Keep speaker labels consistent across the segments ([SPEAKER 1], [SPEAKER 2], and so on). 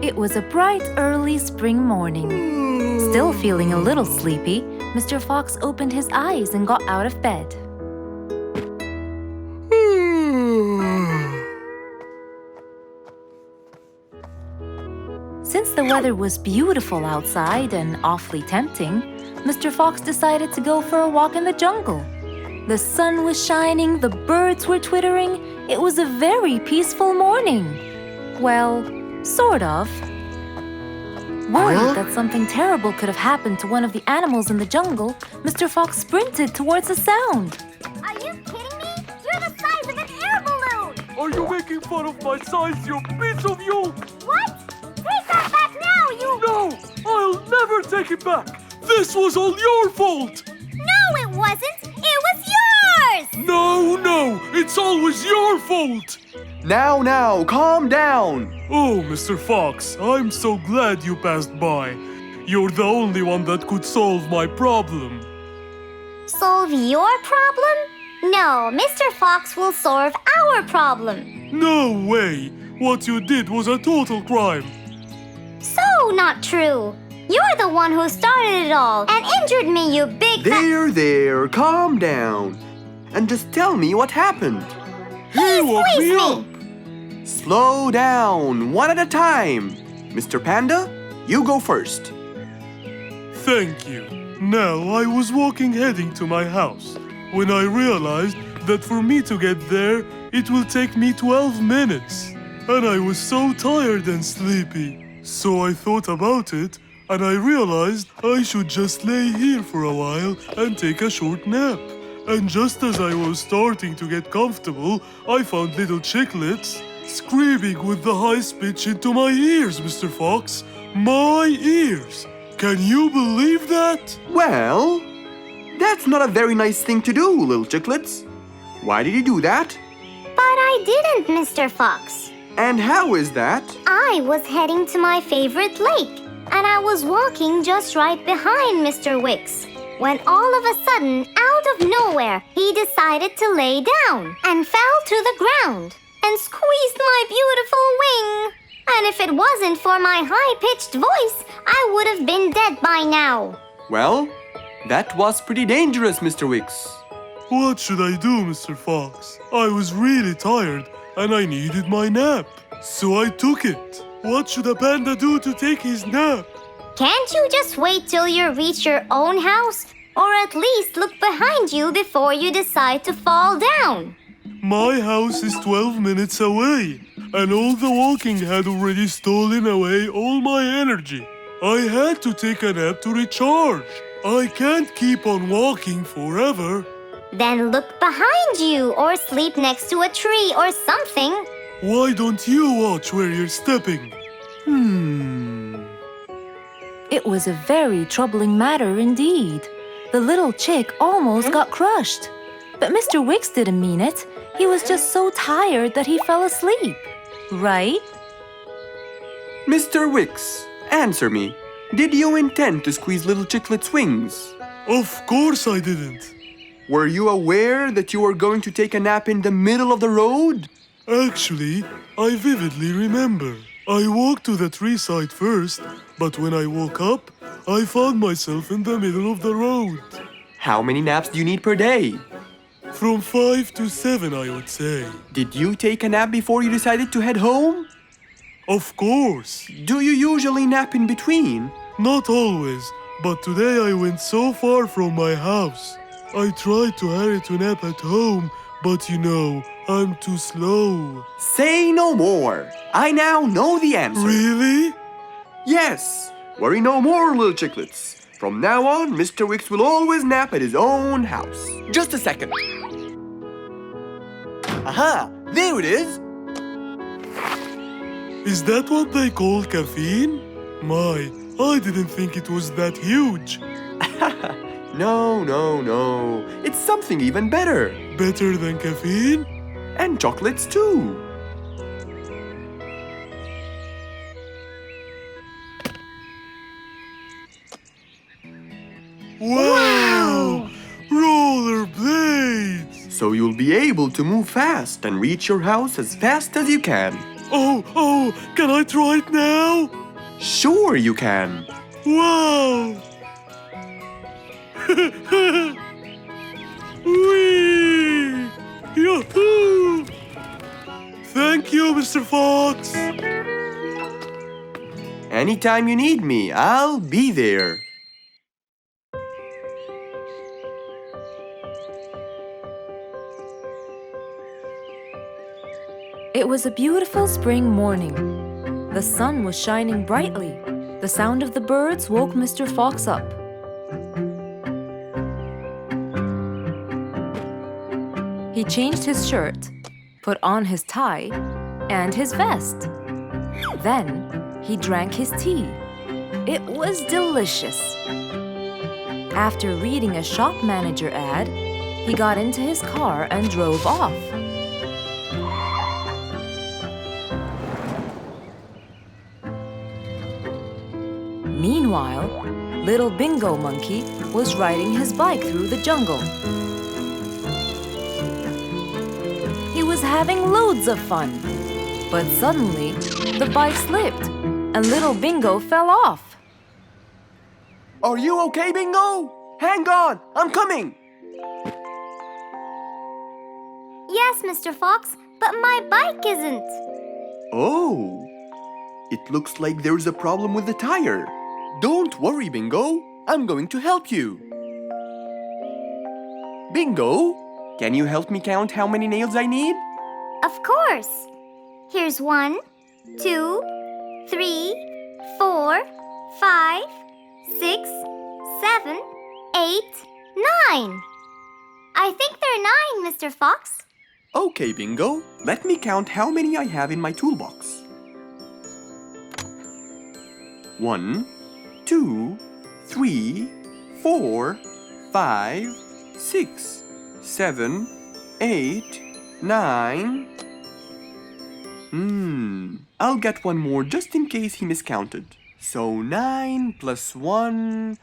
[SPEAKER 1] It was a bright, early spring morning. Still feeling a little sleepy, Mr. Fox opened his eyes and got out of bed. Since the weather was beautiful outside and awfully tempting, Mr. Fox decided to go for a walk in the jungle. The sun was shining, the birds were twittering. It was a very peaceful morning. Well, sort of. Worried that something terrible could have happened to one of the animals in the jungle, Mr. Fox sprinted towards the sound.
[SPEAKER 2] Are you kidding me? You're the size of an air balloon!
[SPEAKER 3] Are you making fun of my size, you piece of you?
[SPEAKER 2] What? Take that back now, you...
[SPEAKER 3] No! I'll never take it back! This was all your fault!
[SPEAKER 2] No, it wasn't! It was yours!
[SPEAKER 3] No! It's always your fault!
[SPEAKER 4] Now, calm down!
[SPEAKER 3] Oh, Mr. Fox, I'm so glad you passed by. You're the only one that could solve my problem.
[SPEAKER 2] Solve your problem? No, Mr. Fox will solve our problem.
[SPEAKER 3] No way! What you did was a total crime.
[SPEAKER 2] So not true. You're the one who started it all and injured me, you big...
[SPEAKER 4] There, calm down. And just tell me what happened.
[SPEAKER 3] He woke me up.
[SPEAKER 4] Slow down, one at a time. Mr. Panda, you go first.
[SPEAKER 3] Thank you. Now, I was walking heading to my house when I realized that for me to get there, it will take me 12 minutes. And I was so tired and sleepy. So I thought about it, and I realized I should just lay here for a while and take a short nap. And just as I was starting to get comfortable, I found little chicklets screaming with the highest pitch into my ears, Mr. Fox. My ears! Can you believe that?
[SPEAKER 4] Well, that's not a very nice thing to do, little chicklets. Why did you do that?
[SPEAKER 2] But I didn't, Mr. Fox.
[SPEAKER 4] And how is that?
[SPEAKER 2] I was heading to my favorite lake, and I was walking just right behind Mr. Wicks, when all of a sudden, out of nowhere, he decided to lay down and fell to the ground and squeezed my beautiful wing. And if it wasn't for my high-pitched voice, I would have been dead by now.
[SPEAKER 4] Well, that was pretty dangerous, Mr. Wicks.
[SPEAKER 3] What should I do, Mr. Fox? I was really tired and I needed my nap. So I took it. What should a panda do to take his nap?
[SPEAKER 2] Can't you just wait till you reach your own house? Or at least look behind you before you decide to fall down?
[SPEAKER 3] My house is 12 minutes away, and all the walking had already stolen away all my energy. I had to take a nap to recharge. I can't keep on walking forever.
[SPEAKER 2] Then look behind you or sleep next to a tree or something.
[SPEAKER 3] Why don't you watch where you're stepping?
[SPEAKER 1] It was a very troubling matter indeed. The little chick almost got crushed. But Mr. Wicks didn't mean it. He was just so tired that he fell asleep. Right?
[SPEAKER 4] Mr. Wicks, answer me. Did you intend to squeeze little chicklet's wings?
[SPEAKER 3] Of course I didn't.
[SPEAKER 4] Were you aware that you were going to take a nap in the middle of the road?
[SPEAKER 3] Actually, I vividly remember. I walked to the tree side first, but when I woke up, I found myself in the middle of the road.
[SPEAKER 4] How many naps do you need per day?
[SPEAKER 3] From 5 to 7, I would say.
[SPEAKER 4] Did you take a nap before you decided to head home?
[SPEAKER 3] Of course.
[SPEAKER 4] Do you usually nap in between?
[SPEAKER 3] Not always, but today I went so far from my house. I tried to hurry to nap at home, but you know, I'm too slow.
[SPEAKER 4] Say no more. I now know the answer.
[SPEAKER 3] Really?
[SPEAKER 4] Yes. Worry no more, little chicklets. From now on, Mr. Wicks will always nap at his own house. Just a second. Aha! There it is!
[SPEAKER 3] Is that what they call caffeine? My, I didn't think it was that huge.
[SPEAKER 4] No. It's something even better.
[SPEAKER 3] Better than caffeine?
[SPEAKER 4] And chocolates too.
[SPEAKER 3] Wow! Rollerblades!
[SPEAKER 4] So you'll be able to move fast and reach your house as fast as you can.
[SPEAKER 3] Oh, can I try it now?
[SPEAKER 4] Sure you can.
[SPEAKER 3] Wow! Whee! Yahoo! Thank you, Mr. Fox.
[SPEAKER 4] Anytime you need me, I'll be there.
[SPEAKER 1] It was a beautiful spring morning. The sun was shining brightly. The sound of the birds woke Mr. Fox up. He changed his shirt, put on his tie, and his vest. Then he drank his tea. It was delicious. After reading a shop manager ad, he got into his car and drove off. Meanwhile, little Bingo Monkey was riding his bike through the jungle. He was having loads of fun, but suddenly the bike slipped and little Bingo fell off.
[SPEAKER 4] Are you okay, Bingo? Hang on, I'm coming.
[SPEAKER 2] Yes, Mr. Fox, but my bike isn't.
[SPEAKER 4] Oh, it looks like there's a problem with the tire. Don't worry, Bingo. I'm going to help you. Bingo, can you help me count how many nails I need?
[SPEAKER 2] Of course. Here's 1, 2, 3, 4, 5, 6, 7, 8, 9. I think there are 9, Mr. Fox.
[SPEAKER 4] Okay, Bingo. Let me count how many I have in my toolbox. 1, 2, 3, 4, 5, 6, 7, 8, 9. I'll get one more just in case he miscounted. So 9 plus 1.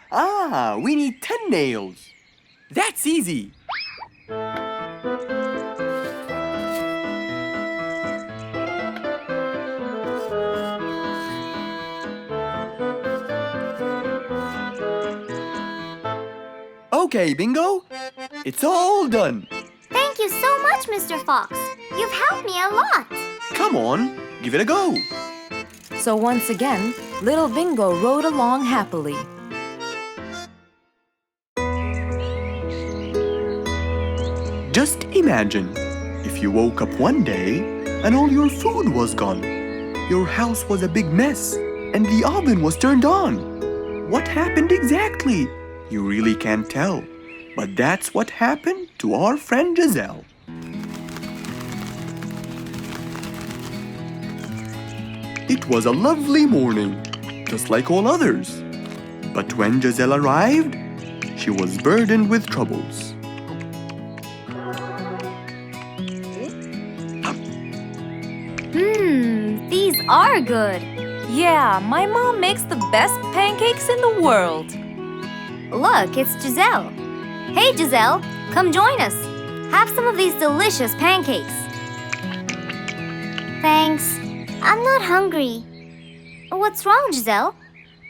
[SPEAKER 4] We need 10 nails. That's easy. Okay, Bingo. It's all done.
[SPEAKER 2] Thank you so much, Mr. Fox. You've helped me a lot.
[SPEAKER 4] Come on, give it a go.
[SPEAKER 1] So once again, little Bingo rode along happily.
[SPEAKER 4] Just imagine if you woke up one day and all your food was gone. Your house was a big mess and the oven was turned on. What happened exactly? You really can't tell. But that's what happened to our friend Giselle. It was a lovely morning, just like all others. But when Giselle arrived, she was burdened with troubles.
[SPEAKER 2] These are good.
[SPEAKER 1] Yeah, my mom makes the best pancakes in the world.
[SPEAKER 2] Look, it's Giselle. Hey, Giselle, come join us. Have some of these delicious pancakes. Thanks. I'm not hungry. What's wrong, Giselle?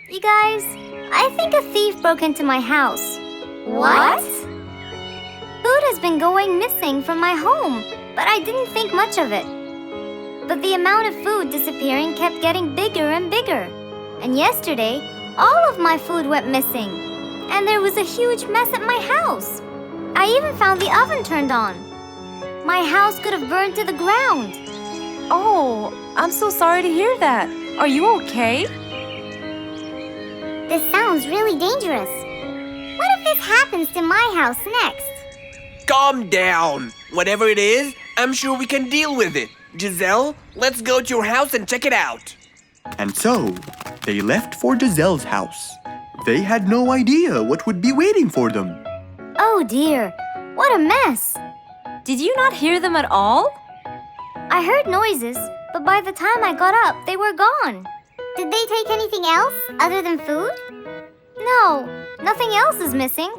[SPEAKER 2] You guys, I think a thief broke into my house. What? Food has been going missing from my home, but I didn't think much of it. But the amount of food disappearing kept getting bigger and bigger. And yesterday, all of my food went missing. And there was a huge mess at my house. I even found the oven turned on. My house could have burned to the ground.
[SPEAKER 1] Oh, I'm so sorry to hear that. Are you okay?
[SPEAKER 2] This sounds really dangerous. What if this happens to my house next?
[SPEAKER 5] Calm down. Whatever it is, I'm sure we can deal with it. Giselle, let's go to your house and check it out.
[SPEAKER 4] And so, they left for Giselle's house. They had no idea what would be waiting for them.
[SPEAKER 2] Oh dear, what a mess.
[SPEAKER 1] Did you not hear them at all?
[SPEAKER 2] I heard noises, but by the time I got up, they were gone. Did they take anything else other than food? No, nothing else is missing.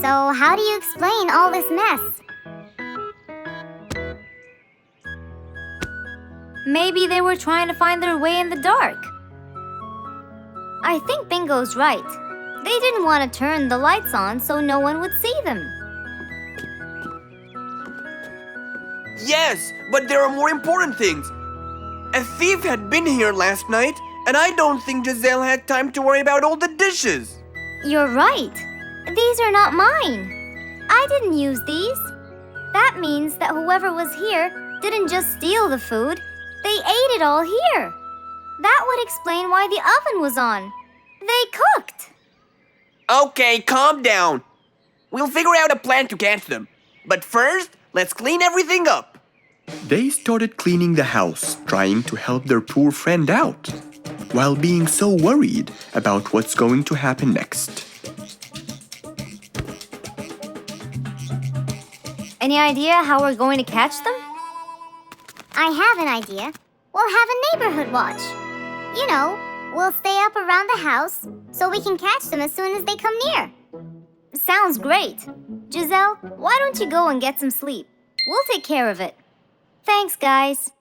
[SPEAKER 2] So how do you explain all this mess? Maybe they were trying to find their way in the dark. I think Bingo's right. They didn't want to turn the lights on so no one would see them.
[SPEAKER 5] Yes, but there are more important things. A thief had been here last night, and I don't think Giselle had time to worry about all the dishes.
[SPEAKER 2] You're right. These are not mine. I didn't use these. That means that whoever was here didn't just steal the food. They ate it all here. That would explain why the oven was on. They cooked.
[SPEAKER 5] Okay, calm down. We'll figure out a plan to catch them. But first, let's clean everything up.
[SPEAKER 4] They started cleaning the house, trying to help their poor friend out, while being so worried about what's going to happen next.
[SPEAKER 2] Any idea how we're going to catch them?
[SPEAKER 6] I have an idea. We'll have a neighborhood watch. You know, we'll stay up around the house so we can catch them as soon as they come near.
[SPEAKER 2] Sounds great. Giselle, why don't you go and get some sleep? We'll take care of it. Thanks, guys.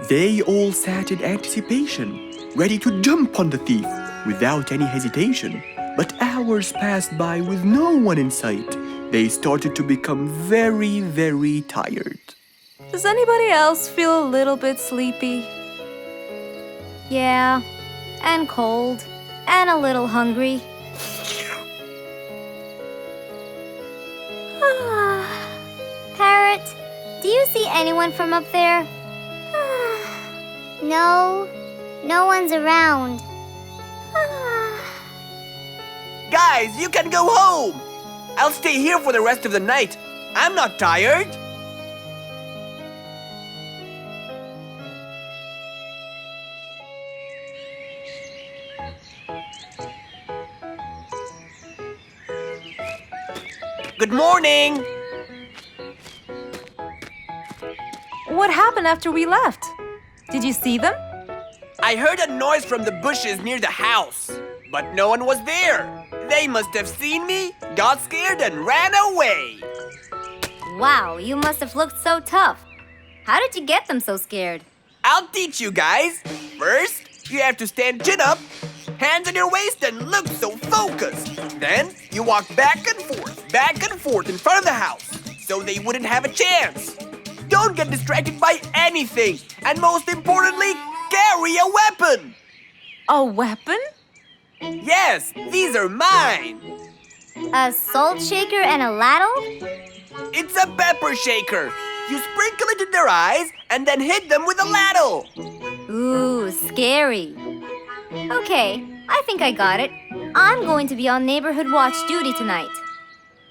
[SPEAKER 4] They all sat in anticipation, ready to jump on the thief without any hesitation. But hours passed by with no one in sight. They started to become very, very tired.
[SPEAKER 1] Does anybody else feel a little bit sleepy?
[SPEAKER 2] Yeah, and cold, and a little hungry. Parrot, do you see anyone from up there?
[SPEAKER 6] No, no one's around.
[SPEAKER 5] Guys, you can go home. I'll stay here for the rest of the night. I'm not tired. Good morning.
[SPEAKER 1] What happened after we left? Did you see them?
[SPEAKER 5] I heard a noise from the bushes near the house, but no one was there. They must have seen me, got scared, and ran away.
[SPEAKER 2] Wow, you must have looked so tough. How did you get them so scared?
[SPEAKER 5] I'll teach you guys. First, you have to stand chin up, hands on your waist, and look so focused. Then, you walk back and forth in front of the house, so they wouldn't have a chance. Don't get distracted by anything, and most importantly, carry a weapon.
[SPEAKER 1] A weapon?
[SPEAKER 5] Yes, these are mine.
[SPEAKER 2] A salt shaker and a ladle?
[SPEAKER 5] It's a pepper shaker. You sprinkle it in their eyes and then hit them with a ladle.
[SPEAKER 2] Ooh, scary. Okay, I think I got it. I'm going to be on neighborhood watch duty tonight.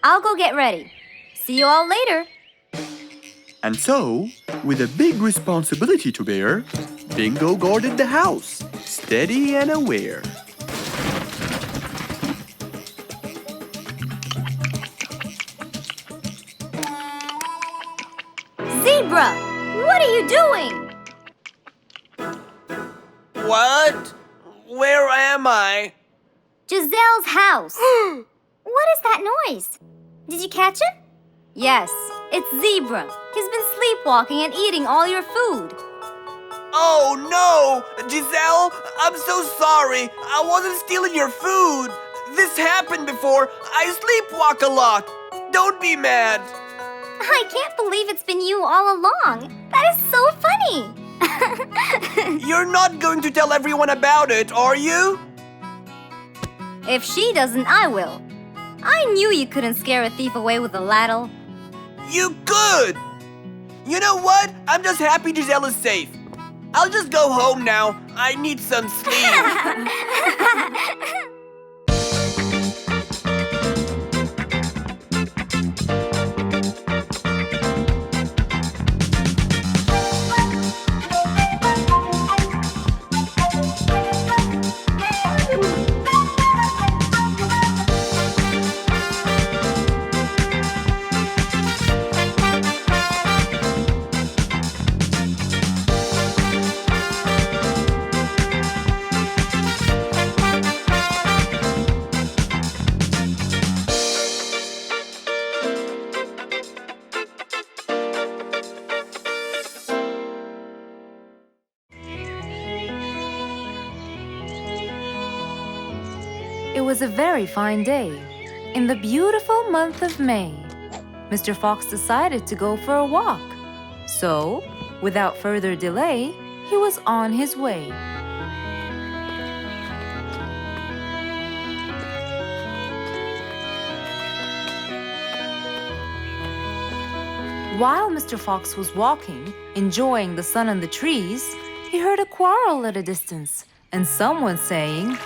[SPEAKER 2] I'll go get ready. See you all later.
[SPEAKER 4] And so, with a big responsibility to bear, Bingo guarded the house, steady and aware.
[SPEAKER 2] Zebra, what are you doing?
[SPEAKER 5] What? Where am I?
[SPEAKER 2] Giselle's house.
[SPEAKER 6] What is that noise?
[SPEAKER 2] Did you catch him? Yes, it's Zebra. He's been sleepwalking and eating all your food.
[SPEAKER 5] Oh no! Giselle, I'm so sorry. I wasn't stealing your food. This happened before. I sleepwalk a lot. Don't be mad.
[SPEAKER 2] I can't believe it's been you all along. That is so funny.
[SPEAKER 5] You're not going to tell everyone about it, are you?
[SPEAKER 2] If she doesn't, I will. I knew you couldn't scare a thief away with a ladle.
[SPEAKER 5] You could! You know what? I'm just happy Giselle is safe. I'll just go home now. I need some sleep.
[SPEAKER 1] It was a very fine day, in the beautiful month of May. Mr. Fox decided to go for a walk. So, without further delay, he was on his way. While Mr. Fox was walking, enjoying the sun and the trees, he heard a quarrel at a distance and someone saying,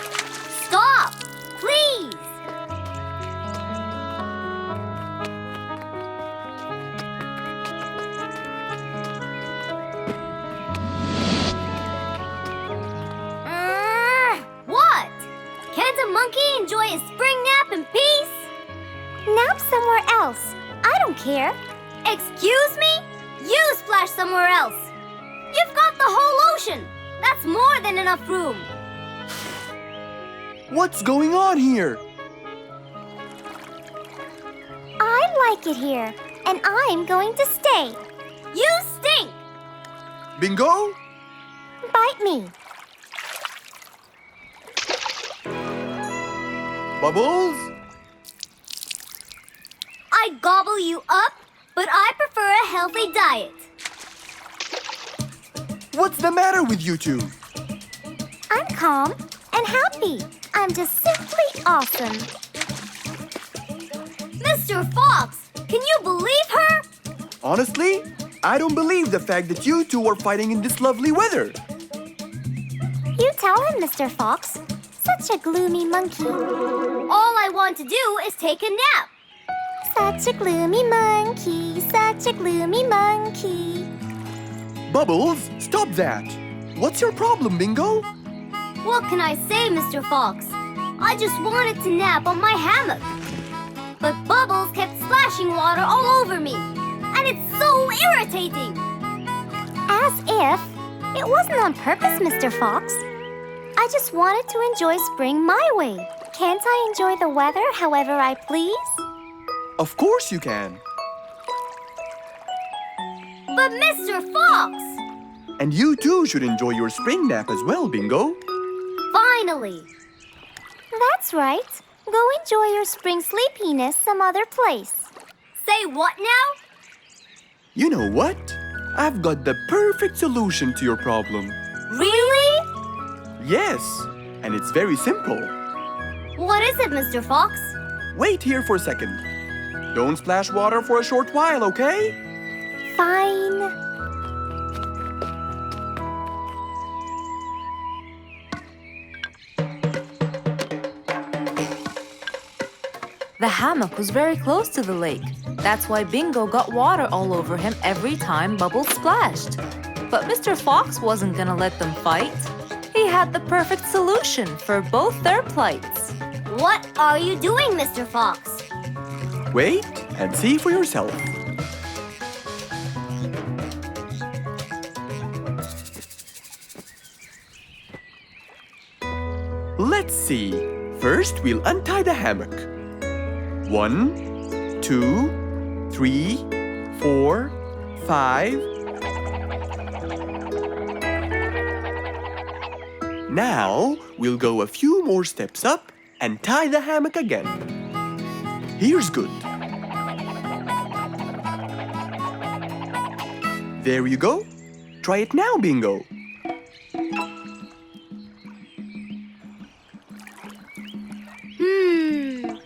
[SPEAKER 6] Stop! Please! What? Can't a monkey enjoy a spring nap in peace?
[SPEAKER 2] Nap somewhere else. I don't care.
[SPEAKER 6] Excuse me? You splash somewhere else. You've got the whole ocean. That's more than enough room.
[SPEAKER 4] What's going on here?
[SPEAKER 2] I like it here, and I'm going to stay.
[SPEAKER 6] You stink.
[SPEAKER 4] Bingo?
[SPEAKER 2] Bite me.
[SPEAKER 4] Bubbles?
[SPEAKER 6] I'd gobble you up, but I prefer a healthy diet.
[SPEAKER 4] What's the matter with you two?
[SPEAKER 2] I'm calm and happy. I'm just simply awesome.
[SPEAKER 6] Mr. Fox, can you believe her?
[SPEAKER 4] Honestly, I don't believe the fact that you two are fighting in this lovely weather.
[SPEAKER 2] You tell him, Mr. Fox. Such a gloomy monkey.
[SPEAKER 6] All I want to do is take a nap.
[SPEAKER 2] Such a gloomy monkey. Such a gloomy monkey.
[SPEAKER 4] Bubbles, stop that. What's your problem, Bingo?
[SPEAKER 6] What can I say, Mr. Fox? I just wanted to nap on my hammock. But Bubbles kept splashing water all over me. And it's so irritating.
[SPEAKER 2] As if. It wasn't on purpose, Mr. Fox. I just wanted to enjoy spring my way. Can't I enjoy the weather however I please?
[SPEAKER 4] Of course you can.
[SPEAKER 6] But Mr. Fox!
[SPEAKER 4] And you too should enjoy your spring nap as well, Bingo.
[SPEAKER 6] Finally!
[SPEAKER 2] That's right. Go enjoy your spring sleepiness some other place.
[SPEAKER 6] Say what now?
[SPEAKER 4] You know what? I've got the perfect solution to your problem.
[SPEAKER 6] Really?
[SPEAKER 4] Yes, and it's very simple.
[SPEAKER 6] What is it, Mr. Fox?
[SPEAKER 4] Wait here for a second. Don't splash water for a short while, okay?
[SPEAKER 2] Fine.
[SPEAKER 1] The hammock was very close to the lake. That's why Bingo got water all over him every time Bubbles splashed. But Mr. Fox wasn't gonna let them fight. He had the perfect solution for both their plights.
[SPEAKER 6] What are you doing, Mr. Fox?
[SPEAKER 4] Wait and see for yourself. Let's see. First, we'll untie the hammock. 1, 2, 3, 4, 5. Now, we'll go a few more steps up and tie the hammock again. Here's good. There you go. Try it now, Bingo.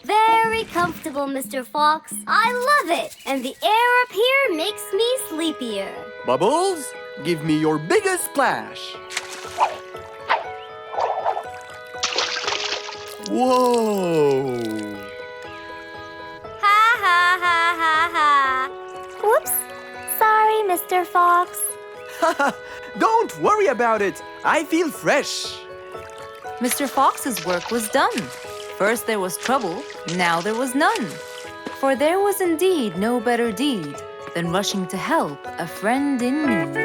[SPEAKER 6] Very comfortable, Mr. Fox. I love it. And the air up here makes me sleepier.
[SPEAKER 4] Bubbles, give me your biggest splash. Whoa!
[SPEAKER 6] Ha ha ha ha ha.
[SPEAKER 2] Whoops. Sorry, Mr. Fox.
[SPEAKER 4] Don't worry about it. I feel fresh.
[SPEAKER 1] Mr. Fox's work was done. First there was trouble, now there was none. For there was indeed no better deed than rushing to help a friend in need.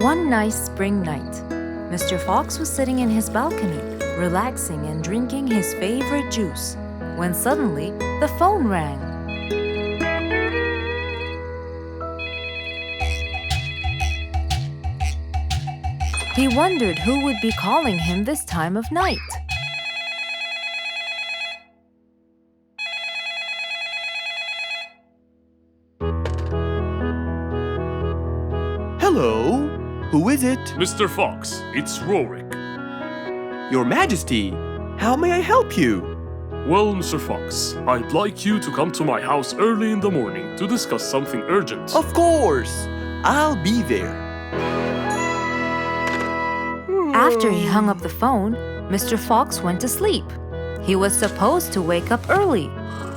[SPEAKER 1] One nice spring night, Mr. Fox was sitting in his balcony, relaxing and drinking his favorite juice, when suddenly the phone rang. He wondered who would be calling him this time of night.
[SPEAKER 4] Hello? Who is it?
[SPEAKER 3] Mr. Fox, it's Rorik.
[SPEAKER 4] Your Majesty, how may I help you?
[SPEAKER 3] Well, Mr. Fox, I'd like you to come to my house early in the morning to discuss something urgent.
[SPEAKER 4] Of course! I'll be there.
[SPEAKER 1] After he hung up the phone, Mr. Fox went to sleep. He was supposed to wake up early.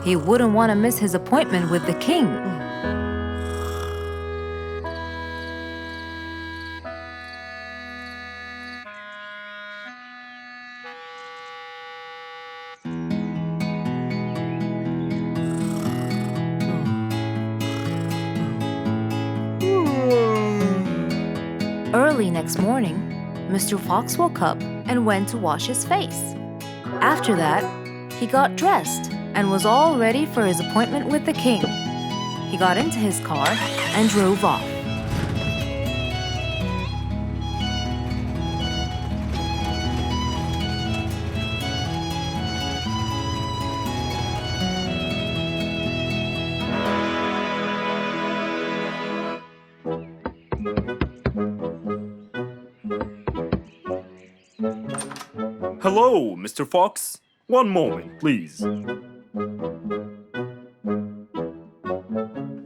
[SPEAKER 1] He wouldn't want to miss his appointment with the king. Early next morning, Mr. Fox woke up and went to wash his face. After that, he got dressed and was all ready for his appointment with the king. He got into his car and drove off.
[SPEAKER 7] Hello, Mr. Fox. One moment, please.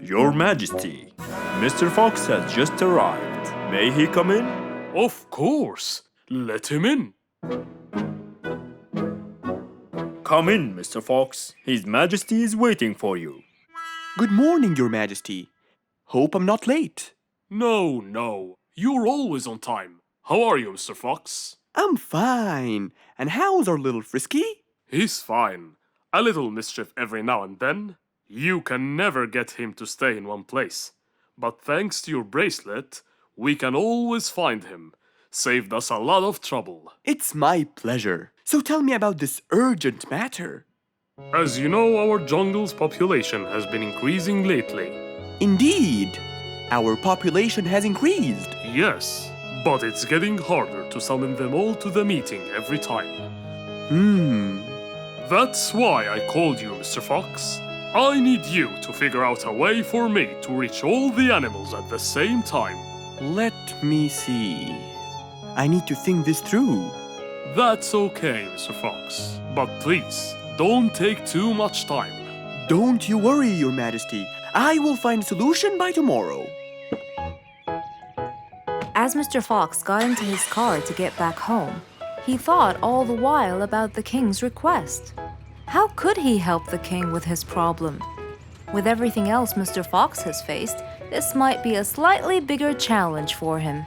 [SPEAKER 7] Your Majesty, Mr. Fox has just arrived. May he come in?
[SPEAKER 3] Of course. Let him in.
[SPEAKER 7] Come in, Mr. Fox. His Majesty is waiting for you.
[SPEAKER 4] Good morning, Your Majesty. Hope I'm not late.
[SPEAKER 3] No. You're always on time. How are you, Mr. Fox?
[SPEAKER 4] I'm fine. And how's our little Frisky?
[SPEAKER 3] He's fine. A little mischief every now and then. You can never get him to stay in one place. But thanks to your bracelet, we can always find him. Saved us a lot of trouble.
[SPEAKER 4] It's my pleasure. So tell me about this urgent matter.
[SPEAKER 3] As you know, our jungle's population has been increasing lately.
[SPEAKER 4] Indeed, our population has increased.
[SPEAKER 3] Yes, but it's getting harder to summon them all to the meeting every time. That's why I called you, Mr. Fox. I need you to figure out a way for me to reach all the animals at the same time.
[SPEAKER 4] Let me see. I need to think this through.
[SPEAKER 3] That's okay, Mr. Fox. But please, don't take too much time.
[SPEAKER 4] Don't you worry, Your Majesty. I will find a solution by tomorrow.
[SPEAKER 1] As Mr. Fox got into his car to get back home, he thought all the while about the king's request. How could he help the king with his problem? With everything else Mr. Fox has faced, this might be a slightly bigger challenge for him.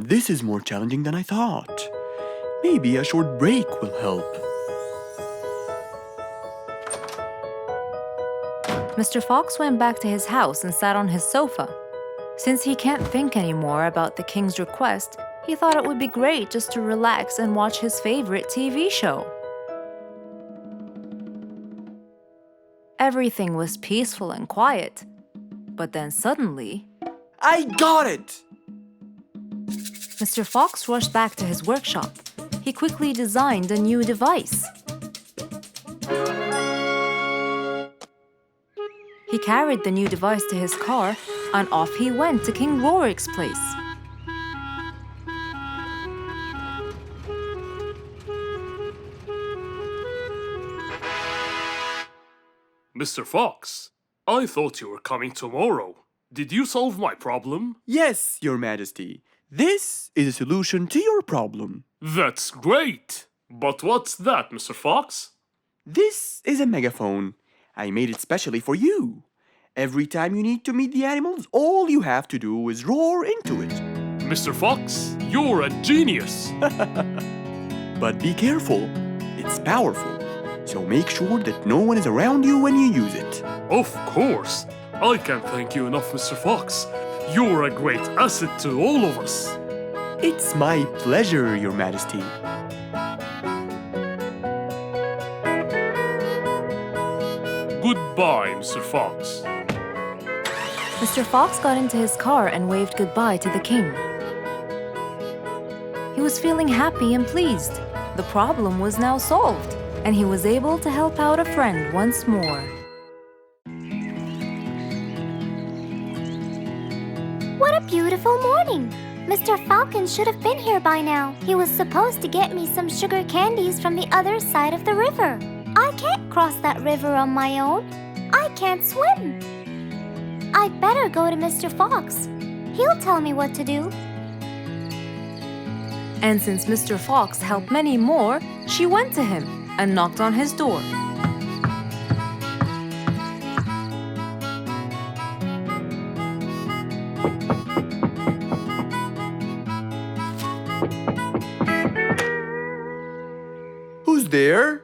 [SPEAKER 4] This is more challenging than I thought. Maybe a short break will help.
[SPEAKER 1] Mr. Fox went back to his house and sat on his sofa. Since he can't think anymore about the king's request, he thought it would be great just to relax and watch his favorite TV show. Everything was peaceful and quiet. But then suddenly,
[SPEAKER 4] I got it!
[SPEAKER 1] Mr. Fox rushed back to his workshop. He quickly designed a new device. He carried the new device to his car, and off he went to King Rorik's place.
[SPEAKER 3] Mr. Fox, I thought you were coming tomorrow. Did you solve my problem?
[SPEAKER 4] Yes, Your Majesty. This is a solution to your problem.
[SPEAKER 3] That's great! But what's that, Mr. Fox?
[SPEAKER 4] This is a megaphone. I made it specially for you. Every time you need to meet the animals, all you have to do is roar into it.
[SPEAKER 3] Mr. Fox, you're a genius.
[SPEAKER 4] But be careful, it's powerful. So make sure that no one is around you when you use it.
[SPEAKER 3] Of course. I can't thank you enough, Mr. Fox. You're a great asset to all of us.
[SPEAKER 4] It's my pleasure, Your Majesty.
[SPEAKER 3] Goodbye, Mr. Fox.
[SPEAKER 1] Mr. Fox got into his car and waved goodbye to the king. He was feeling happy and pleased. The problem was now solved, and he was able to help out a friend once more.
[SPEAKER 2] What a beautiful morning! Mr. Falcon should have been here by now. He was supposed to get me some sugar candies from the other side of the river. I can't cross that river on my own. I can't swim. I'd better go to Mr. Fox. He'll tell me what to do.
[SPEAKER 1] And since Mr. Fox helped many more, she went to him and knocked on his door.
[SPEAKER 4] Who's there?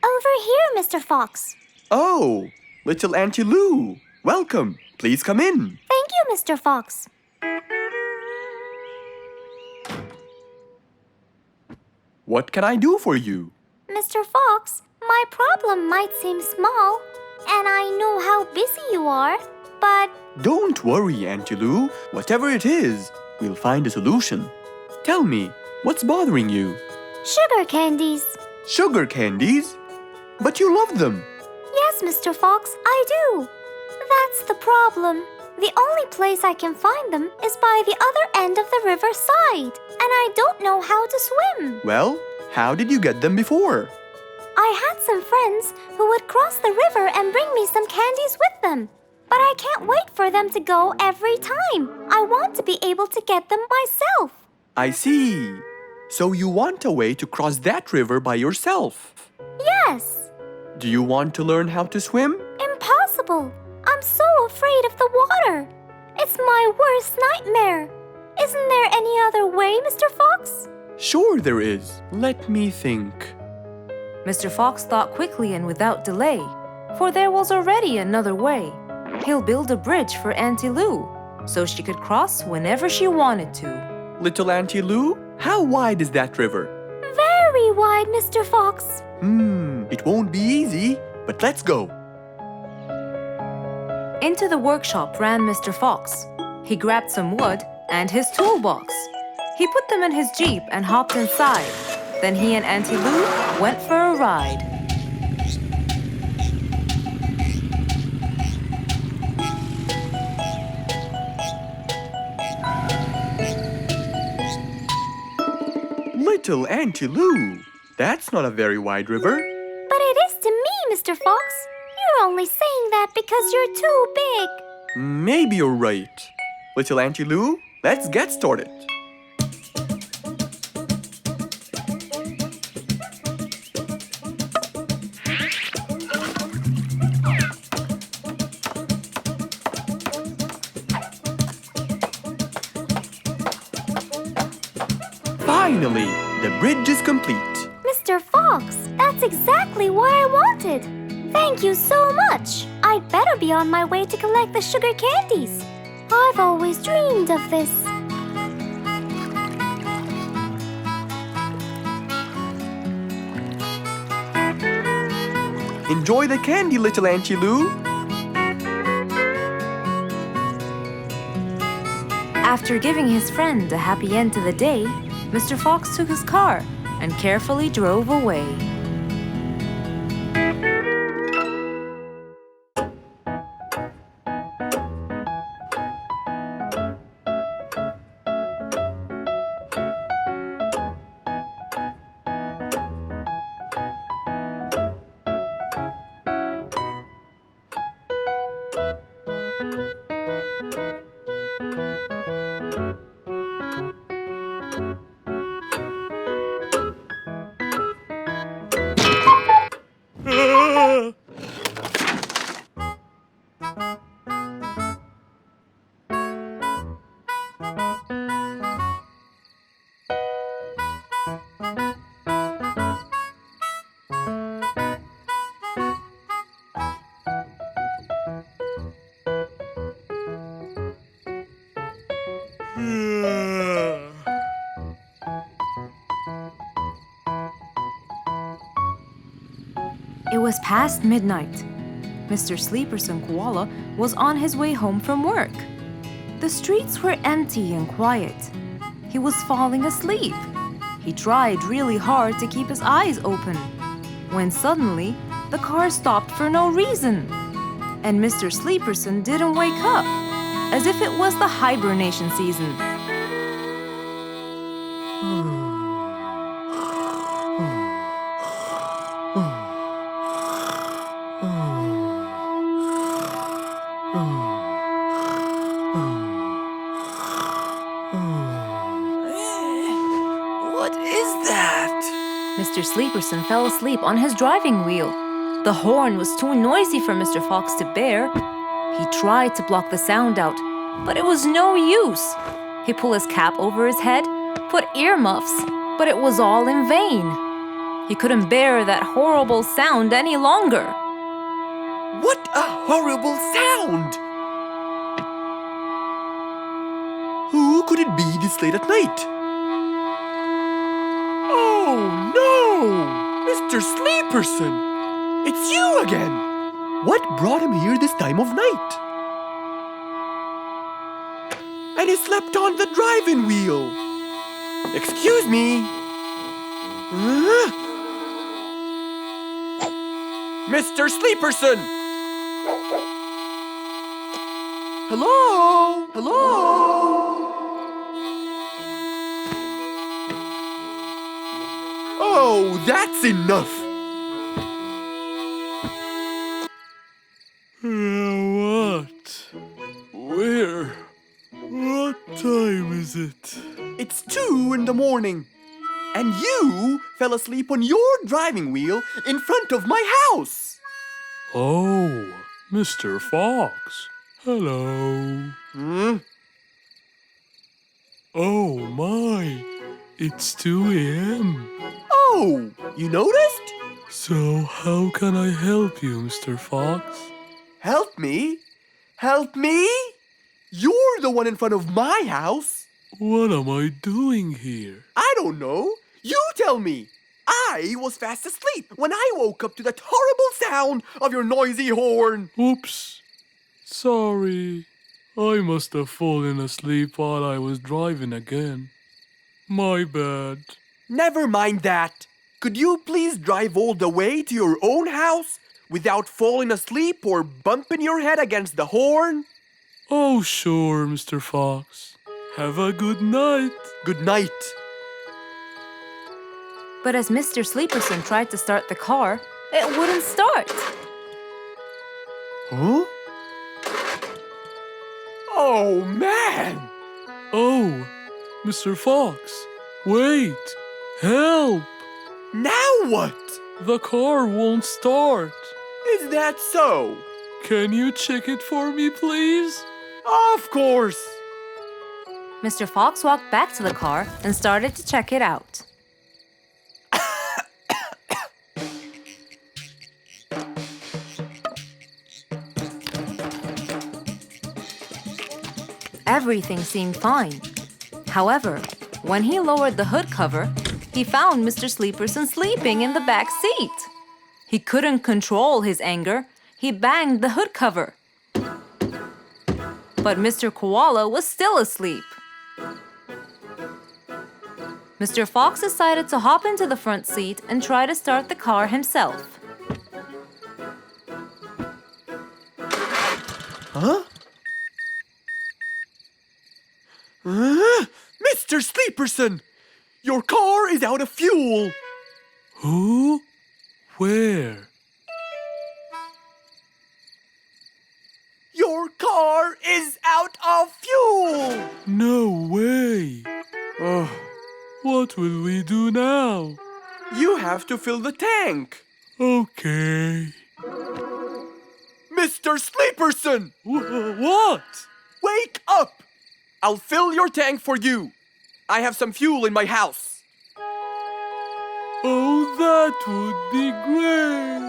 [SPEAKER 2] Over here, Mr. Fox.
[SPEAKER 4] Oh, little Auntie Lou. Welcome. Please come in.
[SPEAKER 2] Thank you, Mr. Fox.
[SPEAKER 4] What can I do for you?
[SPEAKER 2] Mr. Fox, my problem might seem small, and I know how busy you are, but
[SPEAKER 4] Don't worry, Auntie Lou. Whatever it is, we'll find a solution. Tell me, what's bothering you?
[SPEAKER 2] sugar candies.
[SPEAKER 4] Sugar candies? But you love them.
[SPEAKER 2] Yes, Mr. Fox, I do. That's the problem. The only place I can find them is by the other end of the river side, and I don't know how to swim.
[SPEAKER 4] Well, how did you get them before?
[SPEAKER 2] I had some friends who would cross the river and bring me some candies with them. But I can't wait for them to go every time. I want to be able to get them myself.
[SPEAKER 4] I see. So you want a way to cross that river by yourself.
[SPEAKER 2] Yes.
[SPEAKER 4] Do you want to learn how to swim?
[SPEAKER 2] Impossible. I'm so afraid of the water. It's my worst nightmare. Isn't there any other way, Mr. Fox?
[SPEAKER 4] Sure there is. Let me think.
[SPEAKER 1] Mr. Fox thought quickly and without delay, for there was already another way. He'll build a bridge for Auntie Lou, so she could cross whenever she wanted to.
[SPEAKER 4] Little Auntie Lou, how wide is that river?
[SPEAKER 2] Very wide, Mr. Fox.
[SPEAKER 4] It won't be easy, but let's go.
[SPEAKER 1] Into the workshop ran Mr. Fox. He grabbed some wood and his toolbox. He put them in his Jeep and hopped inside. Then he and Auntie Lou went for a ride.
[SPEAKER 4] Little Auntie Lou, that's not a very wide river.
[SPEAKER 2] But it is to me, Mr. Fox. You're only saying that because you're too big.
[SPEAKER 4] Maybe you're right. Little Auntie Lou, let's get started. Finally, the bridge is complete.
[SPEAKER 2] Mr. Fox, that's exactly what I wanted. Thank you so much. I'd better be on my way to collect the sugar candies. I've always dreamed of this.
[SPEAKER 4] Enjoy the candy, little Auntie Lou.
[SPEAKER 1] After giving his friend a happy end to the day, Mr. Fox took his car and carefully drove away. It was past midnight. Mr. Sleeperson Koala was on his way home from work. The streets were empty and quiet. He was falling asleep. He tried really hard to keep his eyes open, when suddenly the car stopped for no reason. And Mr. Sleeperson didn't wake up, as if it was the hibernation season.
[SPEAKER 5] What is that?
[SPEAKER 1] Mr. Sleeperson fell asleep on his driving wheel. The horn was too noisy for Mr. Fox to bear. He tried to block the sound out, but it was no use. He pulled his cap over his head, put earmuffs, but it was all in vain. He couldn't bear that horrible sound any longer.
[SPEAKER 5] What a horrible sound!
[SPEAKER 4] Who could it be this late at night?
[SPEAKER 5] Oh no! Mr. Sleeperson! It's you again!
[SPEAKER 4] What brought him here this time of night?
[SPEAKER 5] And he slept on the driving wheel. Excuse me. Mr. Sleeperson! Hello? Hello?
[SPEAKER 4] Oh, that's enough!
[SPEAKER 3] What? Where? What time is it?
[SPEAKER 4] It's 2 in the morning, and you fell asleep on your driving wheel in front of my house.
[SPEAKER 3] Oh, Mr. Fox. Hello. Oh my, it's 2 a.m.
[SPEAKER 4] Oh, you noticed?
[SPEAKER 3] So how can I help you, Mr. Fox?
[SPEAKER 4] Help me? Help me? You're the one in front of my house.
[SPEAKER 3] What am I doing here?
[SPEAKER 4] I don't know. You tell me. I was fast asleep when I woke up to that horrible sound of your noisy horn.
[SPEAKER 3] Oops. Sorry. I must have fallen asleep while I was driving again. My bad.
[SPEAKER 4] Never mind that. Could you please drive all the way to your own house without falling asleep or bumping your head against the horn?
[SPEAKER 3] Oh, sure, Mr. Fox. Have a good night.
[SPEAKER 4] Good night.
[SPEAKER 1] But as Mr. Sleeperson tried to start the car, it wouldn't start.
[SPEAKER 4] Huh?
[SPEAKER 5] Oh man!
[SPEAKER 3] Oh, Mr. Fox. Wait. Help.
[SPEAKER 4] Now what?
[SPEAKER 3] The car won't start.
[SPEAKER 5] Is that so?
[SPEAKER 3] Can you check it for me, please?
[SPEAKER 5] Of course!
[SPEAKER 1] Mr. Fox walked back to the car and started to check it out. Everything seemed fine. However, when he lowered the hood cover, he found Mr. Sleeperson sleeping in the back seat. He couldn't control his anger. He banged the hood cover. But Mr. Koala was still asleep. Mr. Fox decided to hop into the front seat and try to start the car himself.
[SPEAKER 4] Huh? Mr. Sleeperson! Your car is out of fuel!
[SPEAKER 3] Who? Where?
[SPEAKER 5] Your car is out of fuel!
[SPEAKER 3] No way. What will we do now?
[SPEAKER 5] You have to fill the tank.
[SPEAKER 3] Okay.
[SPEAKER 5] Mr. Sleeperson!
[SPEAKER 3] What?
[SPEAKER 5] Wake up! I'll fill your tank for you. I have some fuel in my house.
[SPEAKER 3] Oh, that would be great.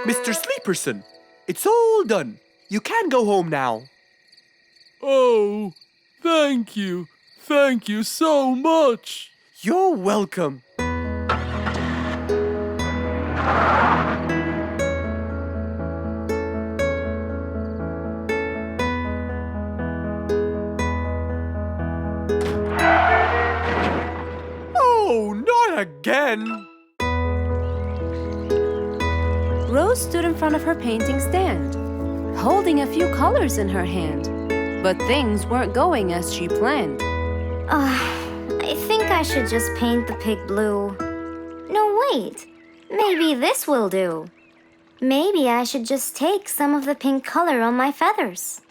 [SPEAKER 4] Mr. Sleeperson, it's all done. You can go home now.
[SPEAKER 3] Oh, thank you. Thank you so much.
[SPEAKER 4] You're welcome. Oh, not again.
[SPEAKER 1] Rose stood in front of her painting stand, holding a few colors in her hand. But things weren't going as she planned.
[SPEAKER 2] I think I should just paint the pig blue. No, wait. Maybe this will do. Maybe I should just take some of the pink color on my feathers.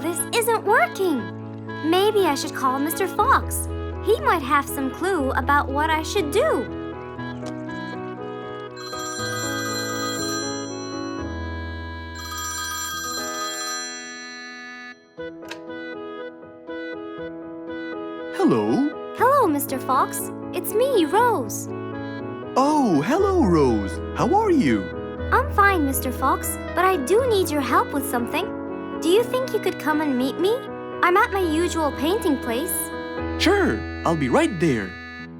[SPEAKER 2] This isn't working. Maybe I should call Mr. Fox. He might have some clue about what I should do.
[SPEAKER 4] Hello.
[SPEAKER 2] Hello, Mr. Fox. It's me, Rose.
[SPEAKER 4] Oh, hello, Rose. How are you?
[SPEAKER 2] I'm fine, Mr. Fox, but I do need your help with something. Do you think you could come and meet me? I'm at my usual painting place.
[SPEAKER 4] Sure, I'll be right there.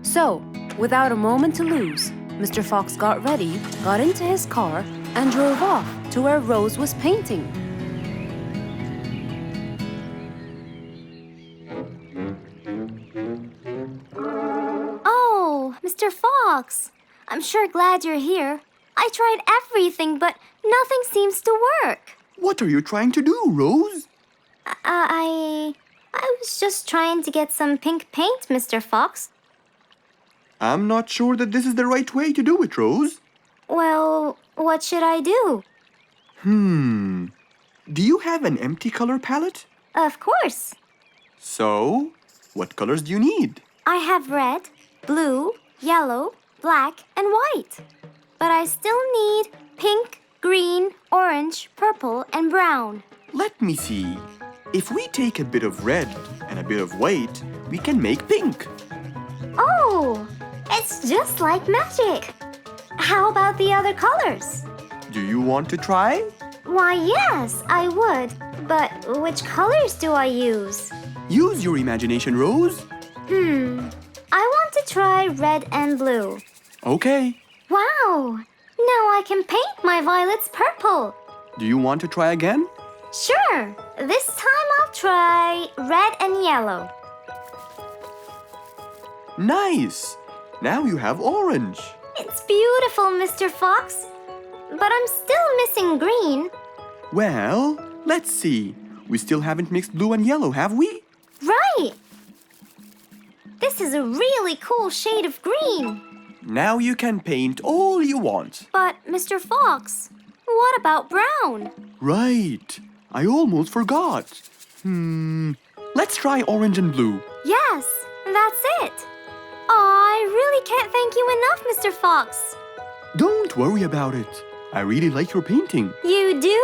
[SPEAKER 1] So, without a moment to lose, Mr. Fox got ready, got into his car, and drove off to where Rose was painting.
[SPEAKER 2] Oh, Mr. Fox. I'm sure glad you're here. I tried everything, but nothing seems to work.
[SPEAKER 4] What are you trying to do, Rose?
[SPEAKER 2] I was just trying to get some pink paint, Mr. Fox.
[SPEAKER 4] I'm not sure that this is the right way to do it, Rose.
[SPEAKER 2] Well, what should I do?
[SPEAKER 4] Do you have an empty color palette?
[SPEAKER 2] Of course.
[SPEAKER 4] So, what colors do you need?
[SPEAKER 2] I have red, blue, yellow, black, and white. But I still need pink, green, orange, purple, and brown.
[SPEAKER 4] Let me see. If we take a bit of red and a bit of white, we can make pink.
[SPEAKER 2] Oh, it's just like magic. How about the other colors?
[SPEAKER 4] Do you want to try?
[SPEAKER 2] Why, yes, I would. But which colors do I use?
[SPEAKER 4] Use your imagination, Rose.
[SPEAKER 2] I want to try red and blue.
[SPEAKER 4] Okay.
[SPEAKER 2] Wow! Now I can paint my violets purple.
[SPEAKER 4] Do you want to try again?
[SPEAKER 2] Sure. This time I'll try red and yellow.
[SPEAKER 4] Nice. Now you have orange.
[SPEAKER 2] It's beautiful, Mr. Fox. But I'm still missing green.
[SPEAKER 4] Well, let's see. We still haven't mixed blue and yellow, have we?
[SPEAKER 2] Right! This is a really cool shade of green.
[SPEAKER 4] Now you can paint all you want.
[SPEAKER 2] But, Mr. Fox, what about brown?
[SPEAKER 4] Right. I almost forgot. Let's try orange and blue.
[SPEAKER 2] Yes, that's it. I really can't thank you enough, Mr. Fox.
[SPEAKER 4] Don't worry about it. I really like your painting.
[SPEAKER 2] You do?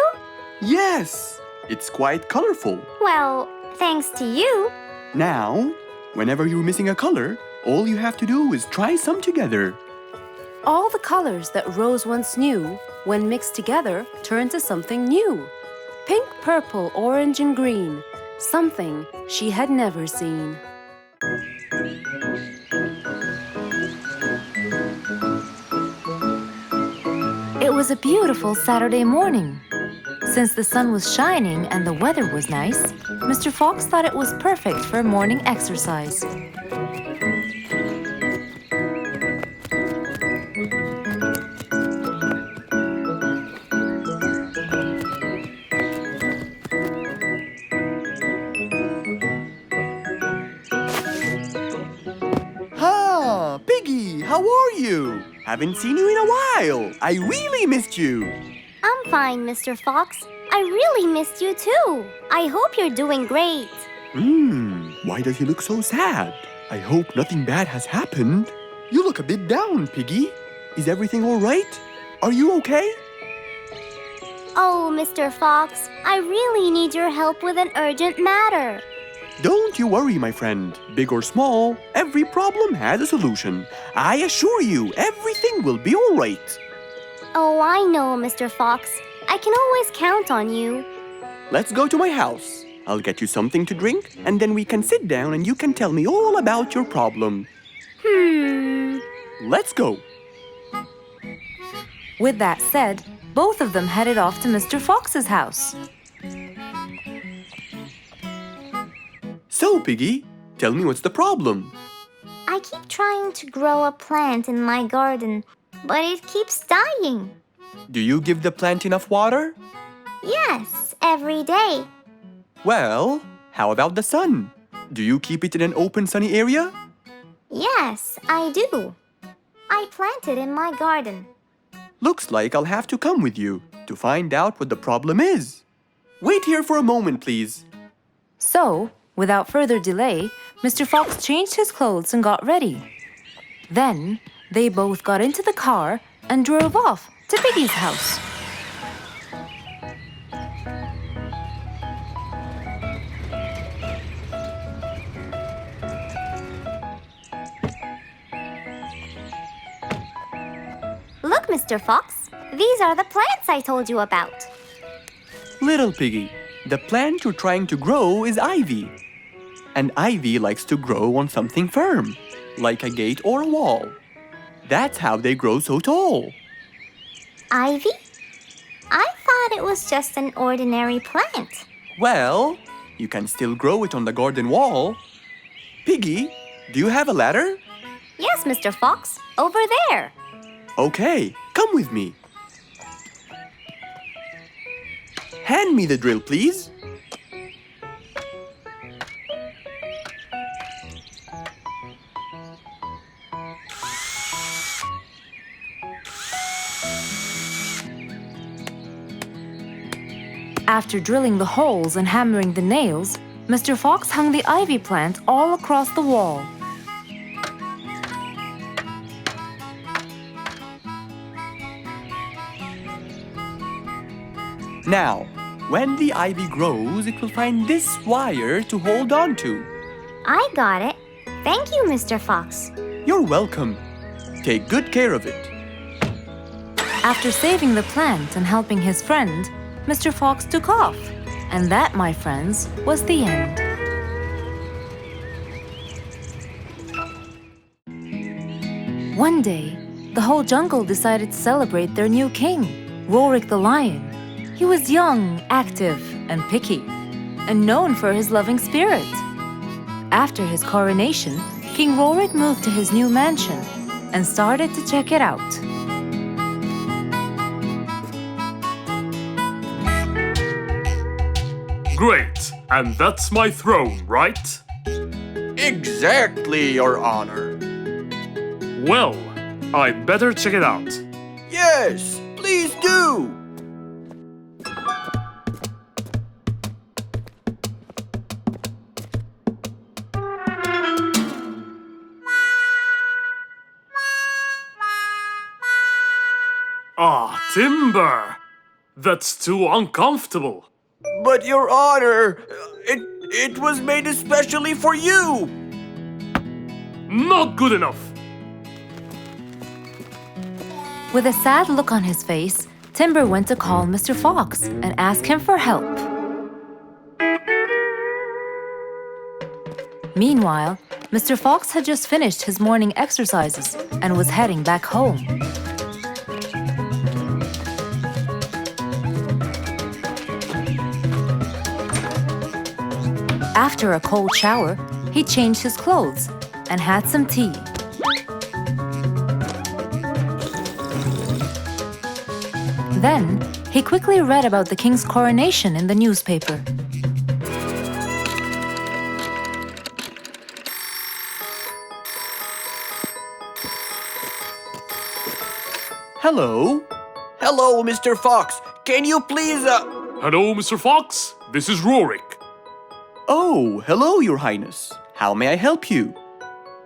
[SPEAKER 4] Yes, it's quite colorful.
[SPEAKER 2] Well, thanks to you.
[SPEAKER 4] Now, whenever you're missing a color, all you have to do is try some together.
[SPEAKER 1] All the colors that Rose once knew, when mixed together, turned to something new. Pink, purple, orange, and green. Something she had never seen. It was a beautiful Saturday morning. Since the sun was shining and the weather was nice, Mr. Fox thought it was perfect for morning exercise.
[SPEAKER 4] Piggy, how are you? Haven't seen you in a while. I really missed you.
[SPEAKER 2] I'm fine, Mr. Fox. I really missed you too. I hope you're doing great.
[SPEAKER 4] Why does he look so sad? I hope nothing bad has happened. You look a bit down, Piggy. Is everything all right? Are you okay?
[SPEAKER 2] Oh, Mr. Fox, I really need your help with an urgent matter.
[SPEAKER 4] Don't you worry, my friend. Big or small, every problem has a solution. I assure you, everything will be all right.
[SPEAKER 2] Oh, I know, Mr. Fox. I can always count on you.
[SPEAKER 4] Let's go to my house. I'll get you something to drink, and then we can sit down and you can tell me all about your problem. Let's go.
[SPEAKER 1] With that said, both of them headed off to Mr. Fox's house.
[SPEAKER 4] So, Piggy, tell me what's the problem?
[SPEAKER 2] I keep trying to grow a plant in my garden, but it keeps dying.
[SPEAKER 4] Do you give the plant enough water?
[SPEAKER 2] Yes, every day.
[SPEAKER 4] Well, how about the sun? Do you keep it in an open, sunny area?
[SPEAKER 2] Yes, I do. I plant it in my garden.
[SPEAKER 4] Looks like I'll have to come with you to find out what the problem is. Wait here for a moment, please.
[SPEAKER 1] So, without further delay, Mr. Fox changed his clothes and got ready. Then, they both got into the car and drove off to Piggy's house.
[SPEAKER 2] Look, Mr. Fox. These are the plants I told you about.
[SPEAKER 4] Little Piggy, the plant you're trying to grow is ivy. And ivy likes to grow on something firm, like a gate or a wall. That's how they grow so tall.
[SPEAKER 2] Ivy? I thought it was just an ordinary plant.
[SPEAKER 4] Well, you can still grow it on the garden wall. Piggy, do you have a ladder?
[SPEAKER 2] Yes, Mr. Fox. Over there.
[SPEAKER 4] Okay, come with me. Hand me the drill, please.
[SPEAKER 1] After drilling the holes and hammering the nails, Mr. Fox hung the ivy plant all across the wall.
[SPEAKER 4] Now, when the ivy grows, it will find this wire to hold on to.
[SPEAKER 2] I got it. Thank you, Mr. Fox.
[SPEAKER 4] You're welcome. Take good care of it.
[SPEAKER 1] After saving the plant and helping his friend, Mr. Fox took off. And that, my friends, was the end. One day, the whole jungle decided to celebrate their new king, Rorik the lion. He was young, active, and picky, and known for his loving spirit. After his coronation, King Rorik moved to his new mansion and started to check it out.
[SPEAKER 3] Great, and that's my throne, right?
[SPEAKER 5] Exactly, Your Honor.
[SPEAKER 3] Well, I'd better check it out.
[SPEAKER 5] Yes, please do.
[SPEAKER 3] Ah, timber! That's too uncomfortable.
[SPEAKER 5] But Your Honor, it was made especially for you.
[SPEAKER 3] Not good enough.
[SPEAKER 1] With a sad look on his face, Timber went to call Mr. Fox and ask him for help. Meanwhile, Mr. Fox had just finished his morning exercises and was heading back home. After a cold shower, he changed his clothes and had some tea. Then, he quickly read about the king's coronation in the newspaper.
[SPEAKER 4] Hello?
[SPEAKER 5] Hello, Mr. Fox. Can you please,
[SPEAKER 3] Hello, Mr. Fox. This is Rorik.
[SPEAKER 4] Oh, hello, Your Highness. How may I help you?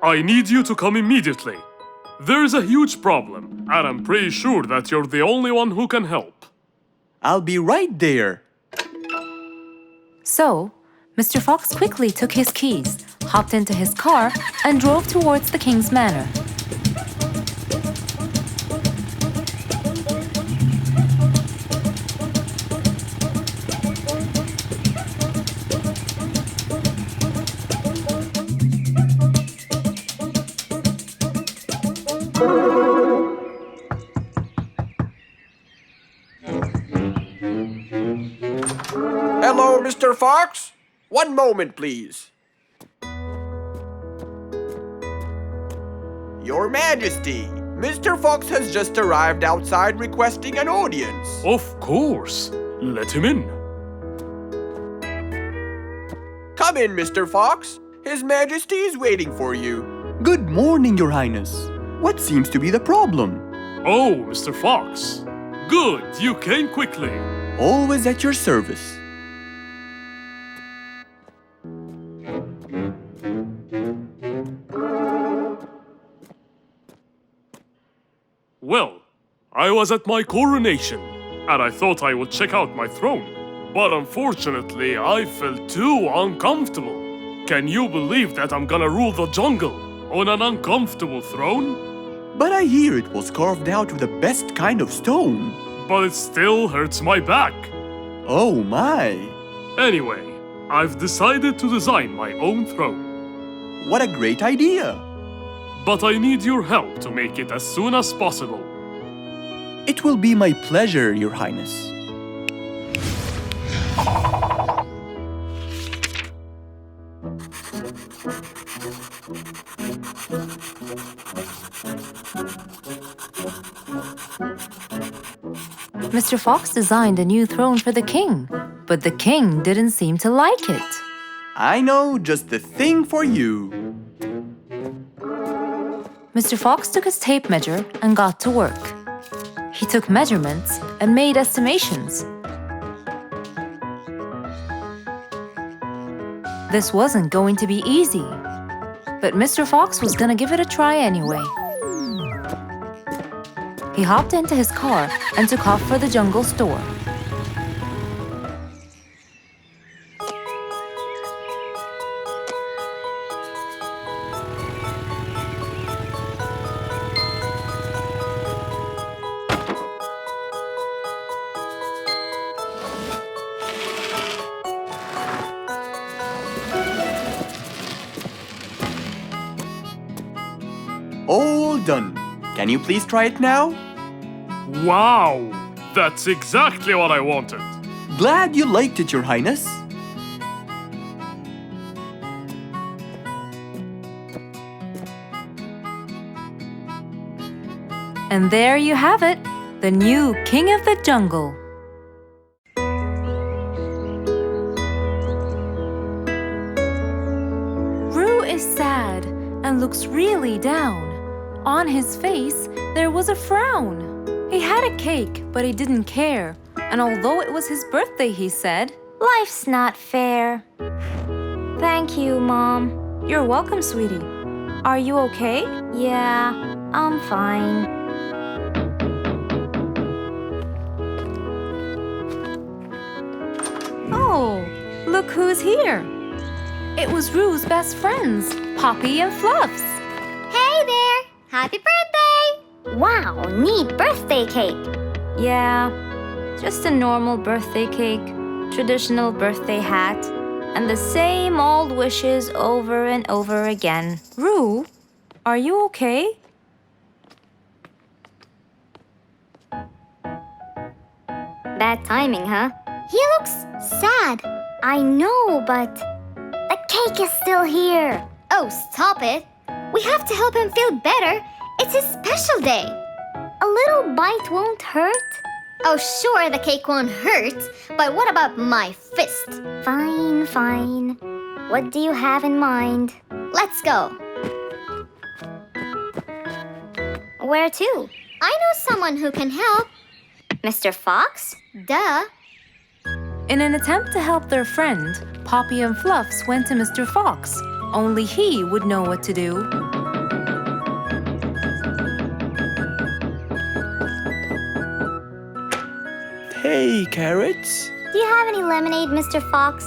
[SPEAKER 3] I need you to come immediately. There's a huge problem, and I'm pretty sure that you're the only one who can help.
[SPEAKER 4] I'll be right there.
[SPEAKER 1] So, Mr. Fox quickly took his keys, hopped into his car, and drove towards the king's manor.
[SPEAKER 5] Hello, Mr. Fox. One moment, please. Your Majesty, Mr. Fox has just arrived outside requesting an audience.
[SPEAKER 3] Of course. Let him in.
[SPEAKER 5] Come in, Mr. Fox. His Majesty is waiting for you.
[SPEAKER 4] Good morning, Your Highness. What seems to be the problem?
[SPEAKER 3] Oh, Mr. Fox. Good, you came quickly.
[SPEAKER 4] Always at your service.
[SPEAKER 3] Well, I was at my coronation, and I thought I would check out my throne. But unfortunately, I felt too uncomfortable. Can you believe that I'm gonna rule the jungle on an uncomfortable throne?
[SPEAKER 4] But I hear it was carved out with the best kind of stone.
[SPEAKER 3] But it still hurts my back.
[SPEAKER 4] Oh my!
[SPEAKER 3] Anyway, I've decided to design my own throne.
[SPEAKER 4] What a great idea!
[SPEAKER 3] But I need your help to make it as soon as possible.
[SPEAKER 4] It will be my pleasure, Your Highness.
[SPEAKER 1] Mr. Fox designed a new throne for the king, but the king didn't seem to like it.
[SPEAKER 4] I know just the thing for you.
[SPEAKER 1] Mr. Fox took his tape measure and got to work. He took measurements and made estimations. This wasn't going to be easy, but Mr. Fox was gonna give it a try anyway. He hopped into his car and took off for the jungle store.
[SPEAKER 4] All done. Can you please try it now?
[SPEAKER 3] Wow! That's exactly what I wanted.
[SPEAKER 4] Glad you liked it, Your Highness.
[SPEAKER 1] And there you have it, the new king of the jungle. Roo is sad and looks really down. On his face, there was a frown. He had a cake, but he didn't care. And although it was his birthday, he said, "Life's not fair." Thank you, Mom. You're welcome, sweetie. Are you okay? Yeah, I'm fine. Oh, look who's here. It was Roo's best friends, Poppy and Fluffs.
[SPEAKER 2] Hey there! Happy birthday! Wow, neat birthday cake.
[SPEAKER 1] Yeah, just a normal birthday cake, traditional birthday hat, and the same old wishes over and over again. Roo, are you okay?
[SPEAKER 2] Bad timing, huh? He looks sad. I know, but the cake is still here. Oh, stop it. We have to help him feel better. It's his special day. A little bite won't hurt. Oh, sure, the cake won't hurt. But what about my fist? Fine, fine. What do you have in mind? Let's go. Where to? I know someone who can help. Mr. Fox? Duh.
[SPEAKER 1] In an attempt to help their friend, Poppy and Fluffs went to Mr. Fox. Only he would know what to do.
[SPEAKER 4] Hey, carrots.
[SPEAKER 2] Do you have any lemonade, Mr. Fox?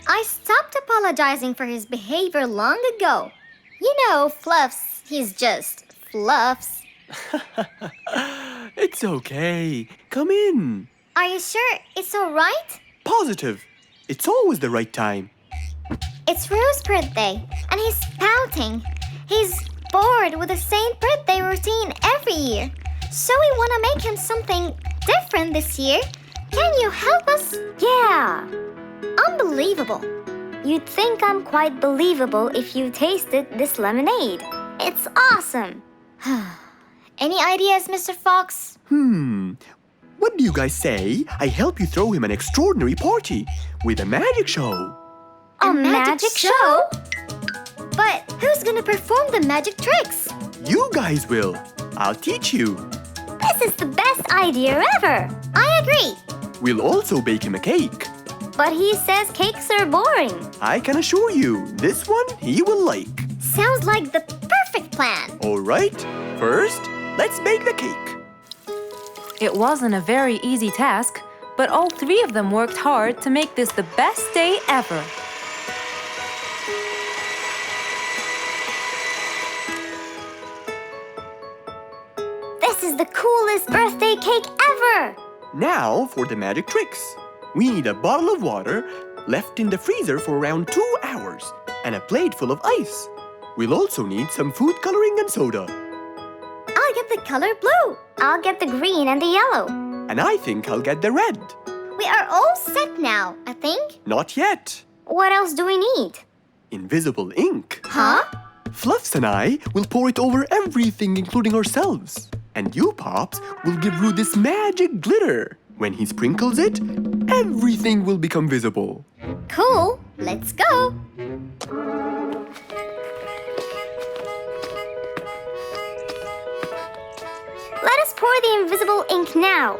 [SPEAKER 2] I stopped apologizing for his behavior long ago. You know, Fluffs, he's just Fluffs.
[SPEAKER 4] It's okay. Come in.
[SPEAKER 2] Are you sure it's all right?
[SPEAKER 4] Positive. It's always the right time.
[SPEAKER 2] It's Rue's birthday, and he's pouting. He's bored with the same birthday routine every year. So we want to make him something different this year. Can you help us?
[SPEAKER 6] Yeah.
[SPEAKER 2] Unbelievable.
[SPEAKER 6] You'd think I'm quite believable if you tasted this lemonade. It's awesome.
[SPEAKER 2] Any ideas, Mr. Fox?
[SPEAKER 4] What do you guys say I help you throw him an extraordinary party with a magic show?
[SPEAKER 2] A magic show? But who's gonna perform the magic tricks?
[SPEAKER 4] You guys will. I'll teach you.
[SPEAKER 2] This is the best idea ever. I agree.
[SPEAKER 4] We'll also bake him a cake.
[SPEAKER 2] But he says cakes are boring.
[SPEAKER 4] I can assure you, this one he will like.
[SPEAKER 2] Sounds like the perfect plan.
[SPEAKER 4] All right, first, let's bake the cake.
[SPEAKER 1] It wasn't a very easy task, but all three of them worked hard to make this the best day ever.
[SPEAKER 2] This is the coolest birthday cake ever.
[SPEAKER 4] Now for the magic tricks. We need a bottle of water left in the freezer for around 2 hours and a plate full of ice. We'll also need some food coloring and soda.
[SPEAKER 2] I'll get the color blue.
[SPEAKER 6] I'll get the green and the yellow.
[SPEAKER 4] And I think I'll get the red.
[SPEAKER 2] We are all set now, I think.
[SPEAKER 4] Not yet.
[SPEAKER 6] What else do we need?
[SPEAKER 4] Invisible ink.
[SPEAKER 2] Huh?
[SPEAKER 4] Fluffs and I will pour it over everything, including ourselves. And you, Pops, will give Roo this magic glitter. When he sprinkles it, everything will become visible.
[SPEAKER 2] Cool. Let's go.
[SPEAKER 6] Let us pour the invisible ink now.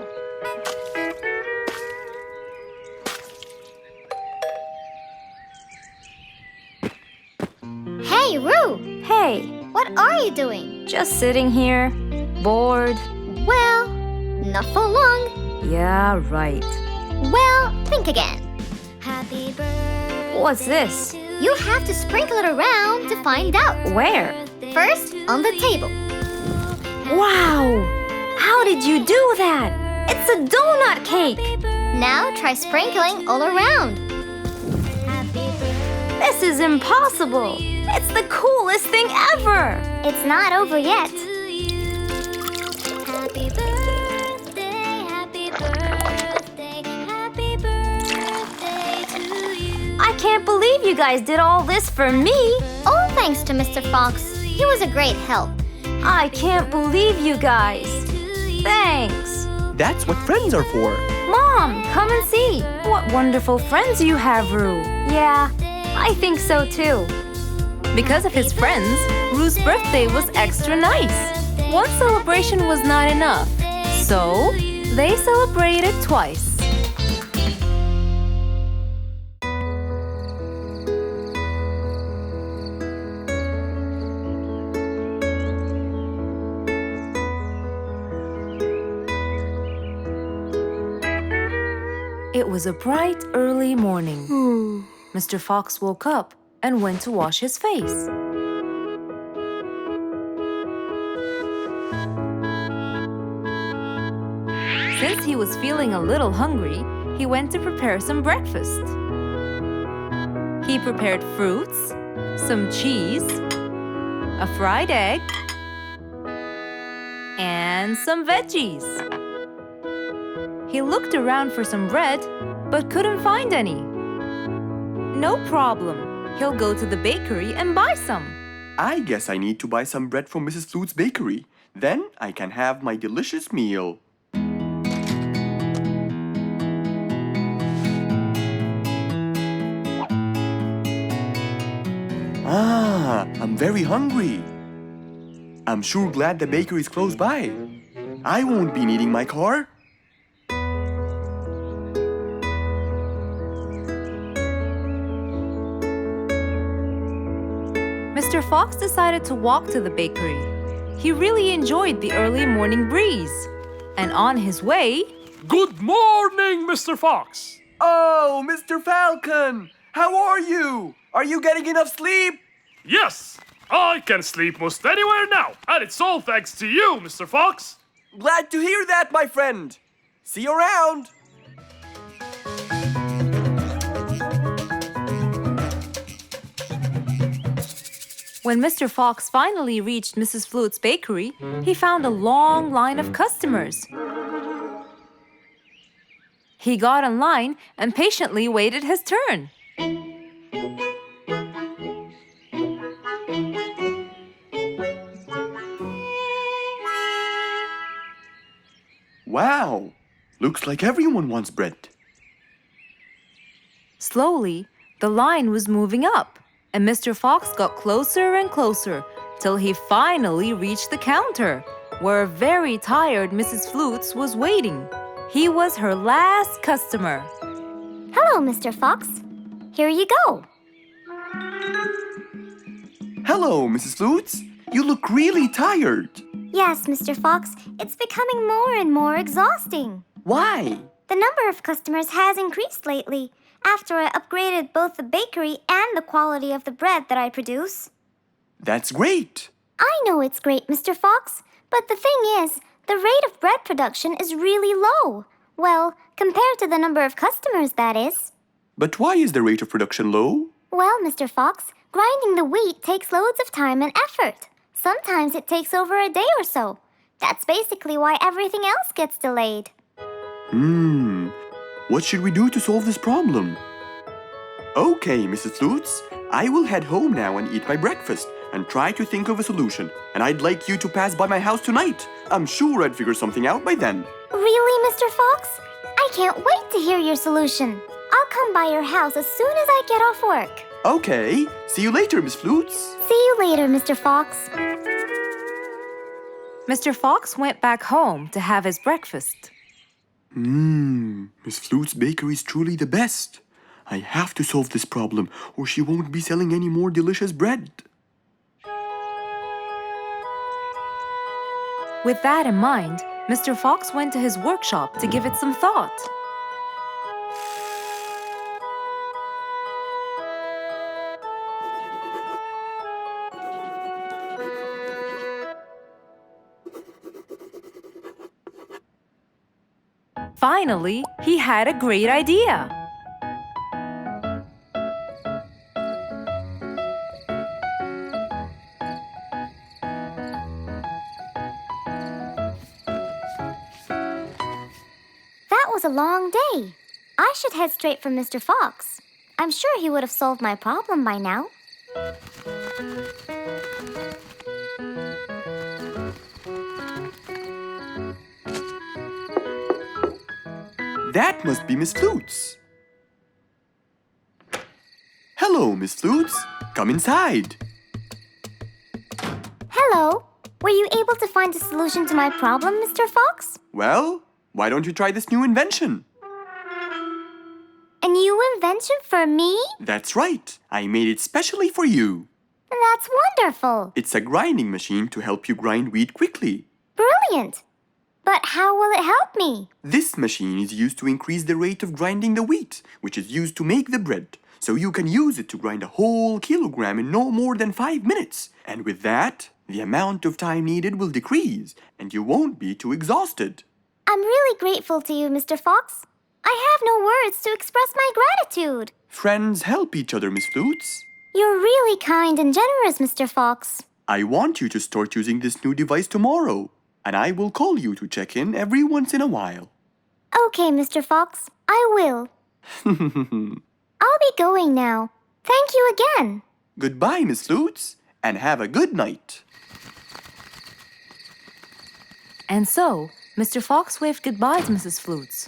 [SPEAKER 2] Hey, Roo.
[SPEAKER 1] Hey,
[SPEAKER 2] What are you doing?
[SPEAKER 1] just sitting here, bored.
[SPEAKER 2] Well, not for long.
[SPEAKER 1] Yeah, right.
[SPEAKER 2] Well, think again.
[SPEAKER 1] What's this?
[SPEAKER 2] You have to sprinkle it around to find out.
[SPEAKER 1] Where?
[SPEAKER 2] First, on the table.
[SPEAKER 1] Wow! How did you do that? It's a donut cake!
[SPEAKER 2] Now try sprinkling all around.
[SPEAKER 1] This is impossible! It's the coolest thing ever!
[SPEAKER 6] It's not over yet.
[SPEAKER 1] I can't believe you guys did all this for me!
[SPEAKER 2] All thanks to Mr. Fox. He was a great help.
[SPEAKER 1] I can't believe you guys! Thanks!
[SPEAKER 4] That's what friends are for.
[SPEAKER 1] Mom, come and see! What wonderful friends you have, Roo! Yeah, I think so too. Because of his friends, Roo's birthday was extra nice. One celebration was not enough, so they celebrated twice. It was a bright, early morning. Mr. Fox woke up and went to wash his face. Since he was feeling a little hungry, he went to prepare some breakfast. He prepared fruits, some cheese, a fried egg, and some veggies. He looked around for some bread, but couldn't find any. No problem. He'll go to the bakery and buy some.
[SPEAKER 4] I guess I need to buy some bread from Mrs. Flute's bakery. Then I can have my delicious meal. I'm very hungry. I'm sure glad the bakery's close by. I won't be needing my car.
[SPEAKER 1] Mr. Fox decided to walk to the bakery. He really enjoyed the early morning breeze. And on his way...
[SPEAKER 3] Good morning, Mr. Fox.
[SPEAKER 4] Oh, Mr. Falcon!
[SPEAKER 5] How are you? Are you getting enough sleep?
[SPEAKER 3] Yes, I can sleep most anywhere now, and it's all thanks to you, Mr. Fox.
[SPEAKER 5] Glad to hear that, my friend. See you around.
[SPEAKER 1] When Mr. Fox finally reached Mrs. Flute's bakery, he found a long line of customers. He got in line and patiently waited his turn.
[SPEAKER 4] Wow! Looks like everyone wants bread.
[SPEAKER 1] Slowly, the line was moving up, and Mr. Fox got closer and closer till he finally reached the counter, where a very tired Mrs. Flutes was waiting. He was her last customer.
[SPEAKER 2] Hello, Mr. Fox. Here you go.
[SPEAKER 4] Hello, Mrs. Flutes. You look really tired.
[SPEAKER 2] Yes, Mr. Fox, it's becoming more and more exhausting.
[SPEAKER 4] Why?
[SPEAKER 2] The number of customers has increased lately after I upgraded both the bakery and the quality of the bread that I produce.
[SPEAKER 4] That's great.
[SPEAKER 2] I know it's great, Mr. Fox, but the thing is, the rate of bread production is really low. Well, compared to the number of customers, that is.
[SPEAKER 4] But why is the rate of production low?
[SPEAKER 2] Well, Mr. Fox, grinding the wheat takes loads of time and effort. Sometimes it takes over a day or so. That's basically why everything else gets delayed.
[SPEAKER 4] What should we do to solve this problem? Okay, Mrs. Flutes, I will head home now and eat my breakfast and try to think of a solution. And I'd like you to pass by my house tonight. I'm sure I'd figure something out by then.
[SPEAKER 2] Really, Mr. Fox? I can't wait to hear your solution. I'll come by your house as soon as I get off work.
[SPEAKER 4] Okay, see you later, Miss Flutes.
[SPEAKER 2] See you later, Mr. Fox.
[SPEAKER 1] Mr. Fox went back home to have his breakfast.
[SPEAKER 4] Miss Flute's bakery is truly the best. I have to solve this problem, or she won't be selling any more delicious bread.
[SPEAKER 1] With that in mind, Mr. Fox went to his workshop to give it some thought. Finally, he had a great idea.
[SPEAKER 2] That was a long day. I should head straight for Mr. Fox. I'm sure he would have solved my problem by now.
[SPEAKER 4] That must be Miss Flutes. Hello, Miss Flutes. Come inside.
[SPEAKER 2] Hello. Were you able to find a solution to my problem, Mr. Fox?
[SPEAKER 4] Well, why don't you try this new invention?
[SPEAKER 2] A new invention for me?
[SPEAKER 4] That's right. I made it specially for you.
[SPEAKER 2] That's wonderful.
[SPEAKER 4] It's a grinding machine to help you grind wheat quickly.
[SPEAKER 2] Brilliant. But how will it help me?
[SPEAKER 4] This machine is used to increase the rate of grinding the wheat, which is used to make the bread. So you can use it to grind a whole kilogram in no more than 5 minutes. And with that, the amount of time needed will decrease, and you won't be too exhausted.
[SPEAKER 2] I'm really grateful to you, Mr. Fox. I have no words to express my gratitude.
[SPEAKER 4] Friends help each other, Miss Flutes.
[SPEAKER 2] You're really kind and generous, Mr. Fox.
[SPEAKER 4] I want you to start using this new device tomorrow, and I will call you to check in every once in a while.
[SPEAKER 2] Okay, Mr. Fox, I will. I'll be going now. Thank you again.
[SPEAKER 4] Goodbye, Miss Flutes, and have a good night.
[SPEAKER 1] And so, Mr. Fox waved goodbye to Mrs. Flutes.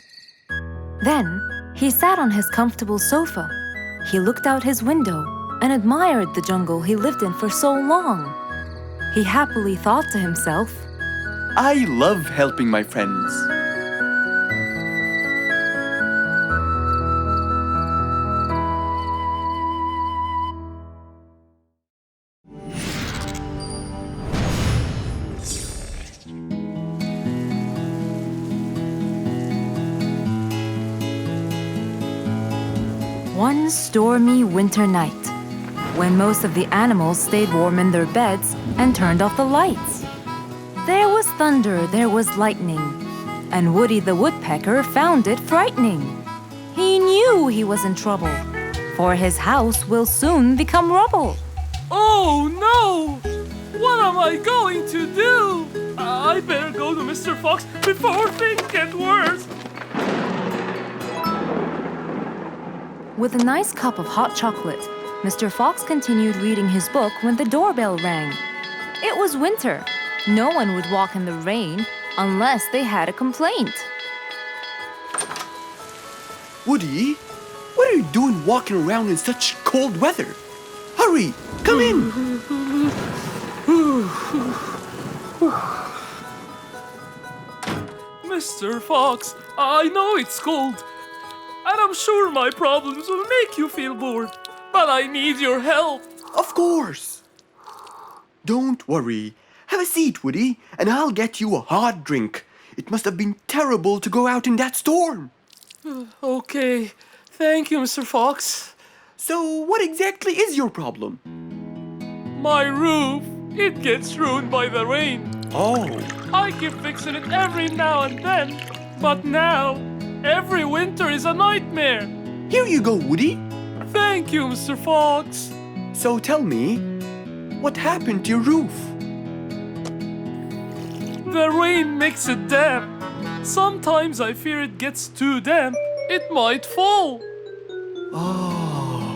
[SPEAKER 1] Then, he sat on his comfortable sofa. He looked out his window and admired the jungle he lived in for so long. He happily thought to himself,
[SPEAKER 4] I love helping my friends.
[SPEAKER 1] One stormy winter night, when most of the animals stayed warm in their beds and turned off the lights. There was thunder, there was lightning, and Woody the Woodpecker found it frightening. He knew he was in trouble, for his house will soon become rubble.
[SPEAKER 8] Oh no! What am I going to do? I better go to Mr. Fox before things get worse.
[SPEAKER 1] With a nice cup of hot chocolate, Mr. Fox continued reading his book when the doorbell rang. It was winter. No one would walk in the rain unless they had a complaint.
[SPEAKER 4] Woody, what are you doing walking around in such cold weather? Hurry, come in.
[SPEAKER 8] Mr. Fox, I know it's cold, and I'm sure my problems will make you feel bored, but I need your help.
[SPEAKER 4] Of course. Don't worry. Have a seat, Woody, and I'll get you a hot drink. It must have been terrible to go out in that storm.
[SPEAKER 8] Okay, thank you, Mr. Fox.
[SPEAKER 4] So, what exactly is your problem?
[SPEAKER 8] My roof, it gets ruined by the rain.
[SPEAKER 4] Oh,
[SPEAKER 8] I keep fixing it every now and then, but now, every winter is a nightmare.
[SPEAKER 4] here you go, Woody.
[SPEAKER 8] Thank you, Mr. Fox.
[SPEAKER 4] So tell me, what happened to your roof?
[SPEAKER 8] The rain makes it damp. Sometimes I fear it gets too damp. It might fall.
[SPEAKER 4] Oh,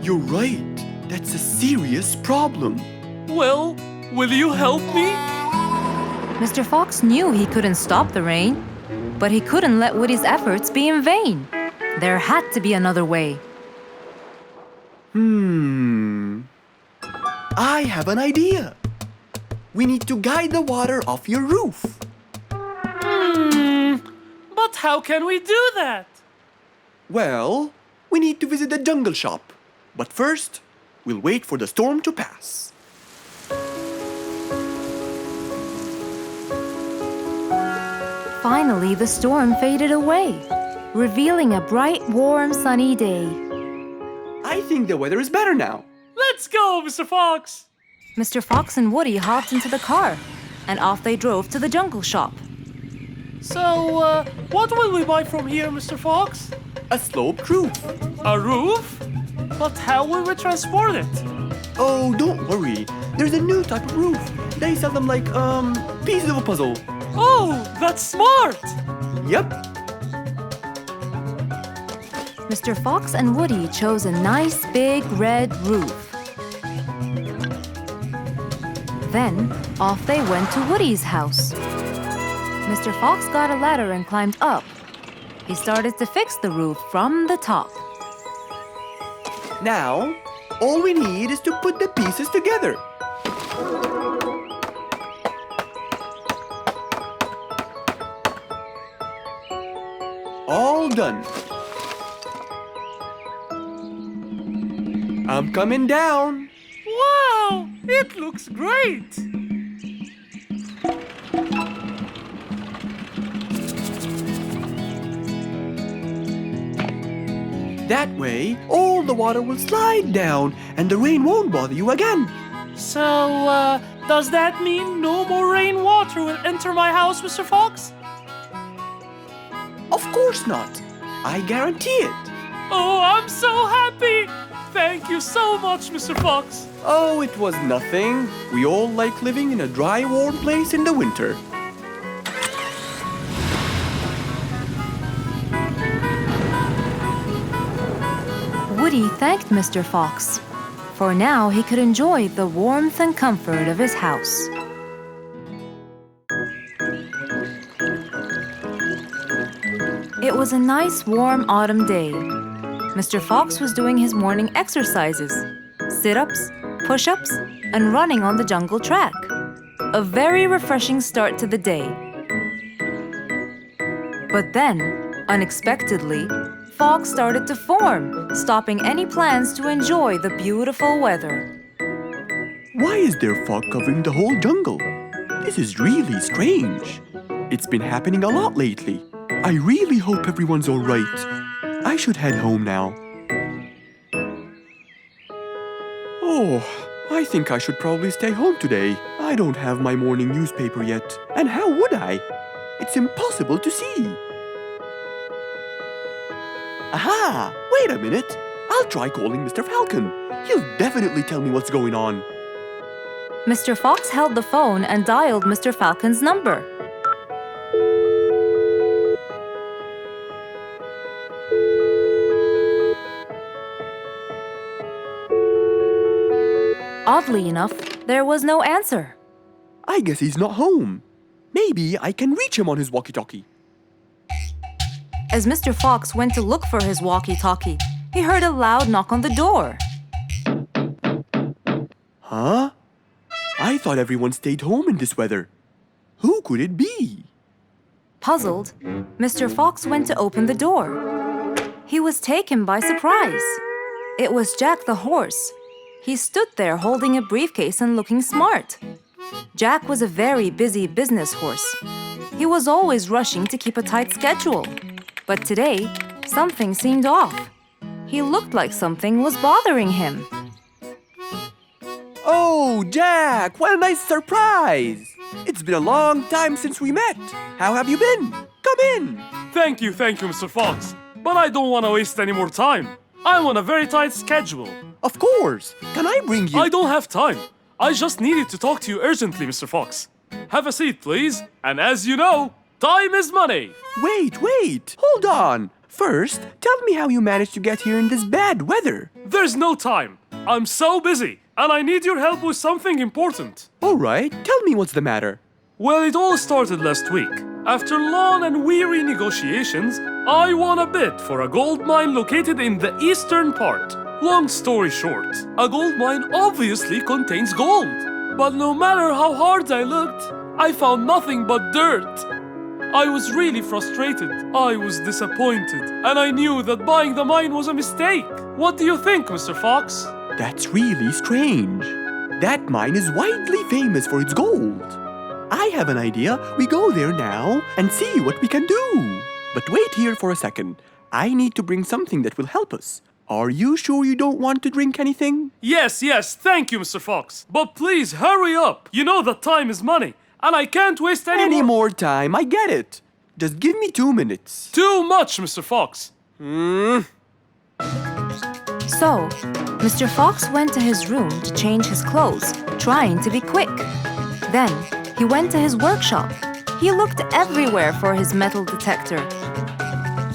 [SPEAKER 4] you're right. That's a serious problem.
[SPEAKER 8] Well, will you help me?
[SPEAKER 1] Mr. Fox knew he couldn't stop the rain, but he couldn't let Woody's efforts be in vain. There had to be another way.
[SPEAKER 4] I have an idea. We need to guide the water off your roof.
[SPEAKER 8] But how can we do that?
[SPEAKER 4] Well, we need to visit the jungle shop. But first, we'll wait for the storm to pass.
[SPEAKER 1] Finally, the storm faded away, revealing a bright, warm, sunny day.
[SPEAKER 4] I think the weather is better now.
[SPEAKER 8] Let's go, Mr. Fox.
[SPEAKER 1] Mr. Fox and Woody hopped into the car, and off they drove to the jungle shop.
[SPEAKER 8] So, what will we buy from here, Mr. Fox?
[SPEAKER 4] A sloped roof.
[SPEAKER 8] A roof? But how will we transport it?
[SPEAKER 4] Oh, don't worry. There's a new type of roof. They sell them like, pieces of a puzzle.
[SPEAKER 8] Oh, that's smart!
[SPEAKER 4] Yep.
[SPEAKER 1] Mr. Fox and Woody chose a nice big red roof. Then, off they went to Woody's house. Mr. Fox got a ladder and climbed up. He started to fix the roof from the top.
[SPEAKER 4] Now, all we need is to put the pieces together. All done. I'm coming down.
[SPEAKER 8] Wow, it looks great!
[SPEAKER 4] That way, all the water will slide down and the rain won't bother you again.
[SPEAKER 8] So, does that mean no more rainwater will enter my house, Mr. Fox?
[SPEAKER 4] Of course not. I guarantee it.
[SPEAKER 8] Oh, I'm so happy! Thank you so much, Mr. Fox.
[SPEAKER 4] Oh, it was nothing. We all like living in a dry, warm place in the winter.
[SPEAKER 1] Woody thanked Mr. Fox, for now he could enjoy the warmth and comfort of his house. It was a nice, warm autumn day. Mr. Fox was doing his morning exercises, sit-ups, push-ups, and running on the jungle track. A very refreshing start to the day. But then, unexpectedly, fog started to form, stopping any plans to enjoy the beautiful weather.
[SPEAKER 4] Why is there fog covering the whole jungle? This is really strange. It's been happening a lot lately. I really hope everyone's all right. I should head home now. Oh, I think I should probably stay home today. I don't have my morning newspaper yet. And how would I? It's impossible to see. Aha! Wait a minute. I'll try calling Mr. Falcon. He'll definitely tell me what's going on.
[SPEAKER 1] Mr. Fox held the phone and dialed Mr. Falcon's number. Oddly enough, there was no answer.
[SPEAKER 4] I guess he's not home. Maybe I can reach him on his walkie-talkie.
[SPEAKER 1] As Mr. Fox went to look for his walkie-talkie, he heard a loud knock on the door.
[SPEAKER 4] Huh? I thought everyone stayed home in this weather. Who could it be?
[SPEAKER 1] Puzzled, Mr. Fox went to open the door. He was taken by surprise. It was Jack the horse. He stood there holding a briefcase and looking smart. Jack was a very busy business horse. He was always rushing to keep a tight schedule. But today, something seemed off. He looked like something was bothering him.
[SPEAKER 4] Oh, Jack, what a nice surprise! It's been a long time since we met. How have you been? Come in.
[SPEAKER 8] Thank you, Mr. Fox. But I don't want to waste any more time. I'm on a very tight schedule.
[SPEAKER 4] Of course. Can I bring you...
[SPEAKER 8] I don't have time. I just needed to talk to you urgently, Mr. Fox. Have a seat, please. And as you know, time is money.
[SPEAKER 4] Wait. Hold on. First, tell me how you managed to get here in this bad weather.
[SPEAKER 8] There's no time. I'm so busy, and I need your help with something important.
[SPEAKER 4] All right, tell me what's the matter.
[SPEAKER 8] Well, it all started last week. After long and weary negotiations, I won a bid for a gold mine located in the eastern part. Long story short, a gold mine obviously contains gold. But no matter how hard I looked, I found nothing but dirt. I was really frustrated. I was disappointed. And I knew that buying the mine was a mistake. What do you think, Mr. Fox?
[SPEAKER 4] That's really strange. That mine is widely famous for its gold. I have an idea. We go there now and see what we can do. But wait here for a second. I need to bring something that will help us. Are you sure you don't want to drink anything?
[SPEAKER 8] Yes, thank you, Mr. Fox. But please, hurry up. You know that time is money, and I can't waste any
[SPEAKER 4] more time. I get it. Just give me 2 minutes.
[SPEAKER 8] Too much, Mr. Fox.
[SPEAKER 1] So, Mr. Fox went to his room to change his clothes, trying to be quick. Then, he went to his workshop. He looked everywhere for his metal detector.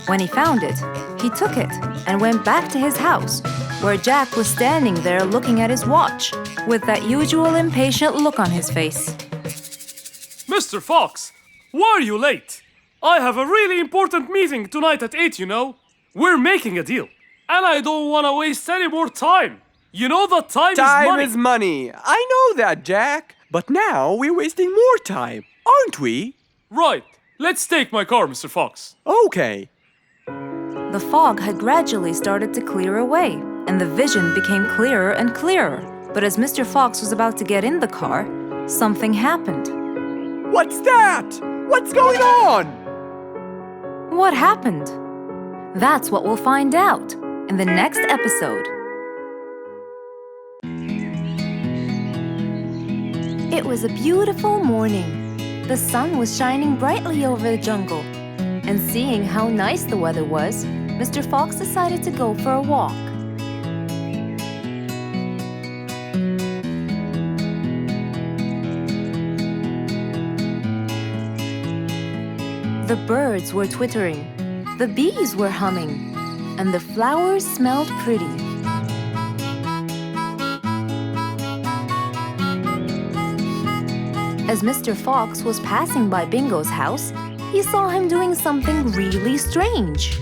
[SPEAKER 1] When he found it, he took it and went back to his house, where Jack was standing there looking at his watch, with that usual impatient look on his face.
[SPEAKER 8] Mr. Fox, why are you late? I have a really important meeting tonight at 8, you know. We're making a deal, and I don't want to waste any more time. You know that time is money.
[SPEAKER 4] Time is money. I know that, Jack. But now we're wasting more time, aren't we?
[SPEAKER 8] Right. Let's take my car, Mr. Fox.
[SPEAKER 4] Okay.
[SPEAKER 1] The fog had gradually started to clear away, and the vision became clearer and clearer. But as Mr. Fox was about to get in the car, something happened.
[SPEAKER 4] What's that? What's going on?
[SPEAKER 1] What happened? That's what we'll find out in the next episode. It was a beautiful morning. The sun was shining brightly over the jungle. And seeing how nice the weather was, Mr. Fox decided to go for a walk. The birds were twittering, the bees were humming, and the flowers smelled pretty. As Mr. Fox was passing by Bingo's house, he saw him doing something really strange.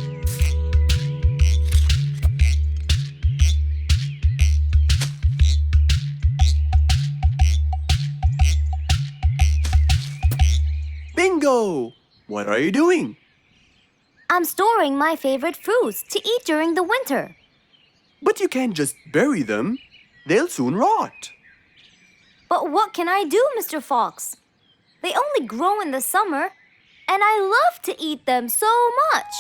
[SPEAKER 4] Bingo! What are you doing?
[SPEAKER 2] I'm storing my favorite fruits to eat during the winter.
[SPEAKER 4] But you can't just bury them. They'll soon rot.
[SPEAKER 2] But what can I do, Mr. Fox? They only grow in the summer, and I love to eat them so much.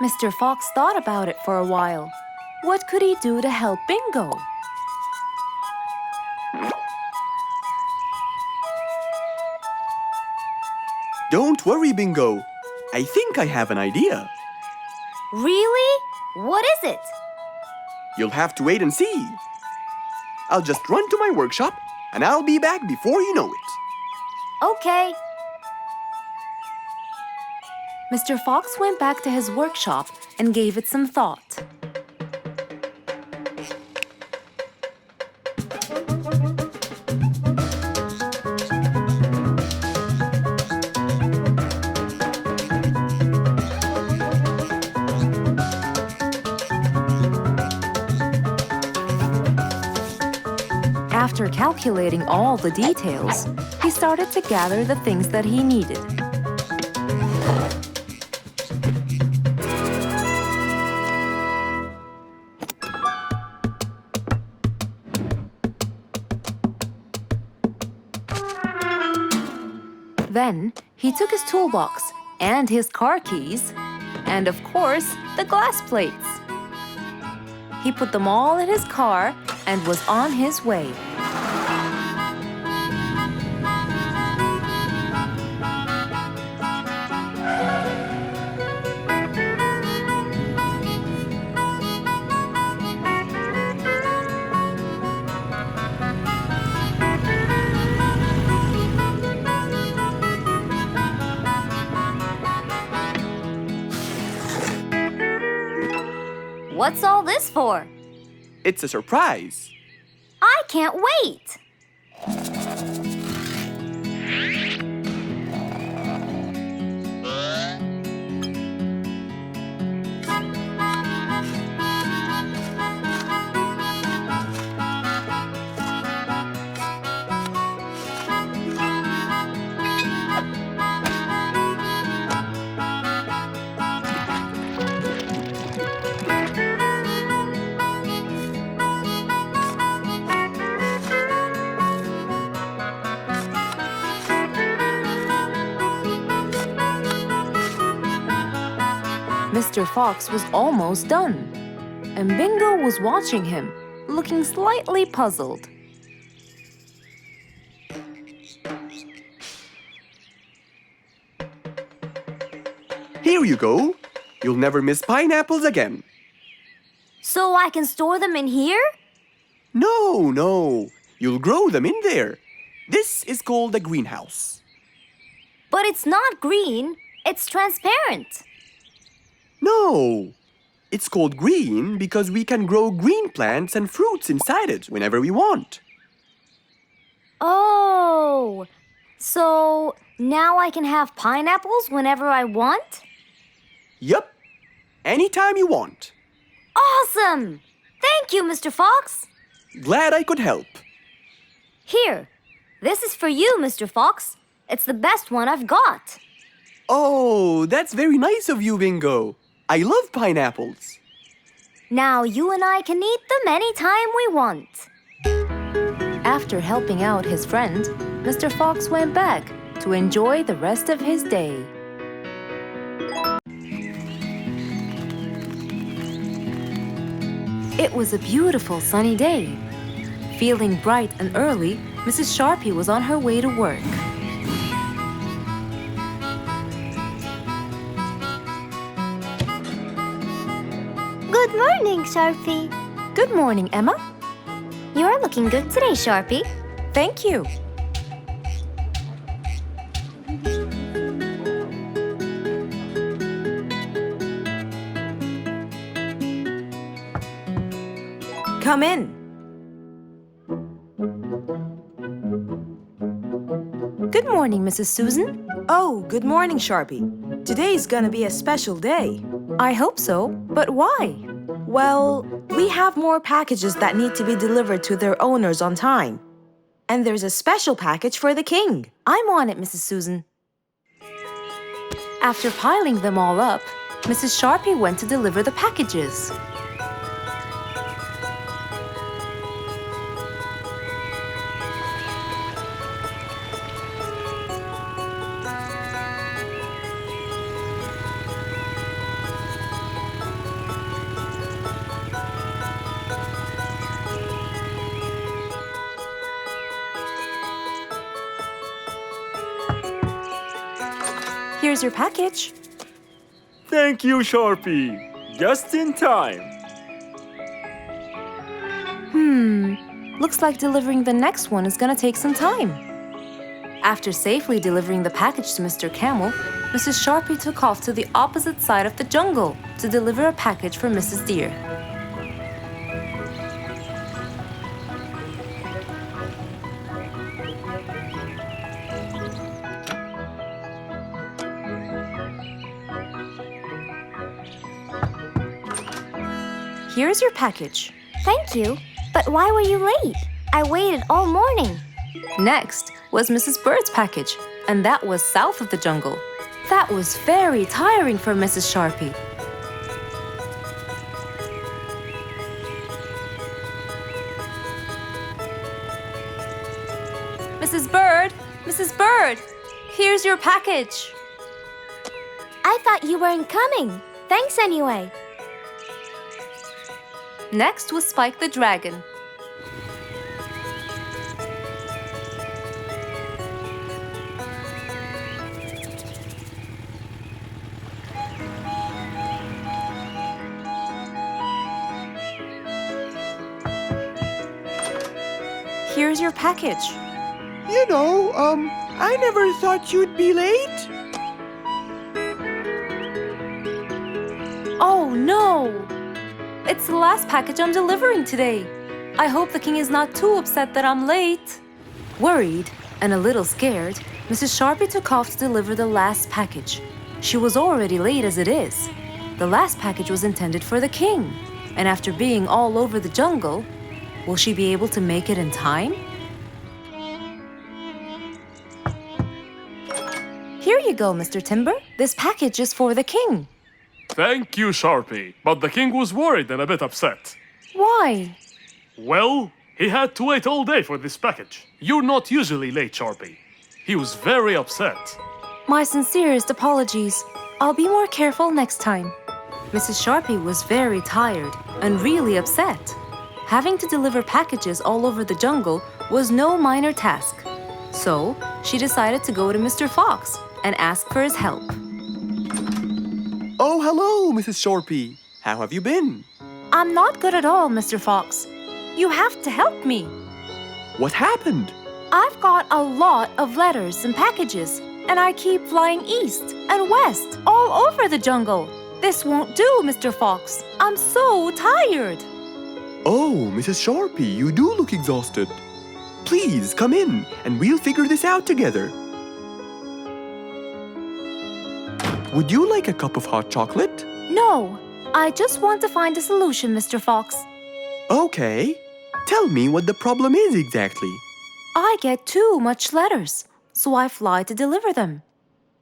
[SPEAKER 1] Mr. Fox thought about it for a while. What could he do to help Bingo?
[SPEAKER 4] Don't worry, Bingo. I think I have an idea.
[SPEAKER 6] Really? What is it?
[SPEAKER 4] You'll have to wait and see. I'll just run to my workshop and I'll be back before you know it.
[SPEAKER 6] Okay.
[SPEAKER 1] Mr. Fox went back to his workshop and gave it some thought. After calculating all the details, he started to gather the things that he needed. Then, he took his toolbox and his car keys, and of course, the glass plates. He put them all in his car and was on his way.
[SPEAKER 6] What's all this for?
[SPEAKER 4] It's a surprise.
[SPEAKER 6] I can't wait.
[SPEAKER 1] Mr. Fox was almost done, and Bingo was watching him, looking slightly puzzled.
[SPEAKER 4] Here you go. You'll never miss pineapples again.
[SPEAKER 6] So I can store them in here?
[SPEAKER 4] No. You'll grow them in there. This is called a greenhouse.
[SPEAKER 6] But it's not green. It's transparent.
[SPEAKER 4] No. It's called green because we can grow green plants and fruits inside it whenever we want.
[SPEAKER 6] Oh, so now I can have pineapples whenever I want?
[SPEAKER 4] Yup. Anytime you want.
[SPEAKER 6] Awesome! Thank you, Mr. Fox.
[SPEAKER 4] Glad I could help.
[SPEAKER 6] Here, this is for you, Mr. Fox. It's the best one I've got.
[SPEAKER 4] Oh, that's very nice of you, Bingo. I love pineapples.
[SPEAKER 6] Now you and I can eat them anytime we want.
[SPEAKER 1] After helping out his friend, Mr. Fox went back to enjoy the rest of his day. It was a beautiful sunny day. Feeling bright and early, Mrs. Sharpie was on her way to work.
[SPEAKER 2] Good morning, Sharpie.
[SPEAKER 1] Good morning, Emma.
[SPEAKER 6] You're looking good today, Sharpie.
[SPEAKER 1] Thank you. Come in. Good morning, Mrs. Susan.
[SPEAKER 9] Oh, good morning, Sharpie. Today's gonna be a special day.
[SPEAKER 1] I hope so, but why?
[SPEAKER 9] Well, we have more packages that need to be delivered to their owners on time. And there's a special package for the king.
[SPEAKER 1] I'm on it, Mrs. Susan. After piling them all up, Mrs. Sharpie went to deliver the packages.
[SPEAKER 9] Here's your package.
[SPEAKER 7] Thank you, Sharpie. Just in time.
[SPEAKER 1] Looks like delivering the next one is gonna take some time. After safely delivering the package to Mr. Camel, Mrs. Sharpie took off to the opposite side of the jungle to deliver a package for Mrs. Deer. Here's your package.
[SPEAKER 2] Thank you. But why were you late? I waited all morning.
[SPEAKER 1] Next was Mrs. Bird's package, and that was south of the jungle. That was very tiring for Mrs. Sharpie. Mrs. Bird! Mrs. Bird! Here's your package.
[SPEAKER 2] I thought you weren't coming. Thanks anyway.
[SPEAKER 1] Next was Spike the Dragon. Here's your package.
[SPEAKER 4] I never thought you'd be late.
[SPEAKER 1] Oh no! It's the last package I'm delivering today. I hope the king is not too upset that I'm late. Worried and a little scared, Mrs. Sharpie took off to deliver the last package. She was already late as it is. The last package was intended for the king, and after being all over the jungle, will she be able to make it in time? Here you go, Mr. Timber. This package is for the king.
[SPEAKER 8] Thank you, Sharpie. But the king was worried and a bit upset.
[SPEAKER 1] Why?
[SPEAKER 8] Well, he had to wait all day for this package. You're not usually late, Sharpie. He was very upset.
[SPEAKER 1] My sincerest apologies. I'll be more careful next time. Mrs. Sharpie was very tired and really upset. Having to deliver packages all over the jungle was no minor task. So, she decided to go to Mr. Fox and ask for his help.
[SPEAKER 4] Oh, hello, Mrs. Sharpie. How have you been?
[SPEAKER 1] I'm not good at all, Mr. Fox. You have to help me.
[SPEAKER 4] What happened?
[SPEAKER 1] I've got a lot of letters and packages, and I keep flying east and west all over the jungle. This won't do, Mr. Fox. I'm so tired.
[SPEAKER 4] Oh, Mrs. Sharpie, you do look exhausted. Please come in and we'll figure this out together. Would you like a cup of hot chocolate?
[SPEAKER 1] No, I just want to find a solution, Mr. Fox.
[SPEAKER 4] Okay. Tell me what the problem is exactly.
[SPEAKER 1] I get too much letters, so I fly to deliver them.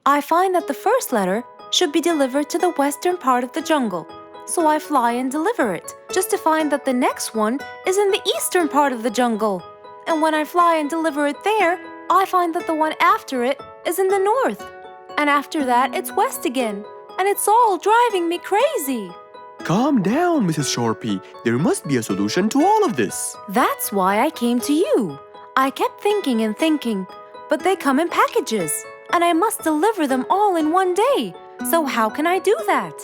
[SPEAKER 1] I find that the first letter should be delivered to the western part of the jungle, so I fly and deliver it, just to find that the next one is in the eastern part of the jungle. And when I fly and deliver it there, I find that the one after it is in the north. And after that, it's west again. And it's all driving me crazy.
[SPEAKER 4] Calm down, Mrs. Sharpie. There must be a solution to all of this.
[SPEAKER 1] That's why I came to you. I kept thinking and thinking, but they come in packages, and I must deliver them all in one day. So how can I do that?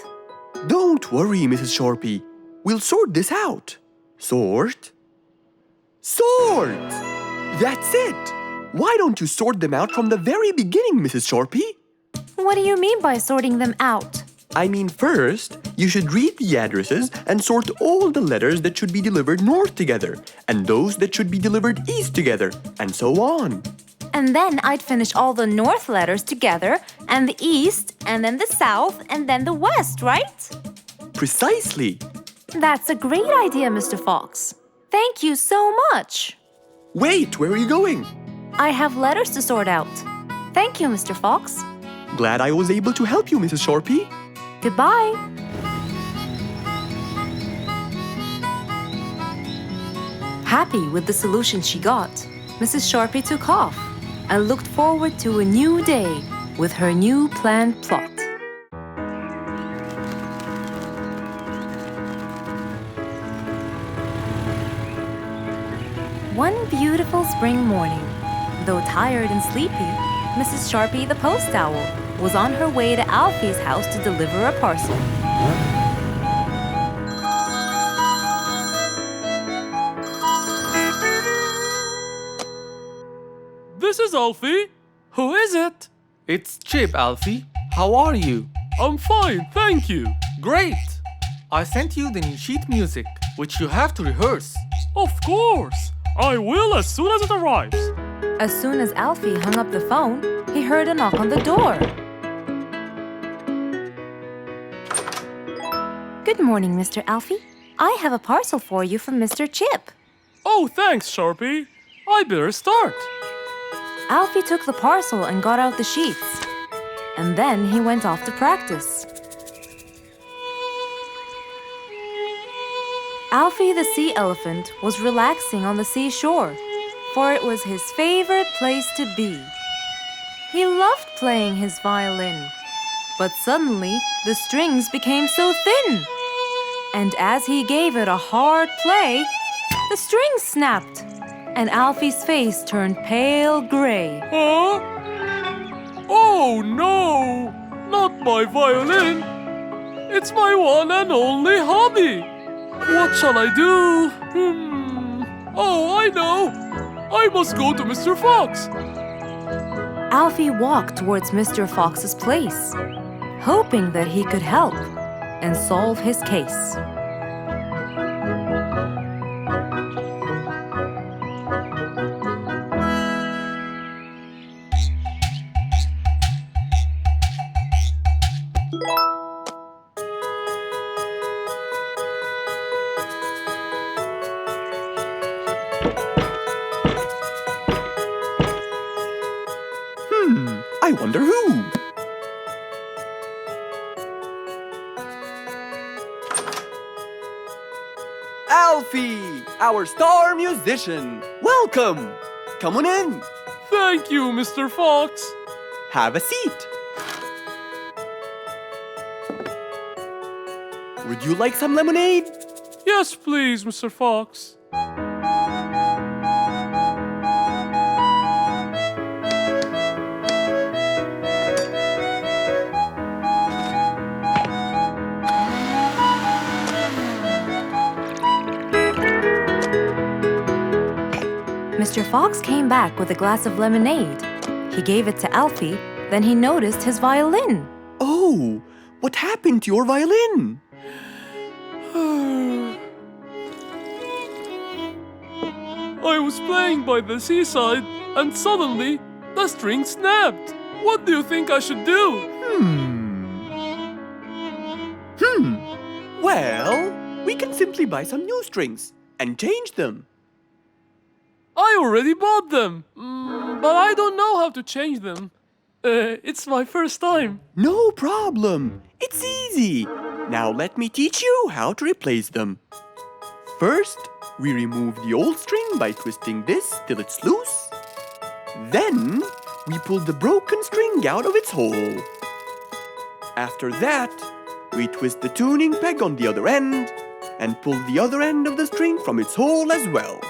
[SPEAKER 4] Don't worry, Mrs. Sharpie. We'll sort this out. Sort? Sort! That's it! Why don't you sort them out from the very beginning, Mrs. Sharpie?
[SPEAKER 1] What do you mean by sorting them out?
[SPEAKER 4] I mean, first, you should read the addresses and sort all the letters that should be delivered north together, and those that should be delivered east together, and so on.
[SPEAKER 1] And then I'd finish all the north letters together, and the east, and then the south, and then the west, right?
[SPEAKER 4] Precisely.
[SPEAKER 1] That's a great idea, Mr. Fox. Thank you so much.
[SPEAKER 4] Wait, where are you going?
[SPEAKER 1] I have letters to sort out. Thank you, Mr. Fox.
[SPEAKER 4] Glad I was able to help you, Mrs. Sharpie.
[SPEAKER 1] Goodbye. Happy with the solution she got, Mrs. Sharpie took off and looked forward to a new day with her new planned plot. One beautiful spring morning, though tired and sleepy, Mrs. Sharpie the post owl was on her way to Alfie's house to deliver a parcel.
[SPEAKER 8] This is Alfie. Who is it?
[SPEAKER 10] It's Chip, Alfie. How are you?
[SPEAKER 8] I'm fine, thank you.
[SPEAKER 10] Great! I sent you the new sheet music, which you have to rehearse.
[SPEAKER 8] Of course. I will as soon as it arrives.
[SPEAKER 1] As soon as Alfie hung up the phone, he heard a knock on the door. Good morning, Mr. Alfie. I have a parcel for you from Mr. Chip.
[SPEAKER 8] Oh, thanks, Sharpie. I better start.
[SPEAKER 1] Alfie took the parcel and got out the sheets. And then he went off to practice. Alfie the sea elephant was relaxing on the seashore, for it was his favorite place to be. He loved playing his violin, but suddenly the strings became so thin. And as he gave it a hard play, the strings snapped, and Alfie's face turned pale gray.
[SPEAKER 8] Huh? Oh no! Not my violin! It's my one and only hobby! What shall I do? Oh, I know! I must go to Mr. Fox!
[SPEAKER 1] Alfie walked towards Mr. Fox's place, hoping that he could help and solve his case.
[SPEAKER 4] I wonder who?
[SPEAKER 5] Alfie, our star musician. Welcome. Come on in.
[SPEAKER 8] Thank you, Mr. Fox.
[SPEAKER 4] Have a seat. Would you like some lemonade?
[SPEAKER 8] Yes, please, Mr. Fox.
[SPEAKER 1] Mr. Fox came back with a glass of lemonade. He gave it to Alfie, then he noticed his violin.
[SPEAKER 4] Oh, what happened to your violin?
[SPEAKER 8] I was playing by the seaside and suddenly the string snapped. What do you think I should do?
[SPEAKER 4] Well, we can simply buy some new strings and change them.
[SPEAKER 8] I already bought them, but I don't know how to change them. It's my first time.
[SPEAKER 4] No problem. It's easy. Now let me teach you how to replace them. First, we remove the old string by twisting this till it's loose. Then, we pull the broken string out of its hole. After that, we twist the tuning peg on the other end and pull the other end of the string from its hole as well.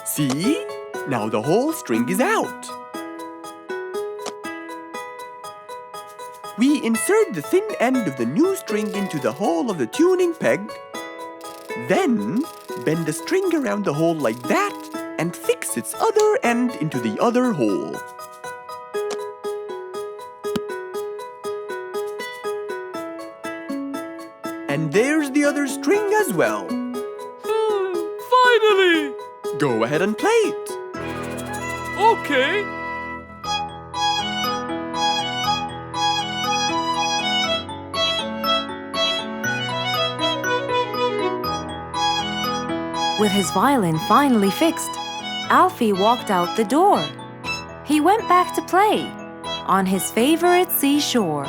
[SPEAKER 4] See? Now the whole string is out. We insert the thin end of the new string into the hole of the tuning peg. Then, bend the string around the hole like that and fix its other end into the other hole. And there's the other string as well.
[SPEAKER 8] Finally!
[SPEAKER 4] Go ahead and play it.
[SPEAKER 8] Okay.
[SPEAKER 1] With his violin finally fixed, Alfie walked out the door. He went back to play on his favorite seashore.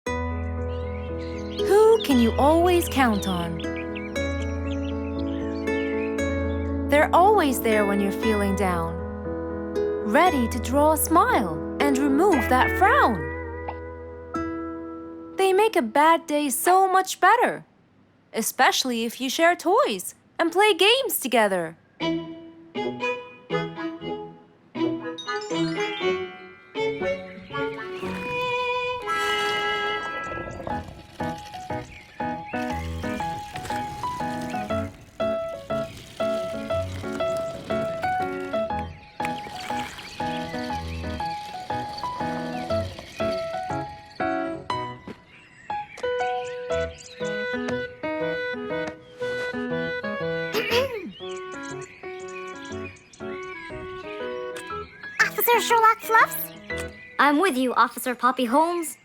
[SPEAKER 1] Who can you always count on? They're always there when you're feeling down, ready to draw a smile and remove that frown. They make a bad day so much better, especially if you share toys and play games together.
[SPEAKER 2] Officer Sherlock Fluffs?
[SPEAKER 6] I'm with you, Officer Poppy Holmes.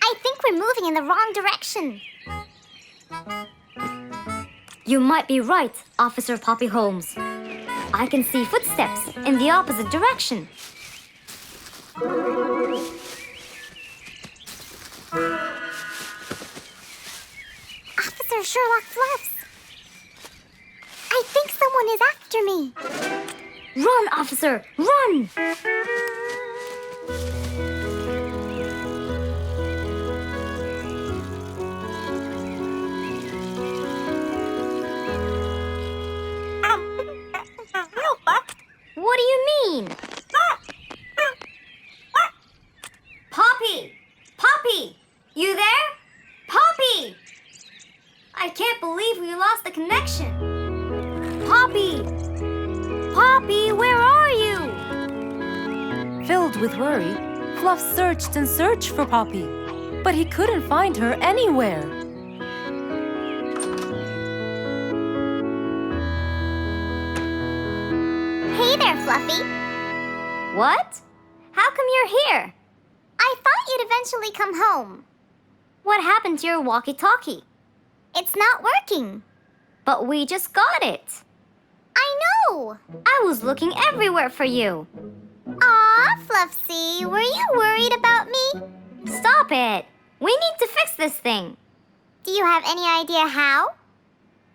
[SPEAKER 2] I think we're moving in the wrong direction.
[SPEAKER 6] You might be right, Officer Poppy Holmes. I can see footsteps in the opposite direction.
[SPEAKER 2] Officer Sherlock Fluffs. I think someone is after me.
[SPEAKER 6] Run, officer, run! What do you mean? Poppy! Poppy! You there? Poppy! I can't believe we lost the connection. Poppy! Poppy, where are you?
[SPEAKER 1] Filled with worry, Fluff searched and searched for Poppy, but he couldn't find her anywhere.
[SPEAKER 2] Hey there, Fluffy.
[SPEAKER 6] What? How come you're here?
[SPEAKER 2] I thought you'd eventually come home.
[SPEAKER 6] What happened to your walkie-talkie?
[SPEAKER 2] It's not working.
[SPEAKER 6] But we just got it.
[SPEAKER 2] I know.
[SPEAKER 6] I was looking everywhere for you.
[SPEAKER 2] Aw, Fluffsy, were you worried about me?
[SPEAKER 6] Stop it. We need to fix this thing.
[SPEAKER 2] Do you have any idea how?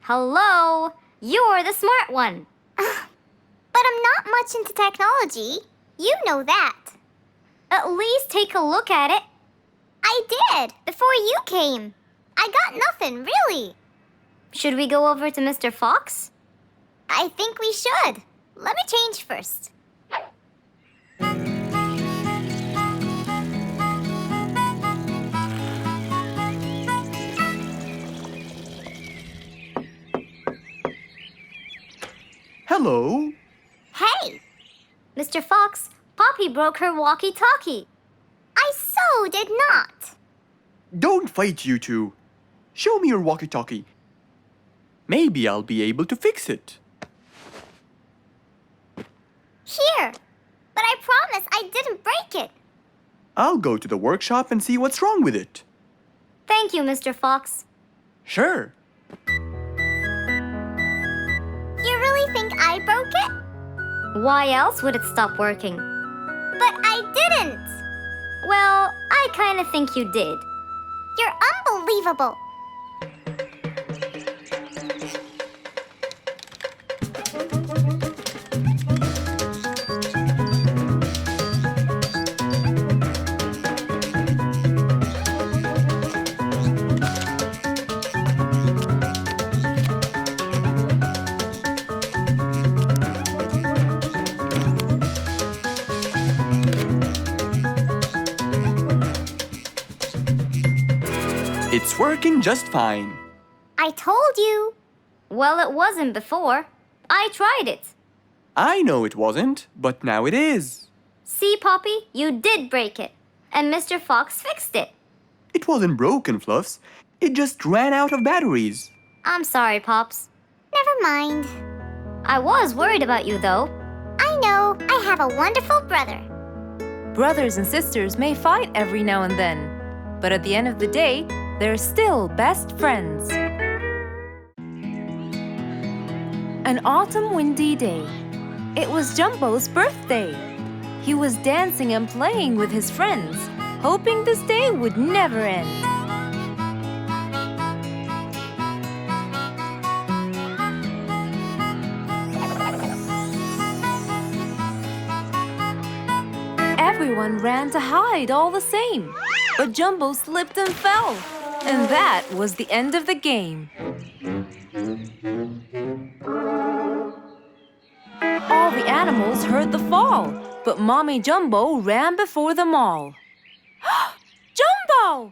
[SPEAKER 6] Hello? You're the smart one.
[SPEAKER 2] But I'm not much into technology. You know that.
[SPEAKER 6] At least take a look at it.
[SPEAKER 2] I did, before you came. I got nothing, really.
[SPEAKER 6] Should we go over to Mr. Fox?
[SPEAKER 2] I think we should. Let me change first.
[SPEAKER 4] Hello.
[SPEAKER 2] Hey,
[SPEAKER 6] Mr. Fox, Poppy broke her walkie-talkie.
[SPEAKER 2] I so did not.
[SPEAKER 4] Don't fight, you two. Show me your walkie-talkie. Maybe I'll be able to fix it.
[SPEAKER 2] Here. But I promise I didn't break it.
[SPEAKER 4] I'll go to the workshop and see what's wrong with it.
[SPEAKER 6] Thank you, Mr. Fox.
[SPEAKER 4] Sure.
[SPEAKER 2] You really think I broke it?
[SPEAKER 6] Why else would it stop working?
[SPEAKER 2] But I didn't.
[SPEAKER 6] Well, I kind of think you did.
[SPEAKER 2] You're unbelievable.
[SPEAKER 4] It's working just fine.
[SPEAKER 2] I told you.
[SPEAKER 6] Well, it wasn't before. I tried it.
[SPEAKER 4] I know it wasn't, but now it is.
[SPEAKER 6] See, Poppy, you did break it. And Mr. Fox fixed it.
[SPEAKER 4] It wasn't broken, Fluffs. It just ran out of batteries.
[SPEAKER 6] I'm sorry, Pops.
[SPEAKER 2] Never mind.
[SPEAKER 6] I was worried about you, though.
[SPEAKER 2] I know. I have a wonderful brother.
[SPEAKER 1] Brothers and sisters may fight every now and then, but at the end of the day, they're still best friends. An autumn windy day. It was Jumbo's birthday. He was dancing and playing with his friends, hoping this day would never end. Everyone ran to hide all the same, but Jumbo slipped and fell. And that was the end of the game. All the animals heard the fall, but Mommy Jumbo ran before them all. Jumbo!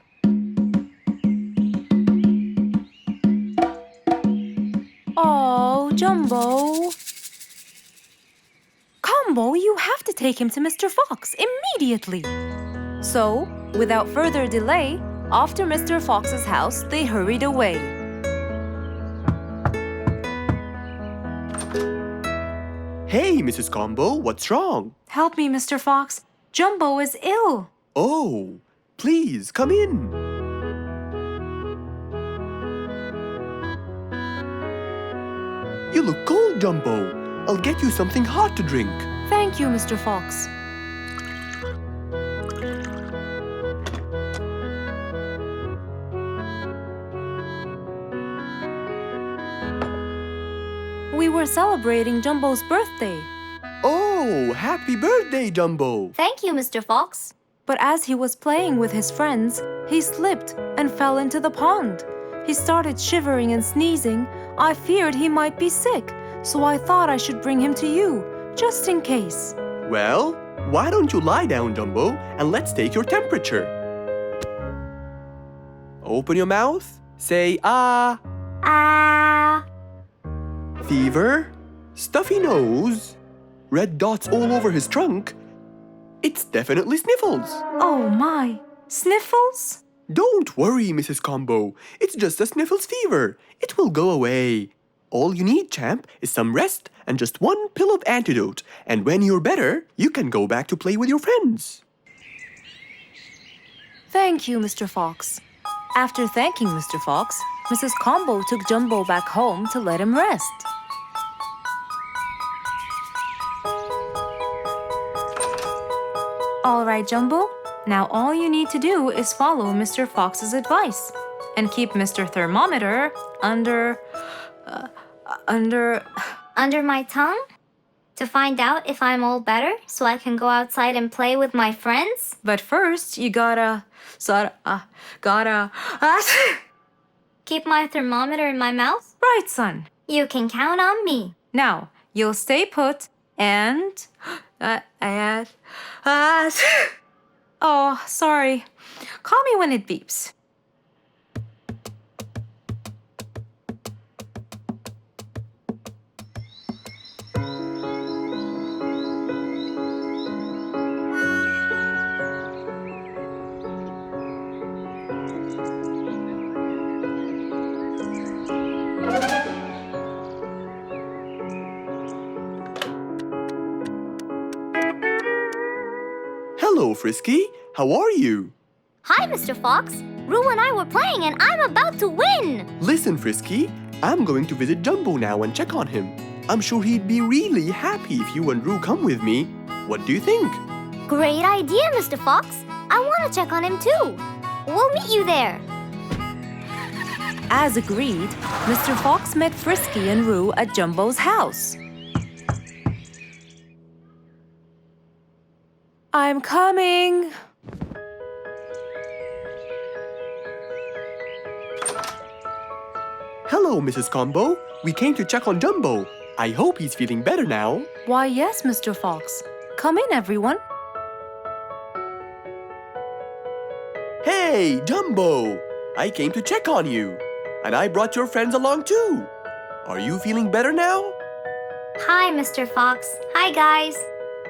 [SPEAKER 1] Oh, Jumbo. Combo, you have to take him to Mr. Fox immediately. So, without further delay, Off to Mr. Fox's house, they hurried away.
[SPEAKER 4] Hey, Mrs. Combo, what's wrong?
[SPEAKER 1] Help me, Mr. Fox. Jumbo is ill.
[SPEAKER 4] Oh, please come in. You look cold, Jumbo. I'll get you something hot to drink.
[SPEAKER 1] Thank you, Mr. Fox. We were celebrating Jumbo's birthday.
[SPEAKER 4] Oh, happy birthday, Jumbo.
[SPEAKER 6] Thank you, Mr. Fox.
[SPEAKER 1] But as he was playing with his friends, he slipped and fell into the pond. He started shivering and sneezing. I feared he might be sick, so I thought I should bring him to you, just in case.
[SPEAKER 4] Well, why don't you lie down, Jumbo, and let's take your temperature. Open your mouth. Say ah.
[SPEAKER 6] Ah.
[SPEAKER 4] Fever, stuffy nose, red dots all over his trunk. It's definitely sniffles.
[SPEAKER 1] Oh my, sniffles?
[SPEAKER 4] Don't worry, Mrs. Combo. It's just a sniffles fever. It will go away. All you need, champ, is some rest and just one pill of antidote. And when you're better, you can go back to play with your friends.
[SPEAKER 1] Thank you, Mr. Fox. After thanking Mr. Fox, Mrs. Combo took Jumbo back home to let him rest. All right, Jumbo. Now all you need to do is follow Mr. Fox's advice and keep Mr. Thermometer under
[SPEAKER 2] Under my tongue? To find out if I'm all better so I can go outside and play with my friends?
[SPEAKER 1] But first, you gotta
[SPEAKER 2] Keep my thermometer in my mouth?
[SPEAKER 1] right, son.
[SPEAKER 2] You can count on me.
[SPEAKER 1] Now, you'll stay put and oh, sorry. Call me when it beeps.
[SPEAKER 4] Hello, Frisky. How are you?
[SPEAKER 2] Hi, Mr. Fox. Roo and I were playing and I'm about to win.
[SPEAKER 4] Listen, Frisky. I'm going to visit Jumbo now and check on him. I'm sure he'd be really happy if you and Roo come with me. What do you think?
[SPEAKER 2] Great idea, Mr. Fox. I want to check on him too. We'll meet you there.
[SPEAKER 1] As agreed, Mr. Fox met Frisky and Roo at Jumbo's house. I'm coming.
[SPEAKER 4] Hello, Mrs. Combo. We came to check on Jumbo. I hope he's feeling better now.
[SPEAKER 1] Why, yes, Mr. Fox. Come in, everyone.
[SPEAKER 4] Hey, Jumbo! I came to check on you. And I brought your friends along too. Are you feeling better now?
[SPEAKER 2] Hi, Mr. Fox. Hi, guys.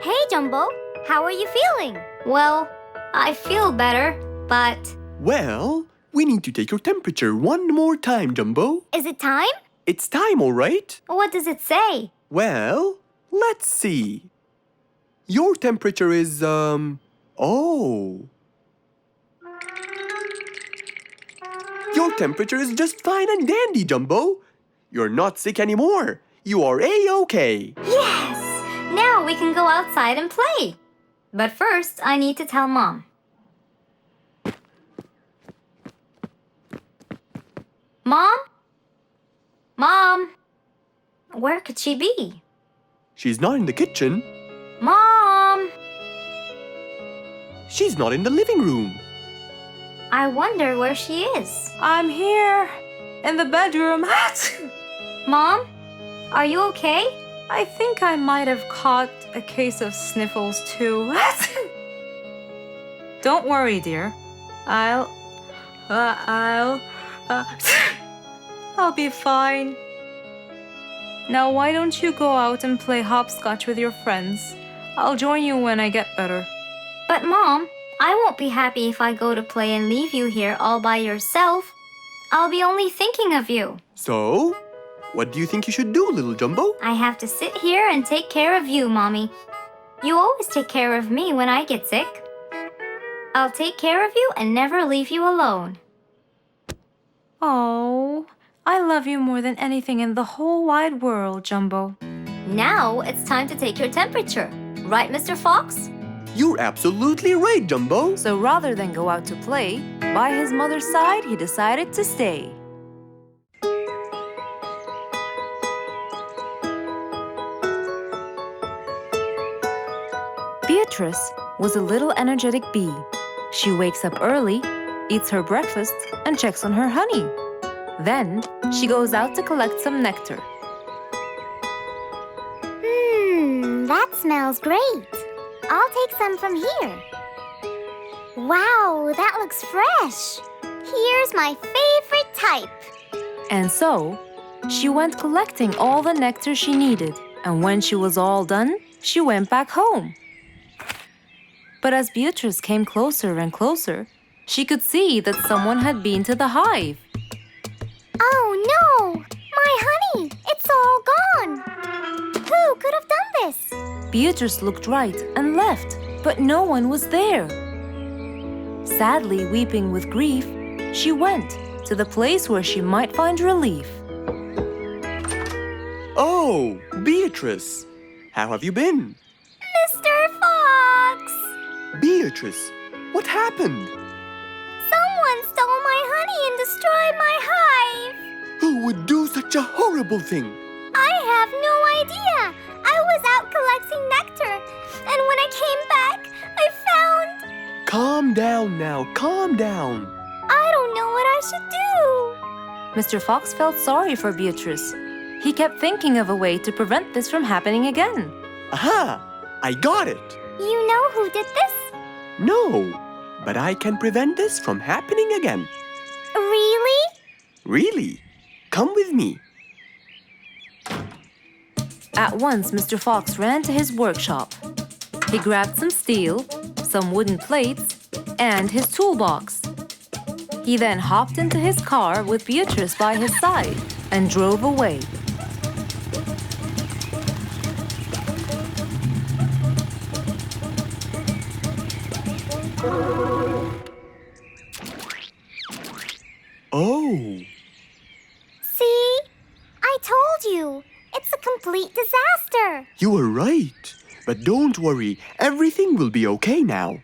[SPEAKER 2] Hey, Jumbo. How are you feeling? Well, I feel better, but...
[SPEAKER 4] Well, we need to take your temperature one more time, Jumbo.
[SPEAKER 2] Is it time?
[SPEAKER 4] It's time, all right?
[SPEAKER 2] What does it say?
[SPEAKER 4] Well, let's see. Your temperature is, oh. Your temperature is just fine and dandy, Jumbo. You're not sick anymore. You are A-OK.
[SPEAKER 2] Yes! Now we can go outside and play. But first, I need to tell Mom. Mom? Mom? Where could she be?
[SPEAKER 4] She's not in the kitchen.
[SPEAKER 2] Mom!
[SPEAKER 4] She's not in the living room.
[SPEAKER 2] I wonder where she is.
[SPEAKER 1] I'm here in the bedroom.
[SPEAKER 2] Mom? Are you okay?
[SPEAKER 1] I think I might have caught a case of sniffles too. Don't worry, dear. I'll be fine. Now why don't you go out and play hopscotch with your friends? I'll join you when I get better.
[SPEAKER 2] But Mom,
[SPEAKER 6] I won't be happy if I go to play and leave you here all by yourself. I'll be only thinking of you.
[SPEAKER 4] So, what do you think you should do, little Jumbo?
[SPEAKER 6] I have to sit here and take care of you, Mommy. You always take care of me when I get sick. I'll take care of you and never leave you alone.
[SPEAKER 1] Oh, I love you more than anything in the whole wide world, Jumbo.
[SPEAKER 6] Now it's time to take your temperature. Right, Mr. Fox?
[SPEAKER 4] You're absolutely right, Jumbo.
[SPEAKER 1] So rather than go out to play, by his mother's side, he decided to stay. Beatrice was a little energetic bee. She wakes up early, eats her breakfast, and checks on her honey. Then, she goes out to collect some nectar.
[SPEAKER 2] That smells great. I'll take some from here. Wow, that looks fresh. Here's my favorite type.
[SPEAKER 1] And so, she went collecting all the nectar she needed, and when she was all done, she went back home. But as Beatrice came closer and closer, she could see that someone had been to the hive.
[SPEAKER 2] Oh no! My honey! It's all gone! Who could have done this?
[SPEAKER 1] Beatrice looked right and left, but no one was there. Sadly weeping with grief, she went to the place where she might find relief.
[SPEAKER 4] Oh, Beatrice. How have you been?
[SPEAKER 2] Mr. Fox!
[SPEAKER 4] Beatrice, what happened?
[SPEAKER 2] Someone stole my honey and destroyed my hive!
[SPEAKER 4] Who would do such a horrible thing?
[SPEAKER 2] I have no idea! I was out collecting nectar, and when I came back, I found...
[SPEAKER 4] Calm down now, calm down.
[SPEAKER 2] I don't know what I should do.
[SPEAKER 1] Mr. Fox felt sorry for Beatrice. He kept thinking of a way to prevent this from happening again.
[SPEAKER 4] Aha! I got it!
[SPEAKER 2] You know who did this?
[SPEAKER 4] No, but I can prevent this from happening again.
[SPEAKER 2] Really?
[SPEAKER 4] Really? Come with me.
[SPEAKER 1] At once, Mr. Fox ran to his workshop. He grabbed some steel, some wooden plates, and his toolbox. He then hopped into his car with Beatrice by his side and drove away.
[SPEAKER 4] Oh,
[SPEAKER 2] See? I told you. It's a complete disaster.
[SPEAKER 4] you were right. But don't worry, everything will be okay now.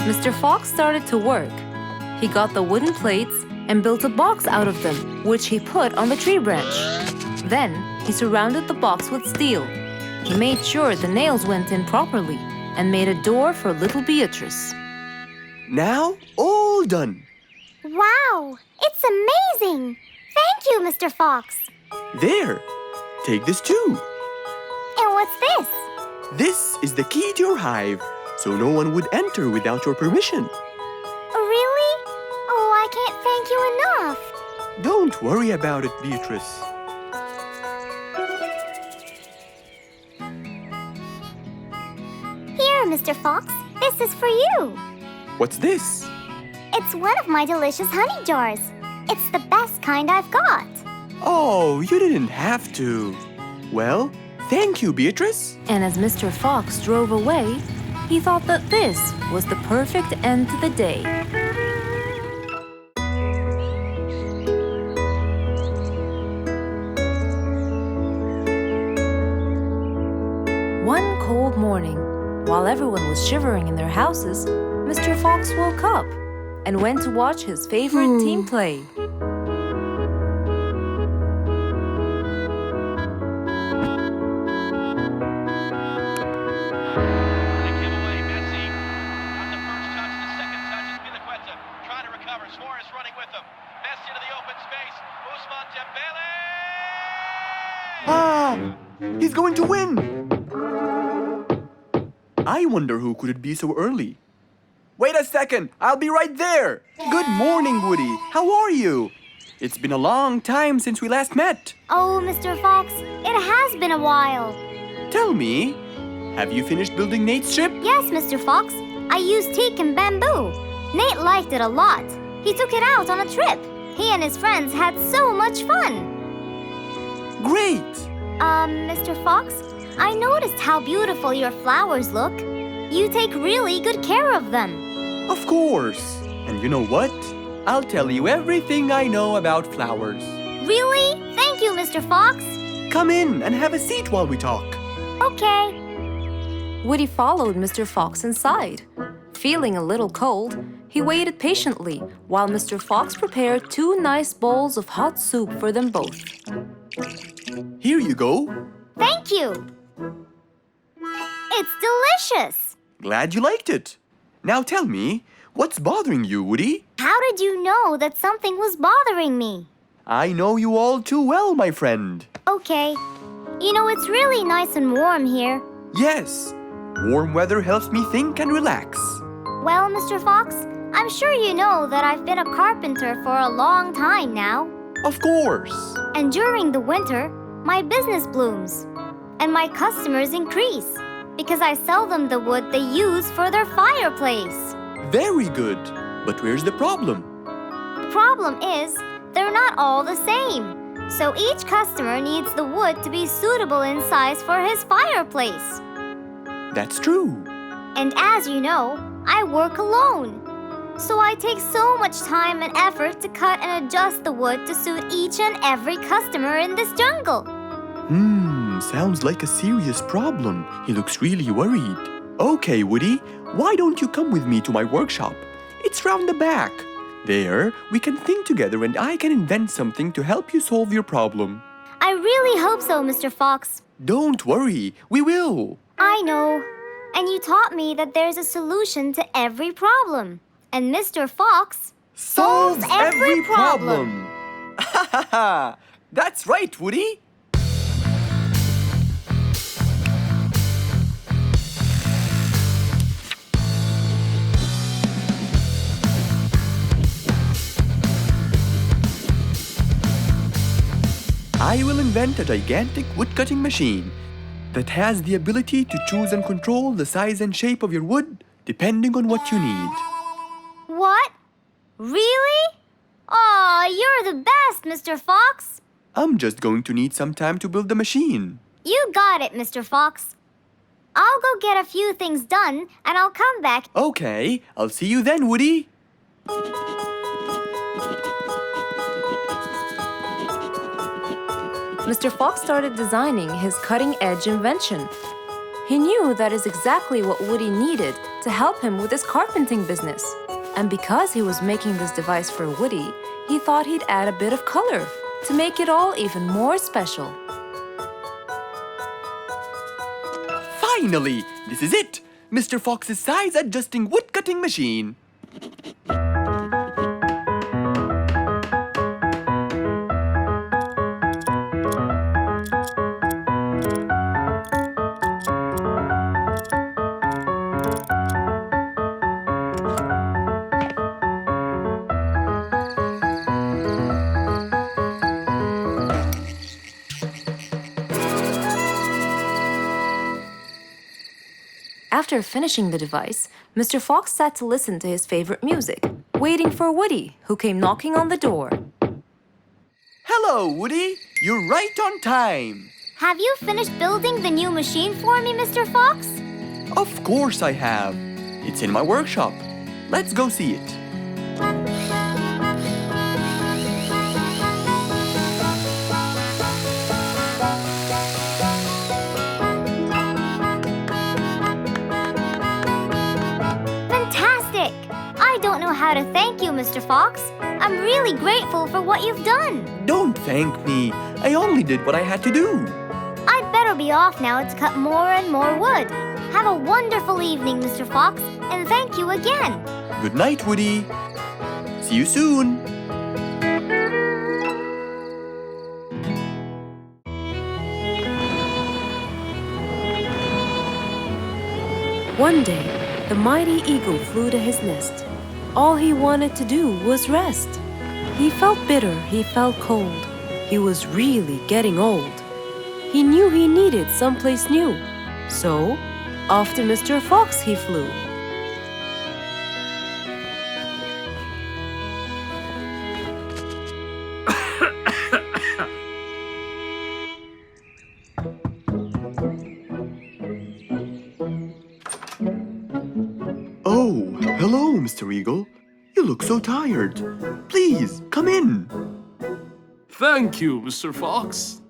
[SPEAKER 1] Mr. Fox started to work. He got the wooden plates and built a box out of them, which he put on the tree branch. Then, he surrounded the box with steel. He made sure the nails went in properly and made a door for little Beatrice.
[SPEAKER 4] Now, all done.
[SPEAKER 2] Wow, it's amazing. Thank you, Mr. Fox.
[SPEAKER 4] There, take this too.
[SPEAKER 2] And what's this?
[SPEAKER 4] This is the key to your hive, so no one would enter without your permission.
[SPEAKER 2] Really? Oh, I can't thank you enough.
[SPEAKER 4] Don't worry about it, Beatrice.
[SPEAKER 2] Here, Mr. Fox, this is for you.
[SPEAKER 4] What's this?
[SPEAKER 2] It's one of my delicious honey jars. It's the best kind I've got.
[SPEAKER 4] Oh, you didn't have to. Well, thank you, Beatrice.
[SPEAKER 1] And as Mr. Fox drove away, he thought that this was the perfect end to the day. One cold morning, while everyone was shivering in their houses, Mr. Fox woke up and went to watch his favorite team play.
[SPEAKER 4] Ah! He's going to win! I wonder who could it be so early?
[SPEAKER 5] Wait a second, I'll be right there.
[SPEAKER 4] Good morning, Woody. How are you? It's been a long time since we last met.
[SPEAKER 2] Oh, Mr. Fox, it has been a while.
[SPEAKER 4] Tell me, have you finished building Nate's ship?
[SPEAKER 2] Yes, Mr. Fox. I used teak and bamboo. Nate liked it a lot. He took it out on a trip. He and his friends had so much fun.
[SPEAKER 4] Great!
[SPEAKER 2] Mr. Fox, I noticed how beautiful your flowers look. You take really good care of them.
[SPEAKER 4] Of course. And you know what? I'll tell you everything I know about flowers.
[SPEAKER 2] Really? Thank you, Mr. Fox.
[SPEAKER 4] Come in and have a seat while we talk.
[SPEAKER 2] Okay.
[SPEAKER 1] Woody followed Mr. Fox inside. Feeling a little cold, he waited patiently while Mr. Fox prepared 2 nice bowls of hot soup for them both.
[SPEAKER 4] Here you go.
[SPEAKER 2] Thank you. It's delicious.
[SPEAKER 4] Glad you liked it. Now tell me, what's bothering you, Woody?
[SPEAKER 2] How did you know that something was bothering me?
[SPEAKER 4] I know you all too well, my friend.
[SPEAKER 2] Okay. You know, it's really nice and warm here.
[SPEAKER 4] Yes, warm weather helps me think and relax.
[SPEAKER 2] Well, Mr. Fox, I'm sure you know that I've been a carpenter for a long time now.
[SPEAKER 4] Of course.
[SPEAKER 2] And during the winter, my business blooms. And my customers increase because I sell them the wood they use for their fireplace.
[SPEAKER 4] Very good. But where's the problem?
[SPEAKER 2] The problem is, they're not all the same. So each customer needs the wood to be suitable in size for his fireplace.
[SPEAKER 4] That's true.
[SPEAKER 2] And as you know, I work alone. So I take so much time and effort to cut and adjust the wood to suit each and every customer in this jungle.
[SPEAKER 4] Sounds like a serious problem. He looks really worried. Okay, Woody, why don't you come with me to my workshop? It's round the back. There, we can think together and I can invent something to help you solve your problem.
[SPEAKER 2] I really hope so, Mr. Fox.
[SPEAKER 4] Don't worry, we will.
[SPEAKER 2] I know. And you taught me that there's a solution to every problem. And Mr. Fox solves every problem.
[SPEAKER 4] Ha ha ha! That's right, Woody. I will invent a gigantic wood-cutting machine that has the ability to choose and control the size and shape of your wood depending on what you need.
[SPEAKER 2] What? Really? Aw, you're the best, Mr. Fox.
[SPEAKER 4] I'm just going to need some time to build the machine.
[SPEAKER 2] You got it, Mr. Fox. I'll go get a few things done and I'll come back.
[SPEAKER 4] Okay, I'll see you then, Woody.
[SPEAKER 1] Mr. Fox started designing his cutting-edge invention. He knew that is exactly what Woody needed to help him with his carpenting business. And because he was making this device for Woody, he thought he'd add a bit of color to make it all even more special.
[SPEAKER 4] Finally, this is it! Mr. Fox's size-adjusting wood-cutting machine.
[SPEAKER 1] After finishing the device, Mr. Fox sat to listen to his favorite music, waiting for Woody, who came knocking on the door.
[SPEAKER 4] Hello, Woody. You're right on time.
[SPEAKER 2] Have you finished building the new machine for me, Mr. Fox?
[SPEAKER 4] Of course I have. It's in my workshop. Let's go see it.
[SPEAKER 2] Fantastic! I don't know how to thank you, Mr. Fox. I'm really grateful for what you've done.
[SPEAKER 4] Don't thank me. I only did what I had to do.
[SPEAKER 2] I'd better be off now to cut more and more wood. Have a wonderful evening, Mr. Fox, and thank you again.
[SPEAKER 4] Good night, Woody. See you soon.
[SPEAKER 9] One day, the mighty eagle flew to his nest. All he wanted to do was rest. He felt bitter, he felt cold. He was really getting old. He knew he needed someplace new. So, off to Mr. Fox he flew.
[SPEAKER 4] Oh, hello, Mr. Eagle. You look so tired. Please, come in.
[SPEAKER 8] Thank you, Mr. Fox.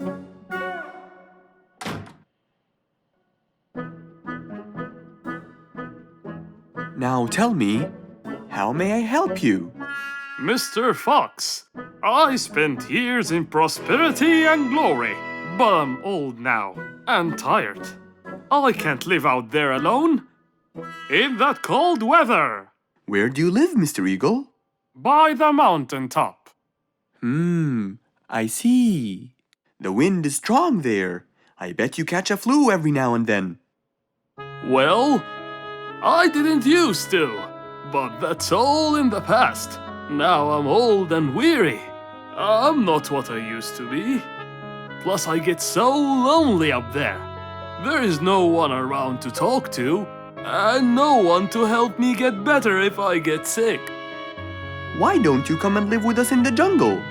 [SPEAKER 4] Now tell me, how may I help you?
[SPEAKER 8] Mr. Fox, I spent years in prosperity and glory, but I'm old now and tired. I can't live out there alone in that cold weather.
[SPEAKER 4] Where do you live, Mr. Eagle?
[SPEAKER 8] By the mountain top.
[SPEAKER 4] I see. The wind is strong there. I bet you catch a flu every now and then.
[SPEAKER 8] Well, I didn't used to, but that's all in the past. Now I'm old and weary. I'm not what I used to be. Plus I get so lonely up there. There is no one around to talk to, and no one to help me get better if I get sick.
[SPEAKER 4] Why don't you come and live with us in the jungle?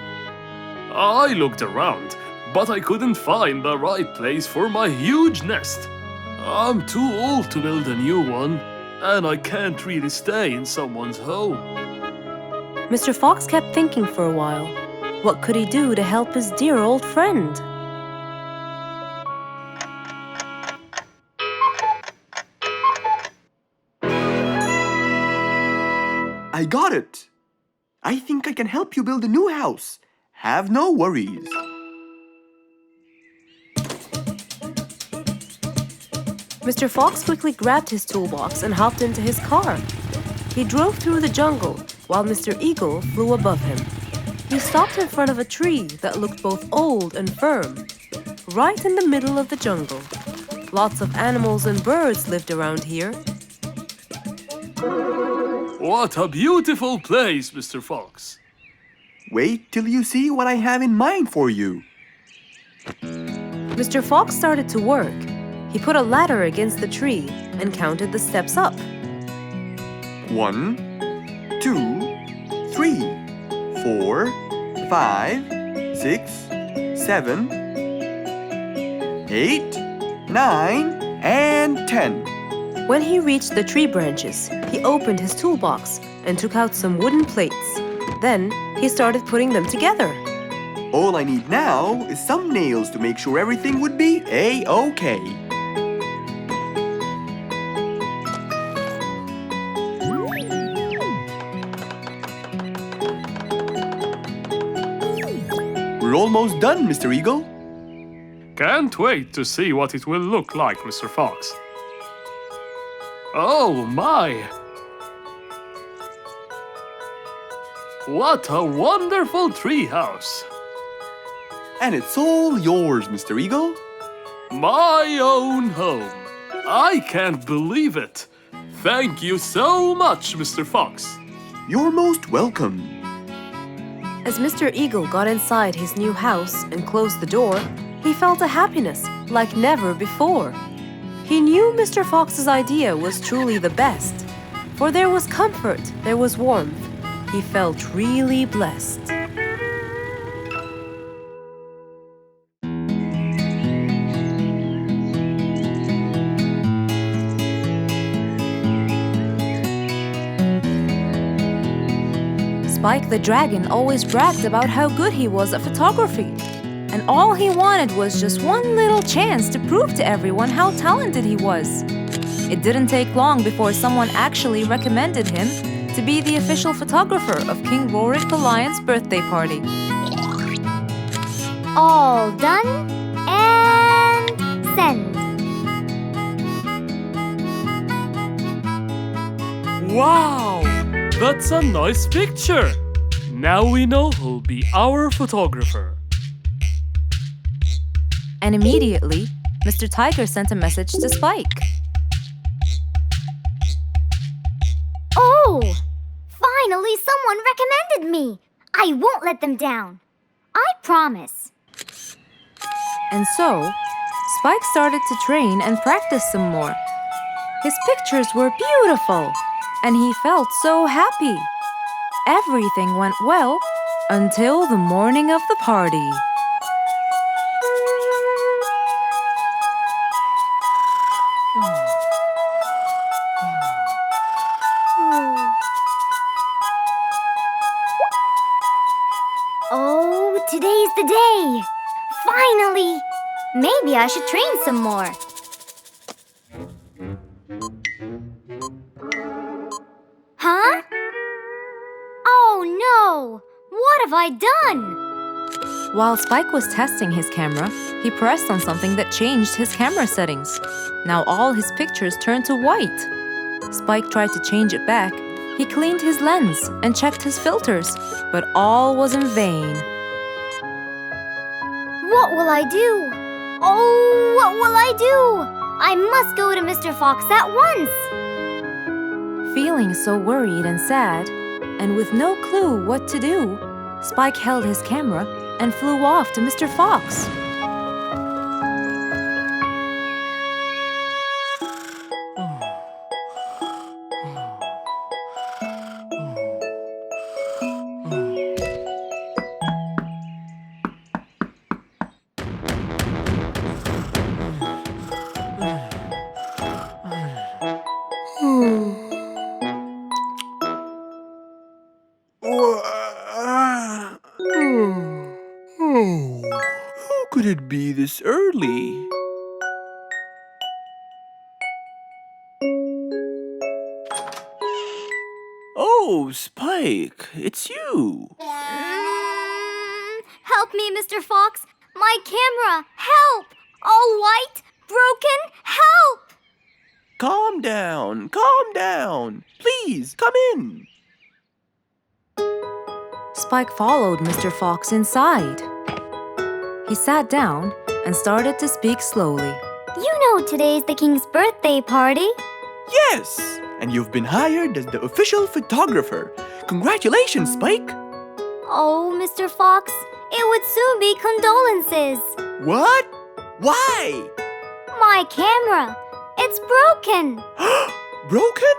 [SPEAKER 8] I looked around, but I couldn't find the right place for my huge nest. I'm too old to build a new one, and I can't really stay in someone's home.
[SPEAKER 9] Mr. Fox kept thinking for a while. What could he do to help his dear old friend?
[SPEAKER 4] I got it! I think I can help you build a new house. Have no worries.
[SPEAKER 9] Mr. Fox quickly grabbed his toolbox and hopped into his car. He drove through the jungle while Mr. Eagle flew above him. He stopped in front of a tree that looked both old and firm, right in the middle of the jungle. Lots of animals and birds lived around here.
[SPEAKER 8] What a beautiful place, Mr. Fox.
[SPEAKER 4] Wait till you see what I have in mind for you.
[SPEAKER 9] Mr. Fox started to work. He put a ladder against the tree and counted the steps up.
[SPEAKER 4] 1, 2, 3, 4, 5, 6, 7, 8, 9, and 10.
[SPEAKER 9] When he reached the tree branches, he opened his toolbox and took out some wooden plates. Then he started putting them together.
[SPEAKER 4] All I need now is some nails to make sure everything would be A-OK. We're almost done, Mr. Eagle.
[SPEAKER 8] Can't wait to see what it will look like, Mr. Fox. Oh my! What a wonderful treehouse!
[SPEAKER 4] And it's all yours, Mr. Eagle.
[SPEAKER 8] My own home. I can't believe it. Thank you so much, Mr. Fox.
[SPEAKER 4] You're most welcome.
[SPEAKER 9] As Mr. Eagle got inside his new house and closed the door, he felt a happiness like never before. He knew Mr. Fox's idea was truly the best, for there was comfort, there was warmth. He felt really blessed. Spike the dragon always bragged about how good he was at photography. And all he wanted was just one little chance to prove to everyone how talented he was. It didn't take long before someone actually recommended him to be the official photographer of King Rorik the Lion's birthday party.
[SPEAKER 2] All done and send.
[SPEAKER 8] Wow! That's a nice picture! Now we know who'll be our photographer.
[SPEAKER 1] And immediately, Mr. Tiger sent a message to Spike.
[SPEAKER 2] someone recommended me. I won't let them down. I promise.
[SPEAKER 1] And so, Spike started to train and practice some more. His pictures were beautiful, and he felt so happy. Everything went well until the morning of the party.
[SPEAKER 2] Oh, today's the day. Finally. Maybe I should train some more. Huh? Oh no! What have I done?
[SPEAKER 1] While Spike was testing his camera, he pressed on something that changed his camera settings. Now all his pictures turned to white. Spike tried to change it back. He cleaned his lens and checked his filters, but all was in vain.
[SPEAKER 2] What will I do? Oh, what will I do? I must go to Mr. Fox at once.
[SPEAKER 1] Feeling so worried and sad, and with no clue what to do, Spike held his camera and flew off to Mr. Fox.
[SPEAKER 4] How could it be this early? Oh, Spike, it's you.
[SPEAKER 2] Help me, Mr. Fox. My camera. Help! All white, broken. Help!
[SPEAKER 4] Calm down, calm down. Please, come in.
[SPEAKER 1] Spike followed Mr. Fox inside. He sat down and started to speak slowly.
[SPEAKER 2] You know today's the king's birthday party.
[SPEAKER 4] Yes, and you've been hired as the official photographer. Congratulations, Spike.
[SPEAKER 2] Oh, Mr. Fox, it would soon be condolences.
[SPEAKER 4] What? Why?
[SPEAKER 2] My camera. It's broken.
[SPEAKER 4] Broken?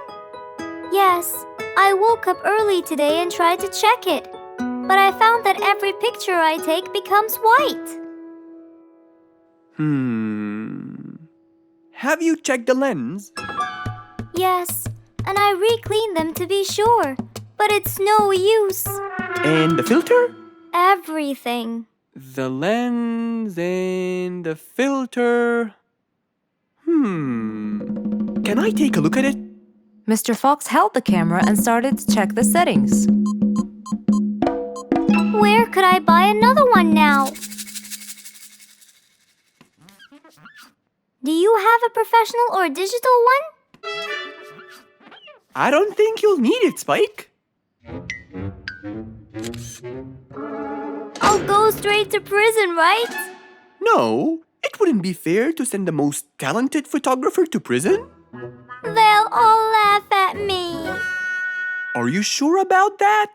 [SPEAKER 2] Yes, I woke up early today and tried to check it. But I found that every picture I take becomes white.
[SPEAKER 4] Have you checked the lens?
[SPEAKER 2] Yes, and I re-cleaned them to be sure. But it's no use.
[SPEAKER 4] And the filter?
[SPEAKER 2] Everything.
[SPEAKER 4] The lens and the filter. Can I take a look at it?
[SPEAKER 1] Mr. Fox held the camera and started to check the settings.
[SPEAKER 2] Where could I buy another one now? Do you have a professional or digital one?
[SPEAKER 4] I don't think you'll need it, Spike.
[SPEAKER 2] I'll go straight to prison, right?
[SPEAKER 4] No, it wouldn't be fair to send the most talented photographer to prison.
[SPEAKER 2] They'll all laugh at me.
[SPEAKER 4] Are you sure about that?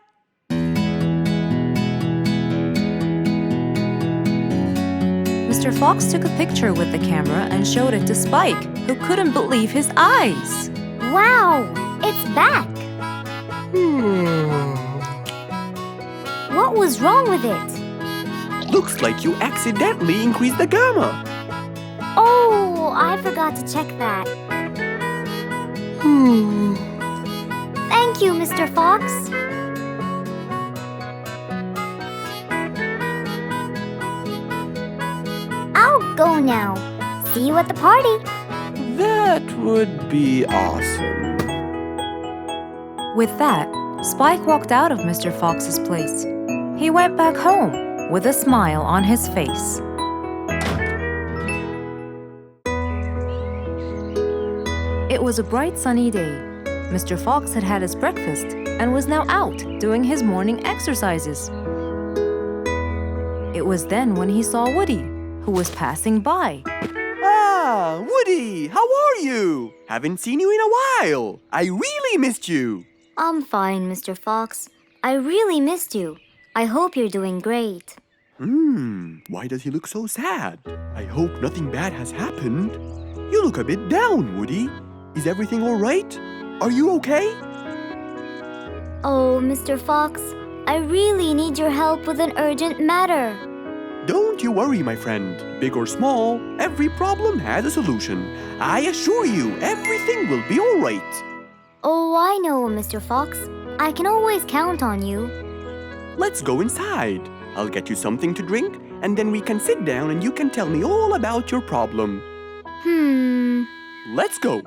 [SPEAKER 1] Mr. Fox took a picture with the camera and showed it to Spike, who couldn't believe his eyes.
[SPEAKER 2] Wow, it's back. What was wrong with it?
[SPEAKER 4] Looks like you accidentally increased the gamma.
[SPEAKER 2] Oh, I forgot to check that. Thank you, Mr. Fox. I'll go now. See you at the party.
[SPEAKER 4] That would be awesome.
[SPEAKER 1] With that, Spike walked out of Mr. Fox's place. He went back home with a smile on his face. It was a bright sunny day. Mr. Fox had had his breakfast and was now out doing his morning exercises. It was then when he saw Woody, who was passing by.
[SPEAKER 4] Ah, Woody, how are you? Haven't seen you in a while. I really missed you.
[SPEAKER 6] I'm fine, Mr. Fox. I really missed you. I hope you're doing great.
[SPEAKER 4] Why does he look so sad? I hope nothing bad has happened. You look a bit down, Woody. Is everything all right? Are you okay?
[SPEAKER 6] Oh, Mr. Fox, I really need your help with an urgent matter.
[SPEAKER 4] Don't you worry, my friend. Big or small, every problem has a solution. I assure you, everything will be all right.
[SPEAKER 6] Oh, I know, Mr. Fox. I can always count on you.
[SPEAKER 4] Let's go inside. I'll get you something to drink, and then we can sit down and you can tell me all about your problem. Let's go.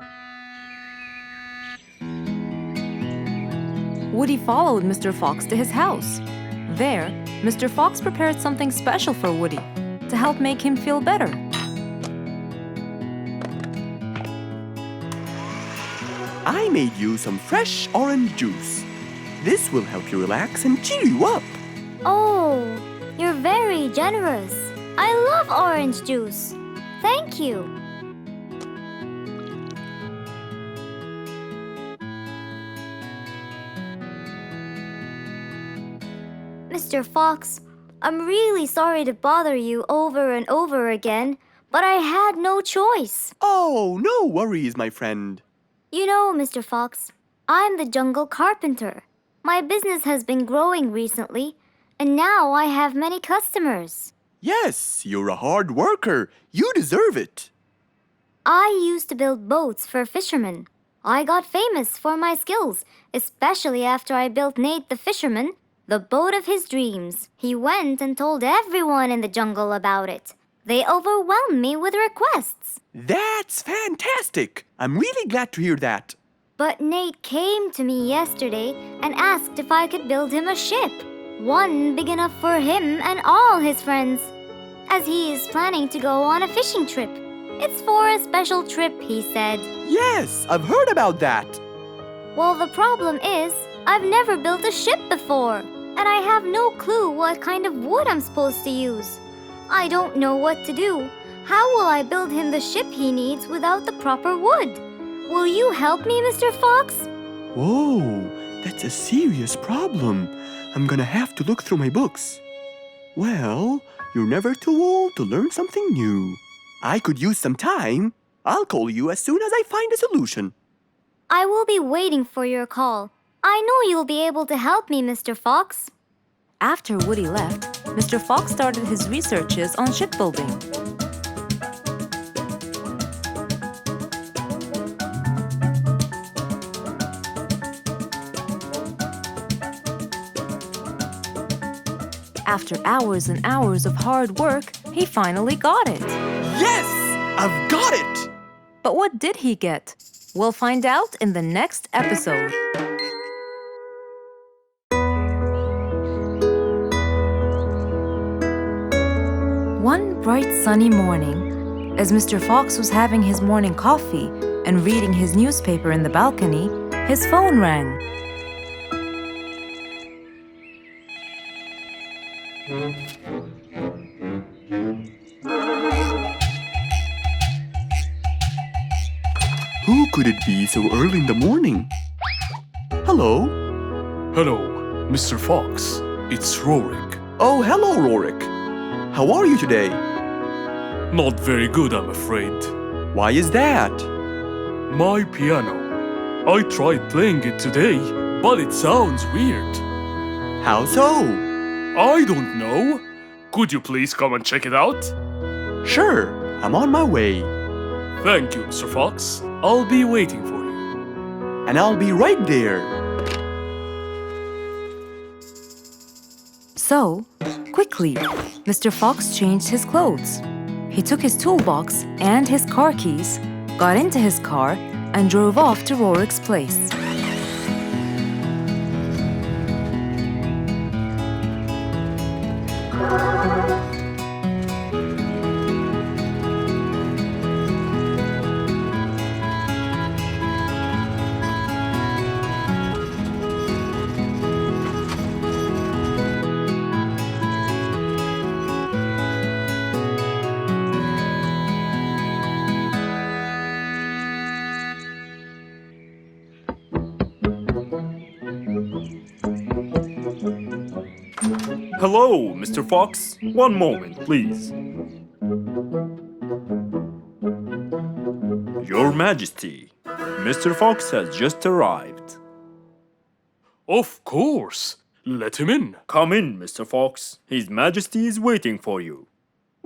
[SPEAKER 1] Woody followed Mr. Fox to his house. There, Mr. Fox prepared something special for Woody to help make him feel better.
[SPEAKER 4] I made you some fresh orange juice. This will help you relax and cheer you up.
[SPEAKER 6] Oh, you're very generous. I love orange juice. Thank you. Mr. Fox, I'm really sorry to bother you over and over again, but I had no choice.
[SPEAKER 4] Oh, no worries, my friend.
[SPEAKER 6] You know, Mr. Fox, I'm the jungle carpenter. My business has been growing recently, and now I have many customers.
[SPEAKER 4] Yes, you're a hard worker. You deserve it.
[SPEAKER 6] I used to build boats for fishermen. I got famous for my skills, especially after I built Nate the fisherman the boat of his dreams. He went and told everyone in the jungle about it. They overwhelmed me with requests.
[SPEAKER 4] That's fantastic. I'm really glad to hear that.
[SPEAKER 6] But Nate came to me yesterday and asked if I could build him a ship. One big enough for him and all his friends, as he is planning to go on a fishing trip. It's for a special trip, he said.
[SPEAKER 4] Yes, I've heard about that.
[SPEAKER 6] Well, the problem is, I've never built a ship before, and I have no clue what kind of wood I'm supposed to use. I don't know what to do. How will I build him the ship he needs without the proper wood? Will you help me, Mr. Fox?
[SPEAKER 4] Whoa, that's a serious problem. I'm gonna have to look through my books. Well, you're never too old to learn something new. I could use some time. I'll call you as soon as I find a solution.
[SPEAKER 6] I will be waiting for your call. I know you'll be able to help me, Mr. Fox.
[SPEAKER 1] After Woody left, Mr. Fox started his researches on shipbuilding. After hours and hours of hard work, he finally got it.
[SPEAKER 4] Yes! I've got it!
[SPEAKER 1] But what did he get? We'll find out in the next episode. One bright sunny morning, as Mr. Fox was having his morning coffee and reading his newspaper in the balcony, his phone rang.
[SPEAKER 4] Who could it be so early in the morning? Hello?
[SPEAKER 8] Hello, Mr. Fox. It's Rorik.
[SPEAKER 4] Oh, hello, Rorik. How are you today?
[SPEAKER 8] Not very good, I'm afraid.
[SPEAKER 4] Why is that?
[SPEAKER 8] My piano. I tried playing it today, but it sounds weird.
[SPEAKER 4] How so?
[SPEAKER 8] I don't know. Could you please come and check it out?
[SPEAKER 4] Sure, I'm on my way.
[SPEAKER 8] Thank you, Mr. Fox. I'll be waiting for you.
[SPEAKER 4] And I'll be right there.
[SPEAKER 1] So, quickly, Mr. Fox changed his clothes. He took his toolbox and his car keys, got into his car, and drove off to Rorik's place.
[SPEAKER 7] Hello, Mr. Fox. One moment, please. Your Majesty, Mr. Fox has just arrived.
[SPEAKER 8] Of course. Let him in.
[SPEAKER 7] Come in, Mr. Fox. His Majesty is waiting for you.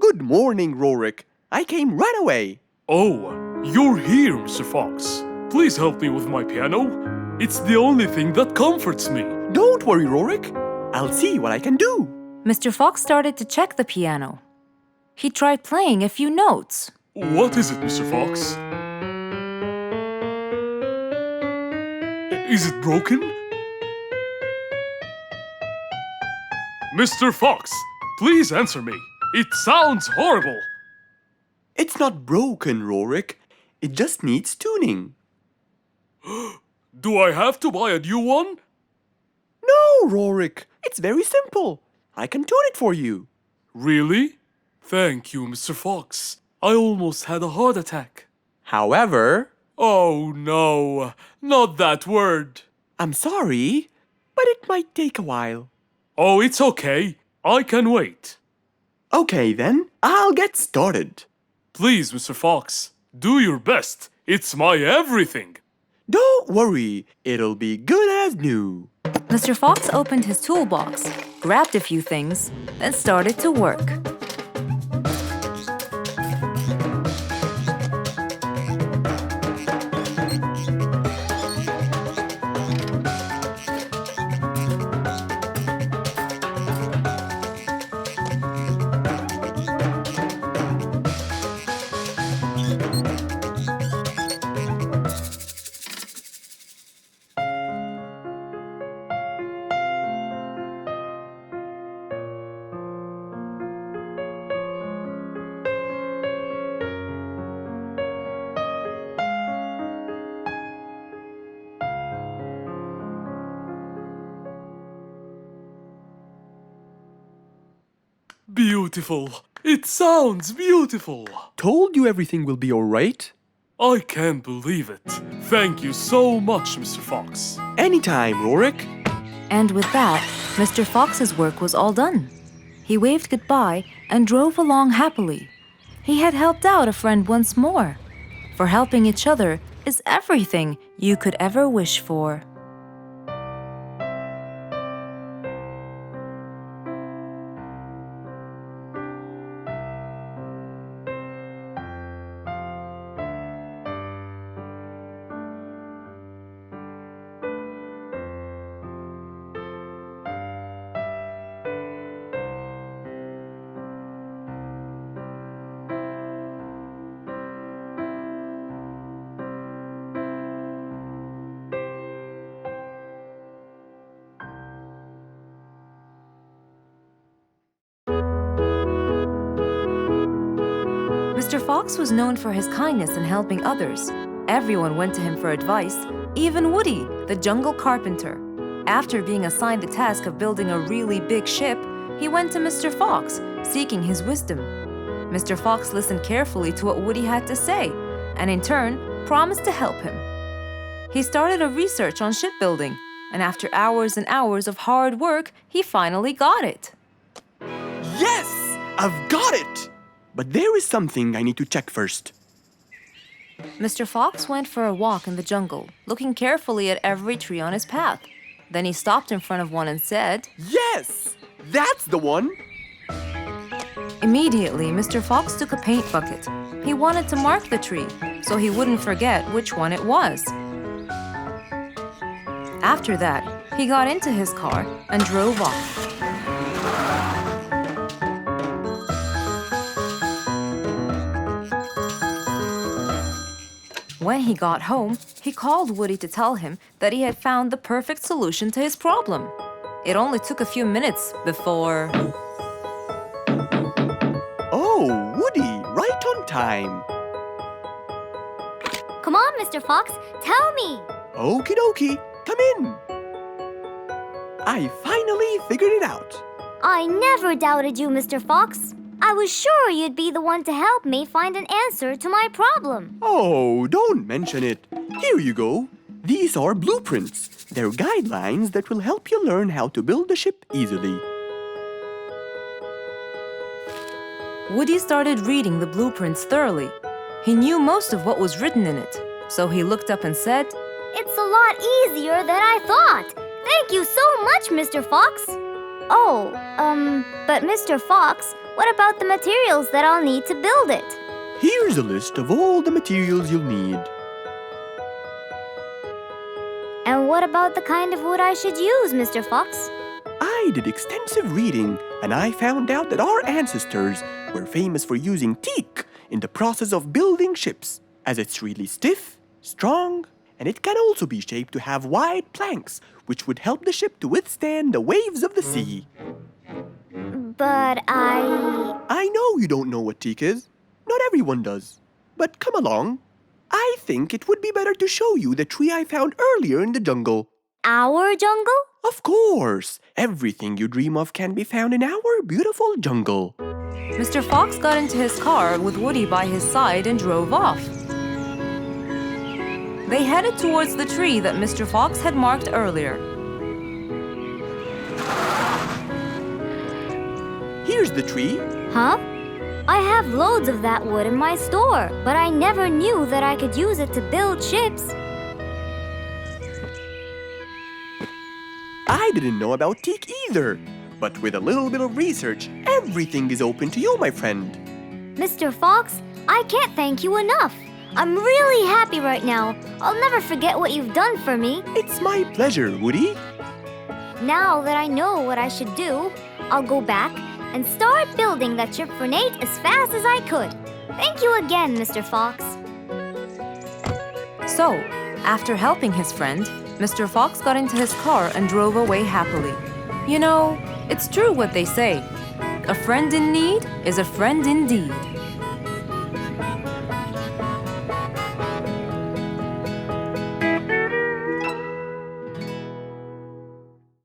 [SPEAKER 4] Good morning, Rorik. I came right away.
[SPEAKER 8] Oh, you're here, Mr. Fox. Please help me with my piano. It's the only thing that comforts me.
[SPEAKER 4] Don't worry, Rorik. I'll see what I can do.
[SPEAKER 1] Mr. Fox started to check the piano. He tried playing a few notes.
[SPEAKER 8] What is it, Mr. Fox? Is it broken? Mr. Fox, please answer me. It sounds horrible.
[SPEAKER 4] It's not broken, Rorik. It just needs tuning.
[SPEAKER 8] Do I have to buy a new one?
[SPEAKER 4] No, Rorik. It's very simple. I can tune it for you.
[SPEAKER 8] Really? Thank you, Mr. Fox. I almost had a heart attack.
[SPEAKER 4] However,
[SPEAKER 8] Oh no, not that word.
[SPEAKER 4] I'm sorry, but it might take a while.
[SPEAKER 8] Oh, it's okay. I can wait.
[SPEAKER 4] Okay, then, I'll get started.
[SPEAKER 8] Please, Mr. Fox, do your best. It's my everything.
[SPEAKER 4] Don't worry, it'll be good as new.
[SPEAKER 1] Mr. Fox opened his toolbox, grabbed a few things, and started to work.
[SPEAKER 8] Beautiful. It sounds beautiful.
[SPEAKER 4] Told you everything will be alright?
[SPEAKER 8] I can't believe it. Thank you so much, Mr. Fox.
[SPEAKER 4] Anytime, Rorik.
[SPEAKER 1] And with that, Mr. Fox's work was all done. He waved goodbye and drove along happily. He had helped out a friend once more. For helping each other is everything you could ever wish for. Mr. Fox was known for his kindness in helping others. Everyone went to him for advice, even Woody, the jungle carpenter. After being assigned the task of building a really big ship, he went to Mr. Fox, seeking his wisdom. Mr. Fox listened carefully to what Woody had to say, and in turn, promised to help him. He started a research on shipbuilding, and after hours and hours of hard work, he finally got it.
[SPEAKER 4] Yes! I've got it! But there is something I need to check first.
[SPEAKER 1] Mr. Fox went for a walk in the jungle, looking carefully at every tree on his path. Then he stopped in front of one and said,
[SPEAKER 4] Yes! That's the one!
[SPEAKER 1] Immediately, Mr. Fox took a paint bucket. He wanted to mark the tree, so he wouldn't forget which one it was. After that, he got into his car and drove off. When he got home, he called Woody to tell him that he had found the perfect solution to his problem. It only took a few minutes before...
[SPEAKER 4] Oh, Woody, right on time.
[SPEAKER 2] Come on, Mr. Fox, tell me.
[SPEAKER 4] Okie dokie, come in. I finally figured it out.
[SPEAKER 2] I never doubted you, Mr. Fox. I was sure you'd be the one to help me find an answer to my problem.
[SPEAKER 4] Oh, don't mention it. Here you go. These are blueprints. They're guidelines that will help you learn how to build a ship easily.
[SPEAKER 9] Woody started reading the blueprints thoroughly. He knew most of what was written in it, so he looked up and said,
[SPEAKER 6] It's a lot easier than I thought. Thank you so much, Mr. Fox. Oh, but Mr. Fox, what about the materials that I'll need to build it?
[SPEAKER 4] Here's a list of all the materials you'll need.
[SPEAKER 6] And what about the kind of wood I should use, Mr. Fox?
[SPEAKER 4] I did extensive reading, and I found out that our ancestors were famous for using teak in the process of building ships, as it's really stiff, strong, and it can also be shaped to have wide planks, which would help the ship to withstand the waves of the sea.
[SPEAKER 6] But
[SPEAKER 4] I know you don't know what teak is. Not everyone does. But come along. I think it would be better to show you the tree I found earlier in the jungle.
[SPEAKER 6] Our jungle?
[SPEAKER 4] Of course! Everything you dream of can be found in our beautiful jungle.
[SPEAKER 9] Mr. Fox got into his car with Woody by his side and drove off. They headed towards the tree that Mr. Fox had marked earlier.
[SPEAKER 4] Here's the tree.
[SPEAKER 6] Huh? I have loads of that wood in my store, but I never knew that I could use it to build ships.
[SPEAKER 4] I didn't know about teak either. But with a little bit of research, everything is open to you, my friend.
[SPEAKER 6] Mr. Fox, I can't thank you enough. I'm really happy right now. I'll never forget what you've done for me.
[SPEAKER 4] It's my pleasure, Woody.
[SPEAKER 6] Now that I know what I should do, I'll go back and start building that ship for Nate as fast as I could. Thank you again, Mr. Fox.
[SPEAKER 9] So, after helping his friend, Mr. Fox got into his car and drove away happily. You know, it's true what they say. A friend in need is a friend indeed.